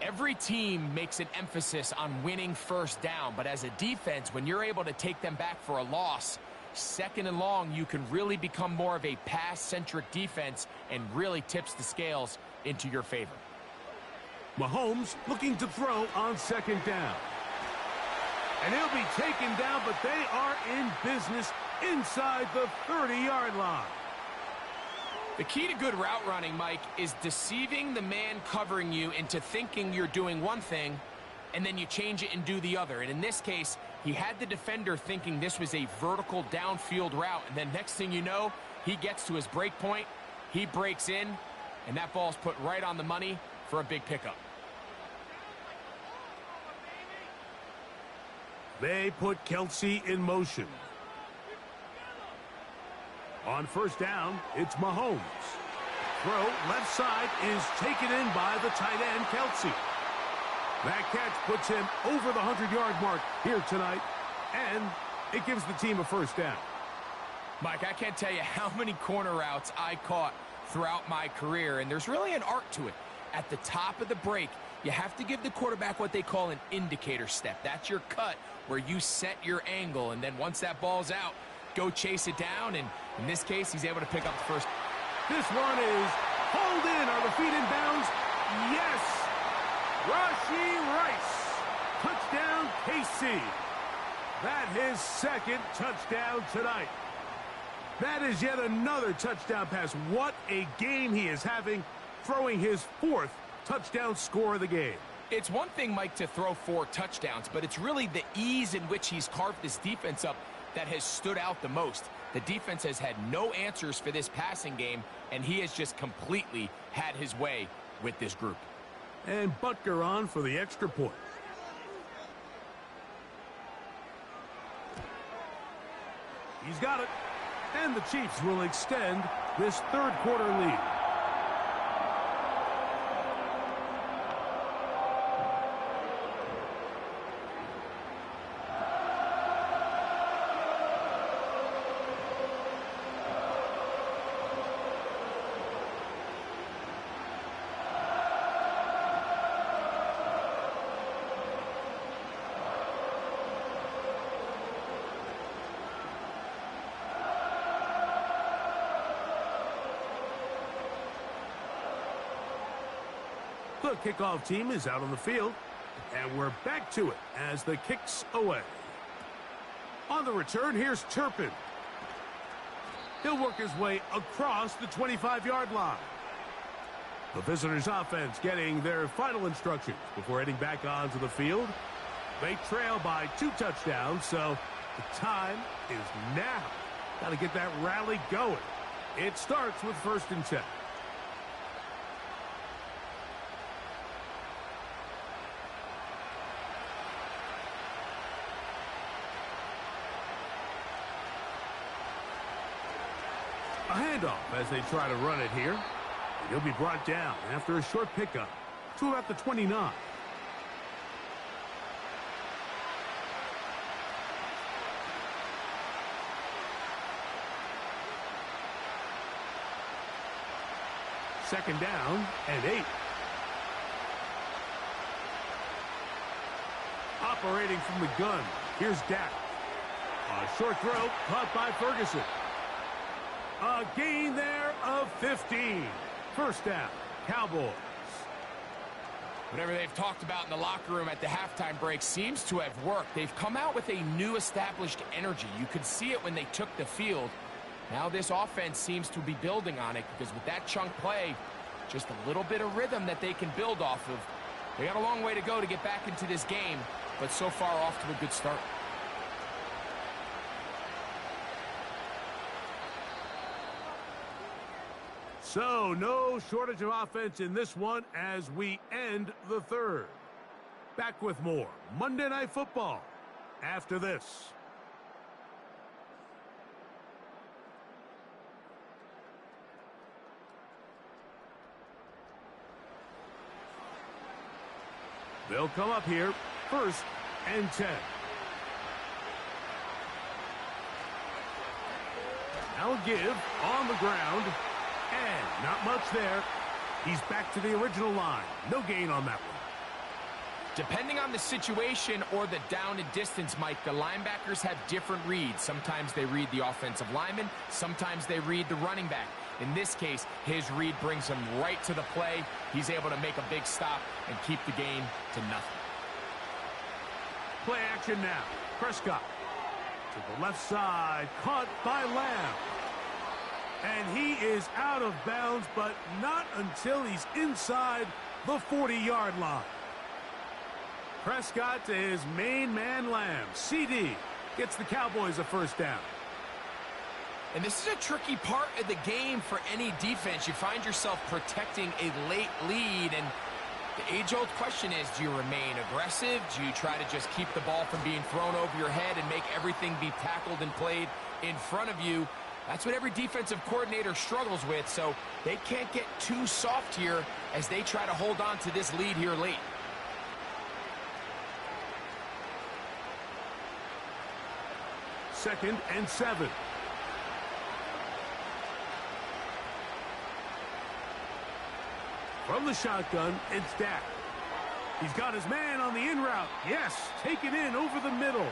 Every team makes an emphasis on winning 1st down, but as a defense, when you're able to take them back for a loss, 2nd and long, you can really become more of a pass-centric defense and really tips the scales into your favor. Mahomes looking to throw on 2nd down. And he'll be taken down, but they are in business inside the 30-yard line. The key to good route running, Mike, is deceiving the man covering you into thinking you're doing one thing, and then you change it and do the other. And in this case, he had the defender thinking this was a vertical downfield route, and then next thing you know, he gets to his break point, he breaks in, and that ball's put right on the money for a big pickup. They put Kelsey in motion. On first down, it's Mahomes. Throw left side is taken in by the tight end, Kelsey. That catch puts him over the 100-yard mark here tonight, and it gives the team a first down. Mike, I can't tell you how many corner routes I caught throughout my career, and there's really an art to it. At the top of the break, you have to give the quarterback what they call an indicator step. That's your cut where you set your angle, and then once that ball's out, go chase it down, and in this case, he's able to pick up the first. This one is hauled in. Are the feet in bounds? Yes! Rashee Rice. Touchdown, KC. That his second touchdown tonight. That is yet another touchdown pass. What a game he is having, throwing his fourth touchdown score of the game. It's one thing, Mike, to throw 4 touchdowns, but it's really the ease in which he's carved this defense up that has stood out the most. The defense has had no answers for this passing game, and he has just completely had his way with this group. And Butker on for the extra point. He's got it. And the Chiefs will extend this third quarter lead. The kickoff team is out on the field, and we're back to it as the kick's away. On the return, here's Turpin. He'll work his way across the 25-yard line. The visitors' offense getting their final instructions before heading back onto the field. They trail by 2 touchdowns, so the time is now. Got to get that rally going. It starts with 1st and 10. A handoff as they try to run it here. He'll be brought down after a short pickup to about the 29. Second down and 8. Operating from the gun, here's Dak. A short throw caught by Ferguson. A gain there of 15. First down, Cowboys. Whatever they've talked about in the locker room at the halftime break seems to have worked. They've come out with a new established energy. You could see it when they took the field. Now this offense seems to be building on it because with that chunk play, just a little bit of rhythm that they can build off of. They got a long way to go to get back into this game, but so far off to a good start. So, no shortage of offense in this one as we end the third. Back with more Monday Night Football after this. They'll come up here, 1st and 10. Now a give on the ground. And not much there. He's back to the original line. No gain on that one. Depending on the situation or the down and distance, Mike, the linebackers have different reads. Sometimes they read the offensive lineman. Sometimes they read the running back. In this case, his read brings him right to the play. He's able to make a big stop and keep the gain to nothing. Play action now. Prescott to the left side, caught by Lamb. And he is out of bounds, but not until he's inside the 40-yard line. Prescott to his main man, Lamb. CD gets the Cowboys a first down. And this is a tricky part of the game for any defense. You find yourself protecting a late lead, and the age-old question is, do you remain aggressive? Do you try to just keep the ball from being thrown over your head and make everything be tackled and played in front of you? That's what every defensive coordinator struggles with, so they can't get too soft here as they try to hold on to this lead here late. Second and 7. From the shotgun, it's Dak. He's got his man on the in route. Yes, take it in over the middle.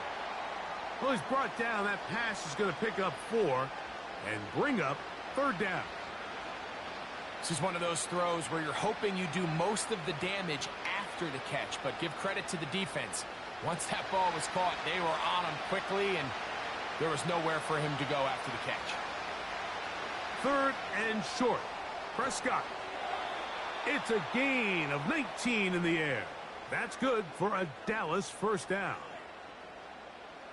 Well, he's brought down. That pass is going to pick up 4 and bring up third down. This is one of those throws where you're hoping you do most of the damage after the catch, but give credit to the defense. Once that ball was caught, they were on him quickly, and there was nowhere for him to go after the catch. Third and short. Prescott. It's a gain of 19 in the air. That's good for a Dallas first down.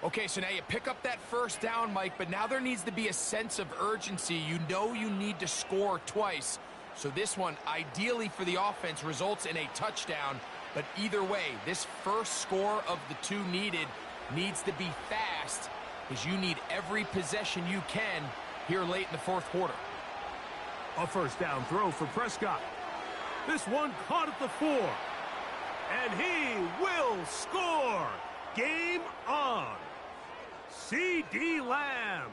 Okay, so now you pick up that first down, Mike, but now there needs to be a sense of urgency. You know you need to score twice. So this one, ideally for the offense, results in a touchdown. But either way, this first score of the 2 needed needs to be fast, because you need every possession you can here late in the fourth quarter. A first down throw for Prescott. This one caught at the 4. And he will score. Game on. C.D. Lamb.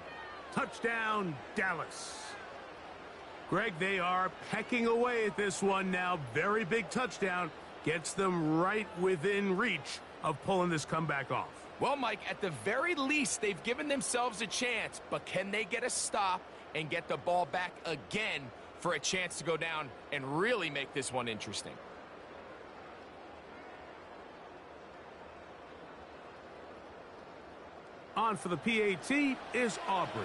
Touchdown, Dallas. Greg, they are pecking away at this one now. Very big touchdown. Gets them right within reach of pulling this comeback off. Well, Mike, at the very least, they've given themselves a chance. But can they get a stop and get the ball back again for a chance to go down and really make this one interesting? On for the PAT is Aubrey.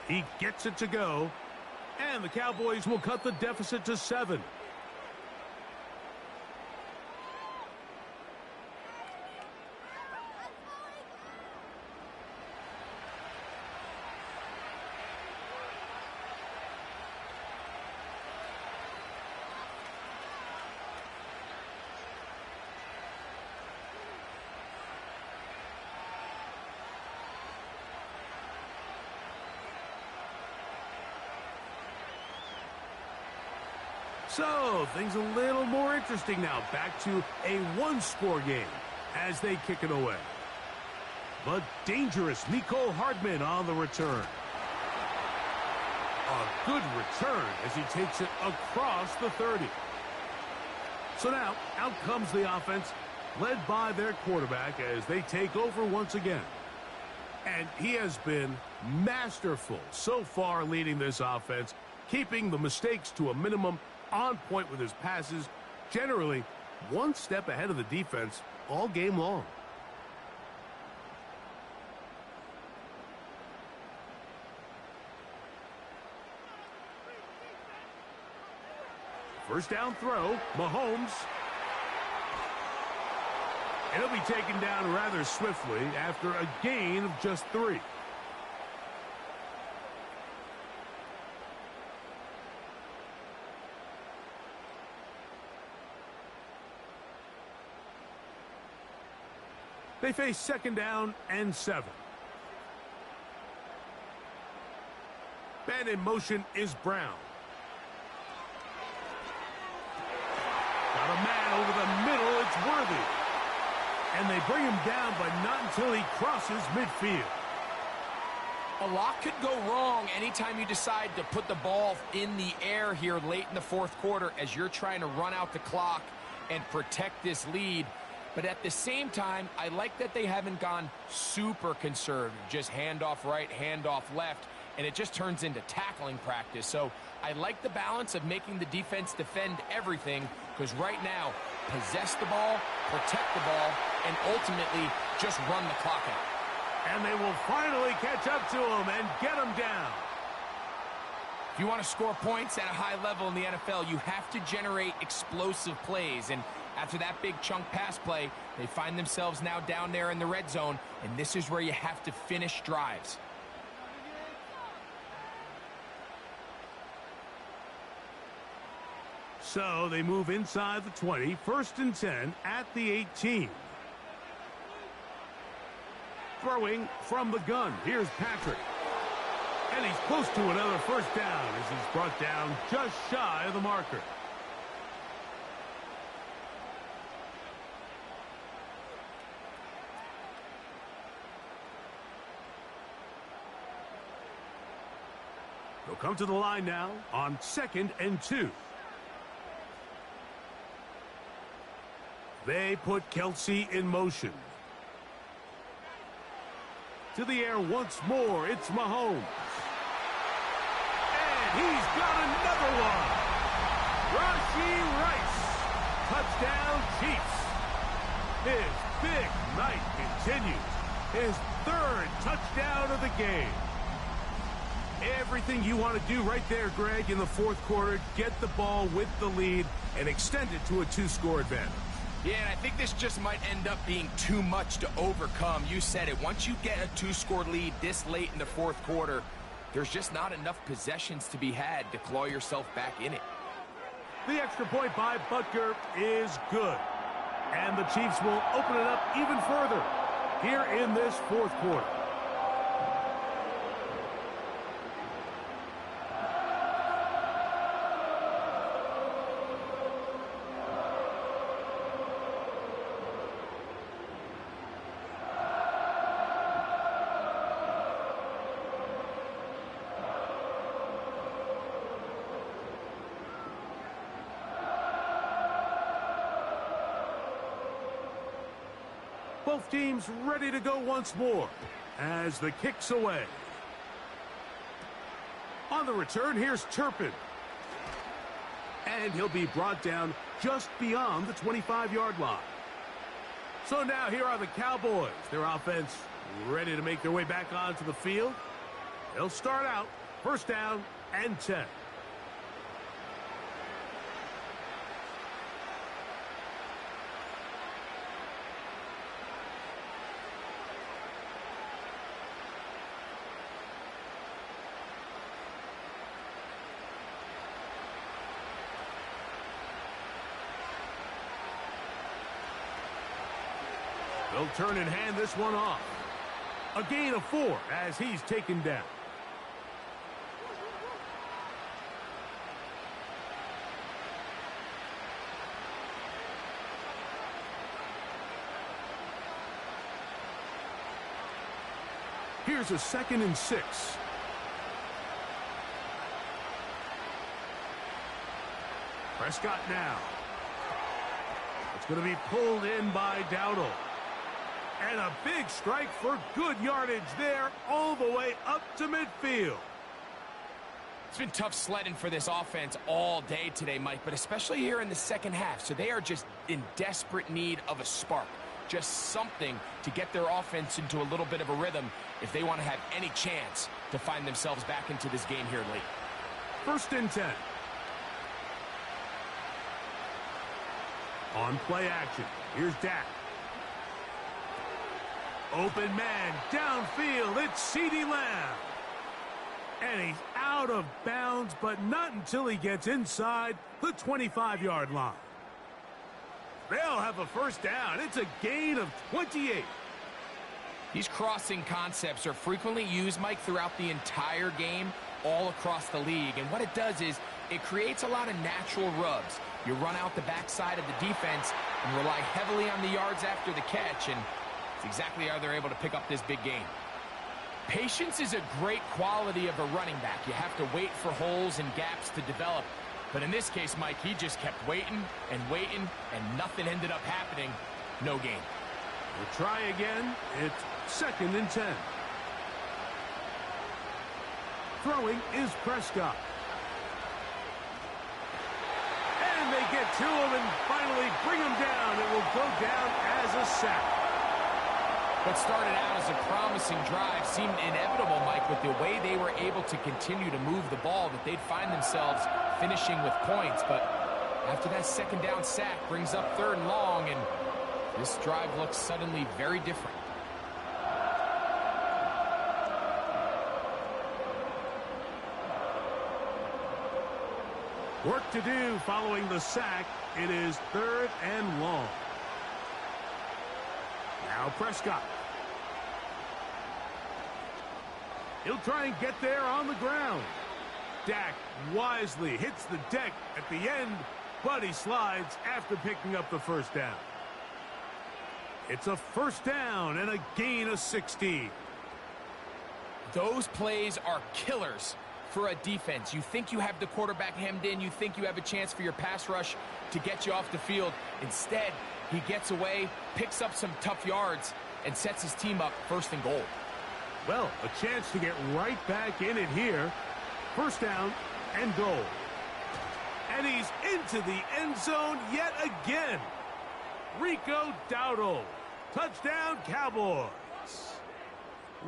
He gets it to go, and the Cowboys will cut the deficit to 7. So, things a little more interesting now. Back to a one-score game as they kick it away. But dangerous Nico Hardman on the return. A good return as he takes it across the 30. So now, out comes the offense, led by their quarterback as they take over once again. And he has been masterful so far leading this offense, keeping the mistakes to a minimum, on point with his passes, generally one step ahead of the defense all game long. First down throw, Mahomes. It'll be taken down rather swiftly after a gain of just 3. They face second down and 7. Man in motion is Brown. Got a man over the middle, it's Worthy. And they bring him down, but not until he crosses midfield. A lot could go wrong anytime you decide to put the ball in the air here late in the fourth quarter as you're trying to run out the clock and protect this lead. But at the same time, I like that they haven't gone super conservative, just handoff right, handoff left, and it just turns into tackling practice. So I like the balance of making the defense defend everything Because right now, possess the ball, protect the ball, and ultimately just run the clock out. And they will finally catch up to him and get him down. If you want to score points at a high level in the NFL, you have to generate explosive plays. And after that big chunk pass play, they find themselves now down there in the red zone, and this is where you have to finish drives. So they move inside the 20, 1st and 10 at the 18. Throwing from the gun. Here's Patrick. And he's close to another first down as he's brought down just shy of the marker. They'll come to the line now on 2nd and 2. They put Kelsey in motion. To the air once more, it's Mahomes. And he's got another one. Rashee Rice. Touchdown, Chiefs. His big night continues. His 3rd touchdown of the game. Everything you want to do right there, Greg, in the 4th quarter. Get the ball with the lead and extend it to a 2-score advantage. Yeah, and I think this just might end up being too much to overcome. You said it. Once you get a 2-score lead this late in the 4th quarter, there's just not enough possessions to be had to claw yourself back in it. The extra point by Butker is good. And the Chiefs will open it up even further here in this 4th quarter. Both teams ready to go once more as the kick's away. On the return, here's Turpin. And he'll be brought down just beyond the 25-yard line. So now here are the Cowboys. Their offense ready to make their way back onto the field. They'll start out 1st down and 10. They'll turn and hand this one off. A gain of 4 as he's taken down. Here's a 2nd and 6. Prescott now. It's going to be pulled in by Dowdle. And a big strike for good yardage there all the way up to midfield. It's been tough sledding for this offense all day today, Mike, but especially here in the 2nd half. So they are just in desperate need of a spark. Just something to get their offense into a little bit of a rhythm if they want to have any chance to find themselves back into this game here late. 1st and 10. On play action, here's Dak. Open man, downfield, it's CeeDee Lamb. And he's out of bounds, but not until he gets inside the 25-yard line. They'll have a 1st down. It's a gain of 28. These crossing concepts are frequently used, Mike, throughout the entire game, all across the league. And what it does is it creates a lot of natural rubs. You run out the backside of the defense and rely heavily on the yards after the catch, and it's exactly how they're able to pick up this big gain. Patience is a great quality of a running back. You have to wait for holes and gaps to develop. But in this case, Mike, he just kept waiting and waiting, and nothing ended up happening. No gain. We'll try again. It's 2nd and 10. Throwing is Prescott. And they they get to him and finally bring him down. It will go down as a sack. What started out as a promising drive seemed inevitable, Mike, with the way they were able to continue to move the ball, that they'd find themselves finishing with points. But after that second down sack brings up 3rd and long, and this drive looks suddenly very different. Work to do following the sack. It is 3rd and long. Now Prescott. He'll try and get there on the ground. Dak wisely hits the deck at the end, but he slides after picking up the first down. It's a first down and a gain of 16. Those plays are killers for a defense. You think you have the quarterback hemmed in. You think you have a chance for your pass rush to get you off the field. Instead, he gets away, picks up some tough yards, and sets his team up 1st and goal. Well, a chance to get right back in it here. First down and goal. And he's into the end zone yet again. Rico Dowdle. Touchdown, Cowboys.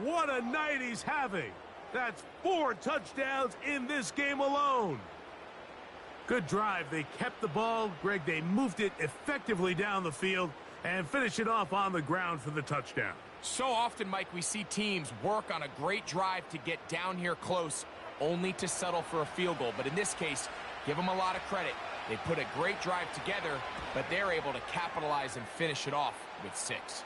What a night he's having. That's 4 touchdowns in this game alone. Good drive. They kept the ball. Greg, they moved it effectively down the field and finished it off on the ground for the touchdown. So often, Mike, we see teams work on a great drive to get down here close, only to settle for a field goal. But in this case, give them a lot of credit. They put a great drive together, but they're able to capitalize and finish it off with 6.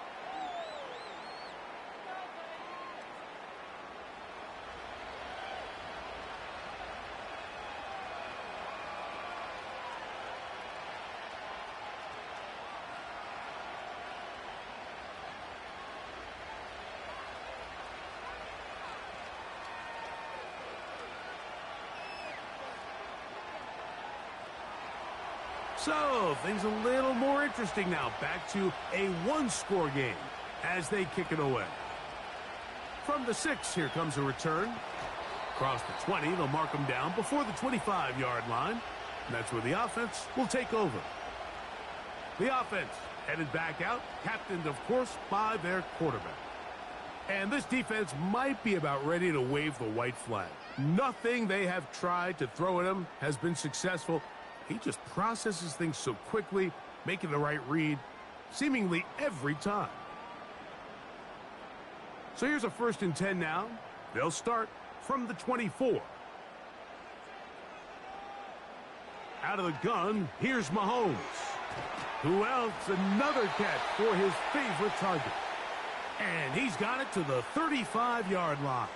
So, things a little more interesting now. Back to a 1-score game as they kick it away. From the 6, here comes a return. Across the 20, they'll mark them down before the 25-yard line. And that's where the offense will take over. The offense headed back out, captained, of course, by their quarterback. And this defense might be about ready to wave the white flag. Nothing they have tried to throw at him has been successful. He just processes things so quickly, making the right read, seemingly every time. So here's a 1st and 10 now. They'll start from the 24. Out of the gun, here's Mahomes. Who else? Another catch for his favorite target. And he's got it to the 35-yard line.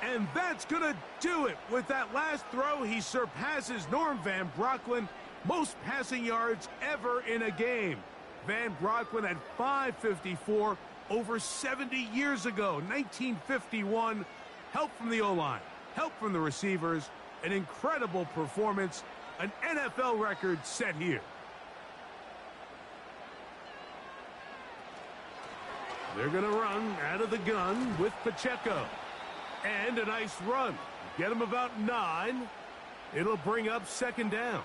And that's going to do it. With that last throw, he surpasses Norm Van Brocklin, most passing yards ever in a game. Van Brocklin at 554 over 70 years ago, 1951. Help from the O-line, help from the receivers, an incredible performance, an NFL record set here. They're going to run out of the gun with Pacheco. And a nice run. Get him about 9. It'll bring up 2nd down.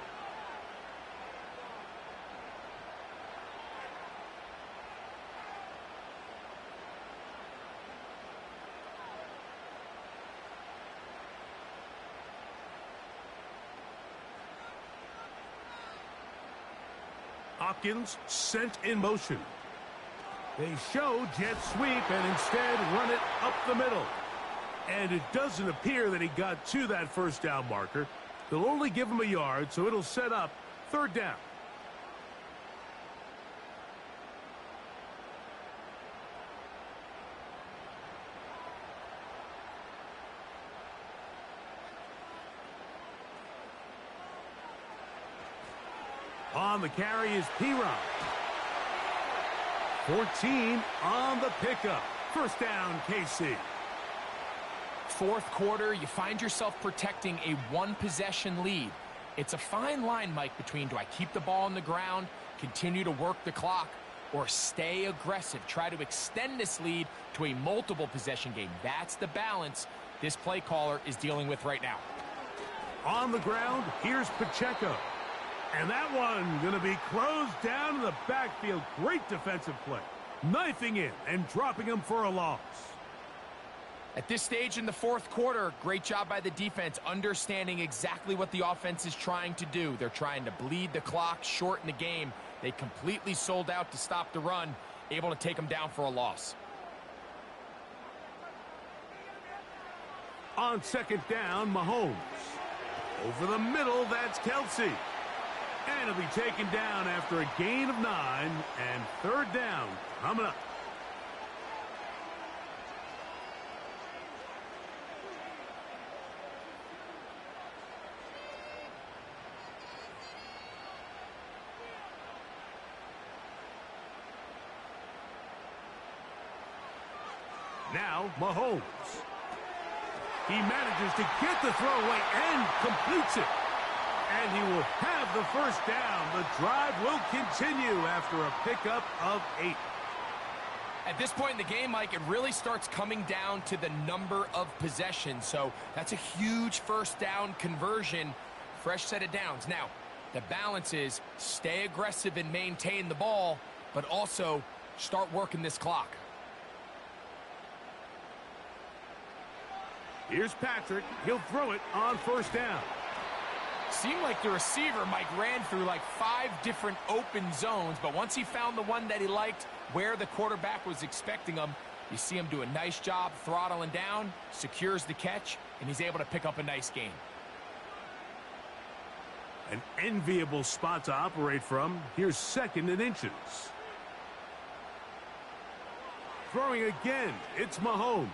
Hopkins sent in motion. They show jet sweep and instead run it up the middle. And it doesn't appear that he got to that first down marker. They'll only give him a yard, so it'll set up 3rd down. On the carry is P-Ron. 14 on the pickup. First down, KC. 4th quarter, you find yourself protecting a 1-possession lead. It's a fine line, Mike, between do I keep the ball on the ground, continue to work the clock, or stay aggressive, try to extend this lead to a multiple possession game. That's the balance this play caller is dealing with right now. On the ground, here's Pacheco. And that one going to be closed down in the backfield. Great defensive play. Knifing in and dropping him for a loss. At this stage in the fourth quarter, great job by the defense, understanding exactly what the offense is trying to do. They're trying to bleed the clock, shorten the game. They completely sold out to stop the run, able to take them down for a loss. On second down, Mahomes. Over the middle, that's Kelsey. And he'll be taken down after a gain of 9, and third down coming up. Now, Mahomes. He manages to get the throw away and completes it. And he will have the first down. The drive will continue after a pickup of 8. At this point in the game, Mike, it really starts coming down to the number of possessions. So that's a huge first down conversion. Fresh set of downs. Now, the balance is stay aggressive and maintain the ball, but also start working this clock. Here's Patrick. He'll throw it on first down. Seemed like the receiver, Mike, ran through like 5 different open zones, but once he found the one that he liked, where the quarterback was expecting him, you see him do a nice job throttling down, secures the catch, and he's able to pick up a nice gain. An enviable spot to operate from. Here's second and inches. Throwing again, it's Mahomes.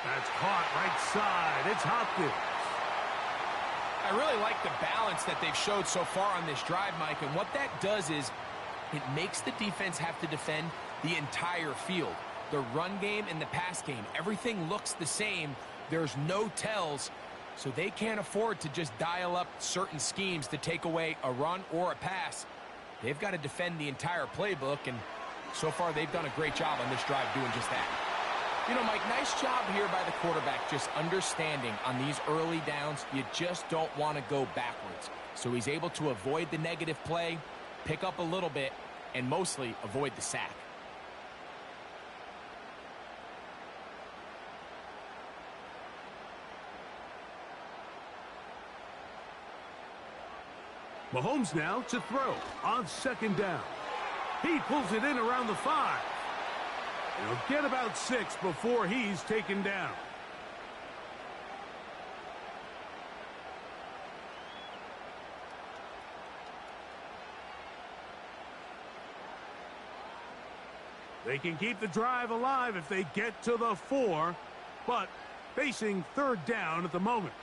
That's caught right side. It's Hopkins. I really like the balance that they've showed so far on this drive, Mike, and what that does is it makes the defense have to defend the entire field. The run game and the pass game, everything looks the same. There's no tells, so they can't afford to just dial up certain schemes to take away a run or a pass. They've got to defend the entire playbook, and so far they've done a great job on this drive doing just that. You know, Mike, nice job here by the quarterback just understanding on these early downs, you just don't want to go backwards. So he's able to avoid the negative play, pick up a little bit, and mostly avoid the sack. Mahomes now to throw on second down. He pulls it in around the 5. He'll get about 6 before he's taken down. They can keep the drive alive if they get to the 4, but facing third down at the moment.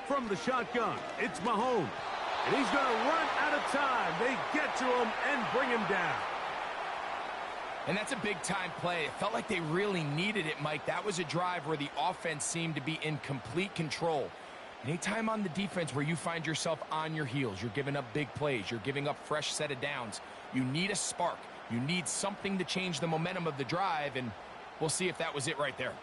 From the shotgun, it's Mahomes. And he's going to run out of time. They get to him and bring him down. And that's a big-time play. It felt like they really needed it, Mike. That was a drive where the offense seemed to be in complete control. Anytime on the defense where you find yourself on your heels, you're giving up big plays, you're giving up fresh set of downs, you need a spark. You need something to change the momentum of the drive, and we'll see if that was it right there.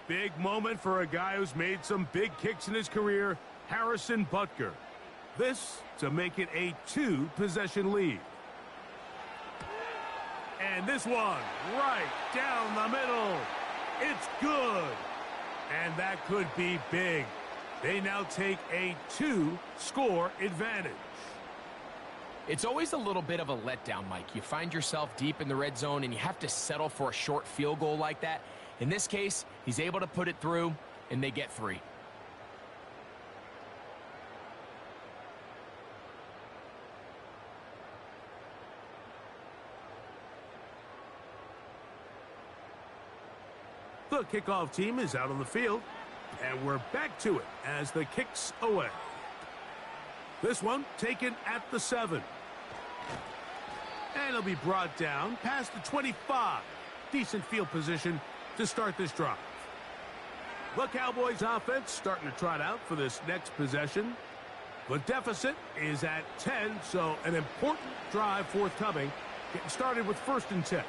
Big moment for a guy who's made some big kicks in his career, Harrison Butker. This to make it a 2-possession lead. And this one right down the middle. It's good. And that could be big. They now take a 2-score advantage. It's always a little bit of a letdown, Mike. You find yourself deep in the red zone and you have to settle for a short field goal like that. In this case, he's able to put it through, and they get 3. The kickoff team is out on the field, and we're back to it as the kick's away. This one taken at the 7. And it'll be brought down past the 25. Decent field position to start this drive. The Cowboys offense starting to trot out for this next possession. The deficit is at 10, so an important drive forthcoming. Getting started with 1st and 10.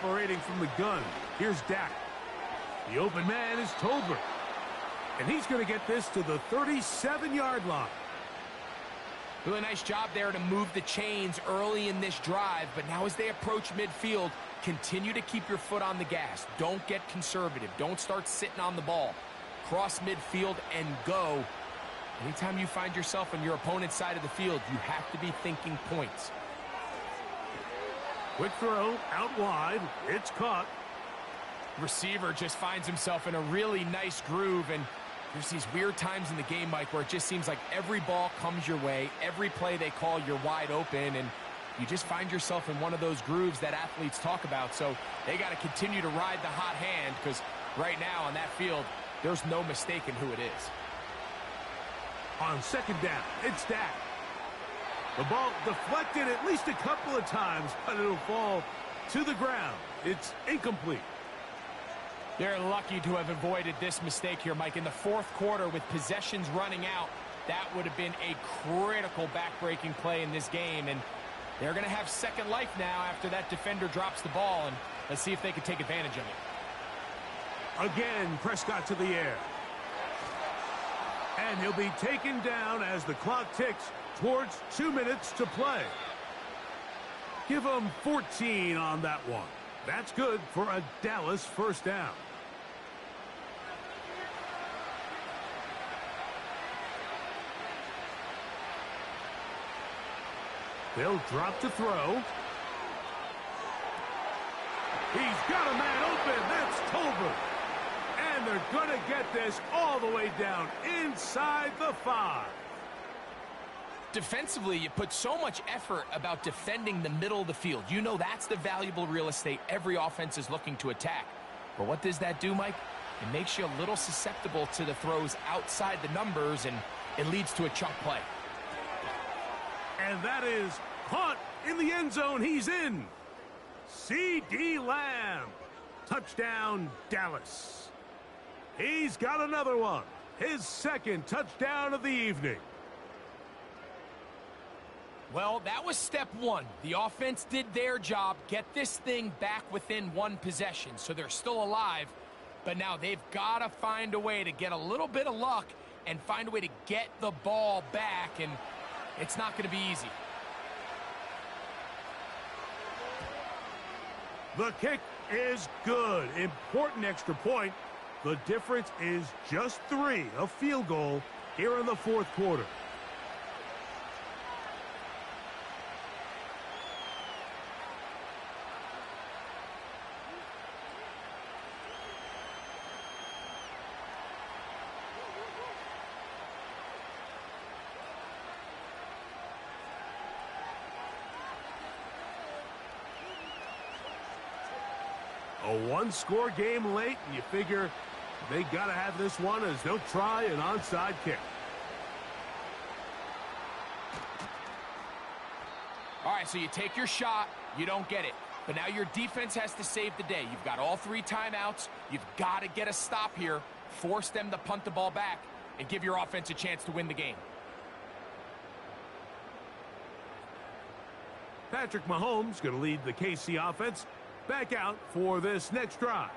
operating from the gun. Here's Dak. The open man is Tolbert. And he's going to get this to the 37-yard line. Really nice job there to move the chains early in this drive, but now as they approach midfield, continue to keep your foot on the gas. Don't get conservative. Don't start sitting on the ball. Cross midfield and go. Anytime you find yourself on your opponent's side of the field, you have to be thinking points. Quick throw, out wide. It's caught. Receiver just finds himself in a really nice groove, and there's these weird times in the game, Mike, where it just seems like every ball comes your way, every play they call, you're wide open, and you just find yourself in one of those grooves that athletes talk about. So they got to continue to ride the hot hand, because right now on that field, there's no mistaking who it is. On second down, it's Dak. The ball deflected at least a couple of times, but it'll fall to the ground. It's incomplete. They're lucky to have avoided this mistake here, Mike. In the fourth quarter, with possessions running out, that would have been a critical back-breaking play in this game. And they're going to have second life now after that defender drops the ball. And let's see if they can take advantage of it. Again, Prescott to the air. And he'll be taken down as the clock ticks towards 2 minutes to play. Give him 14 on that one. That's good for a Dallas first down. They'll drop to throw. He's got a man open. That's Tolbert. And they're going to get this all the way down inside the 5. Defensively, you put so much effort about defending the middle of the field. You know that's the valuable real estate every offense is looking to attack. But what does that do, Mike? It makes you a little susceptible to the throws outside the numbers, and it leads to a chunk play. And that is caught in the end zone. He's in. C.D. Lamb. Touchdown, Dallas. He's got another one. His second touchdown of the evening. Well, that was step one. The offense did their job, get this thing back within one possession, so they're still alive. But now they've got to find a way to get a little bit of luck and find a way to get the ball back, and it's not going to be easy. The kick is good. Important extra point. The difference is just 3, a field goal here in the fourth quarter. A one-score game late, and you figure they got to have this one as they'll try an onside kick. All right, so you take your shot, you don't get it. But now your defense has to save the day. You've got all 3 timeouts. You've got to get a stop here, force them to punt the ball back, and give your offense a chance to win the game. Patrick Mahomes going to lead the KC offense back out for this next drive.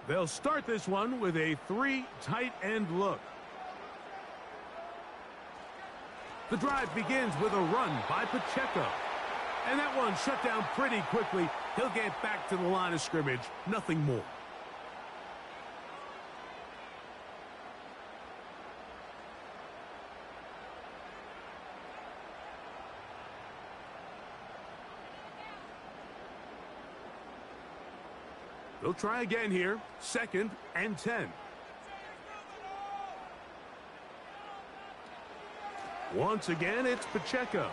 They'll start this one with a 3 tight end look. The drive begins with a run by Pacheco. And that one shut down pretty quickly. He'll get back to the line of scrimmage. Nothing more. They'll try again here. 2nd and 10. Once again, it's Pacheco.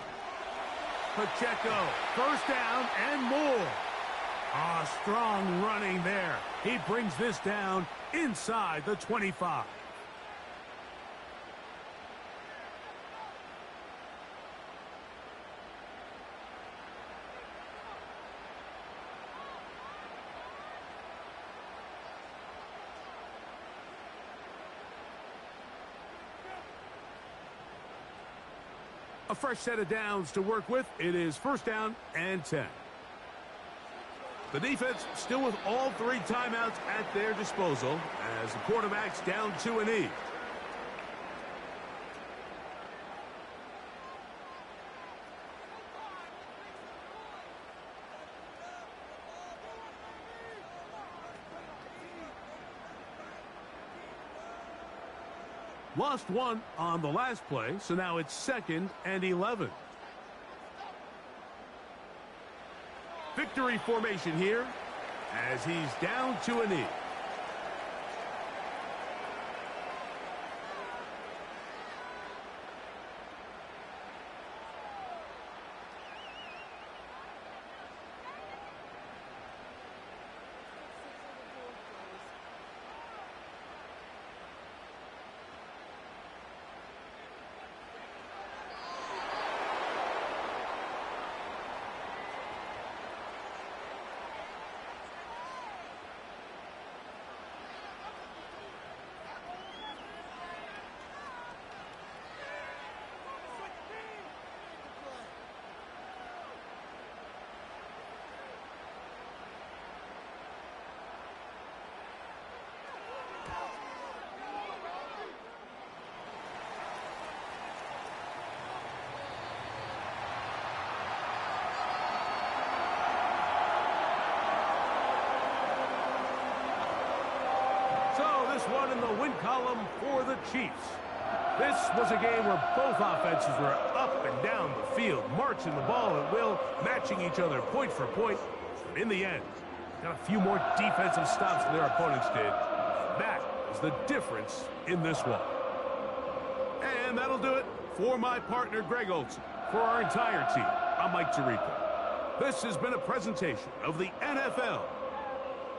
Pacheco, first down and more. Strong running there. He brings this down inside the 25. A fresh set of downs to work with. It is 1st down and 10. The defense still with all 3 timeouts at their disposal as the quarterback's down to a knee. Lost 1 on the last play, so now it's 2nd and 11. Victory formation here as he's down to a knee. One in the win column for the Chiefs. This was a game where both offenses were up and down the field, marching the ball at will, matching each other point for point. But in the end, got a few more defensive stops than their opponents did. That is the difference in this one. And that'll do it for my partner, Greg Olson. For our entire team, I'm Mike Tirico. This has been a presentation of the NFL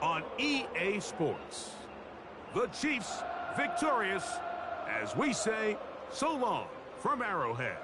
on EA Sports. The Chiefs victorious as we say so long from Arrowhead.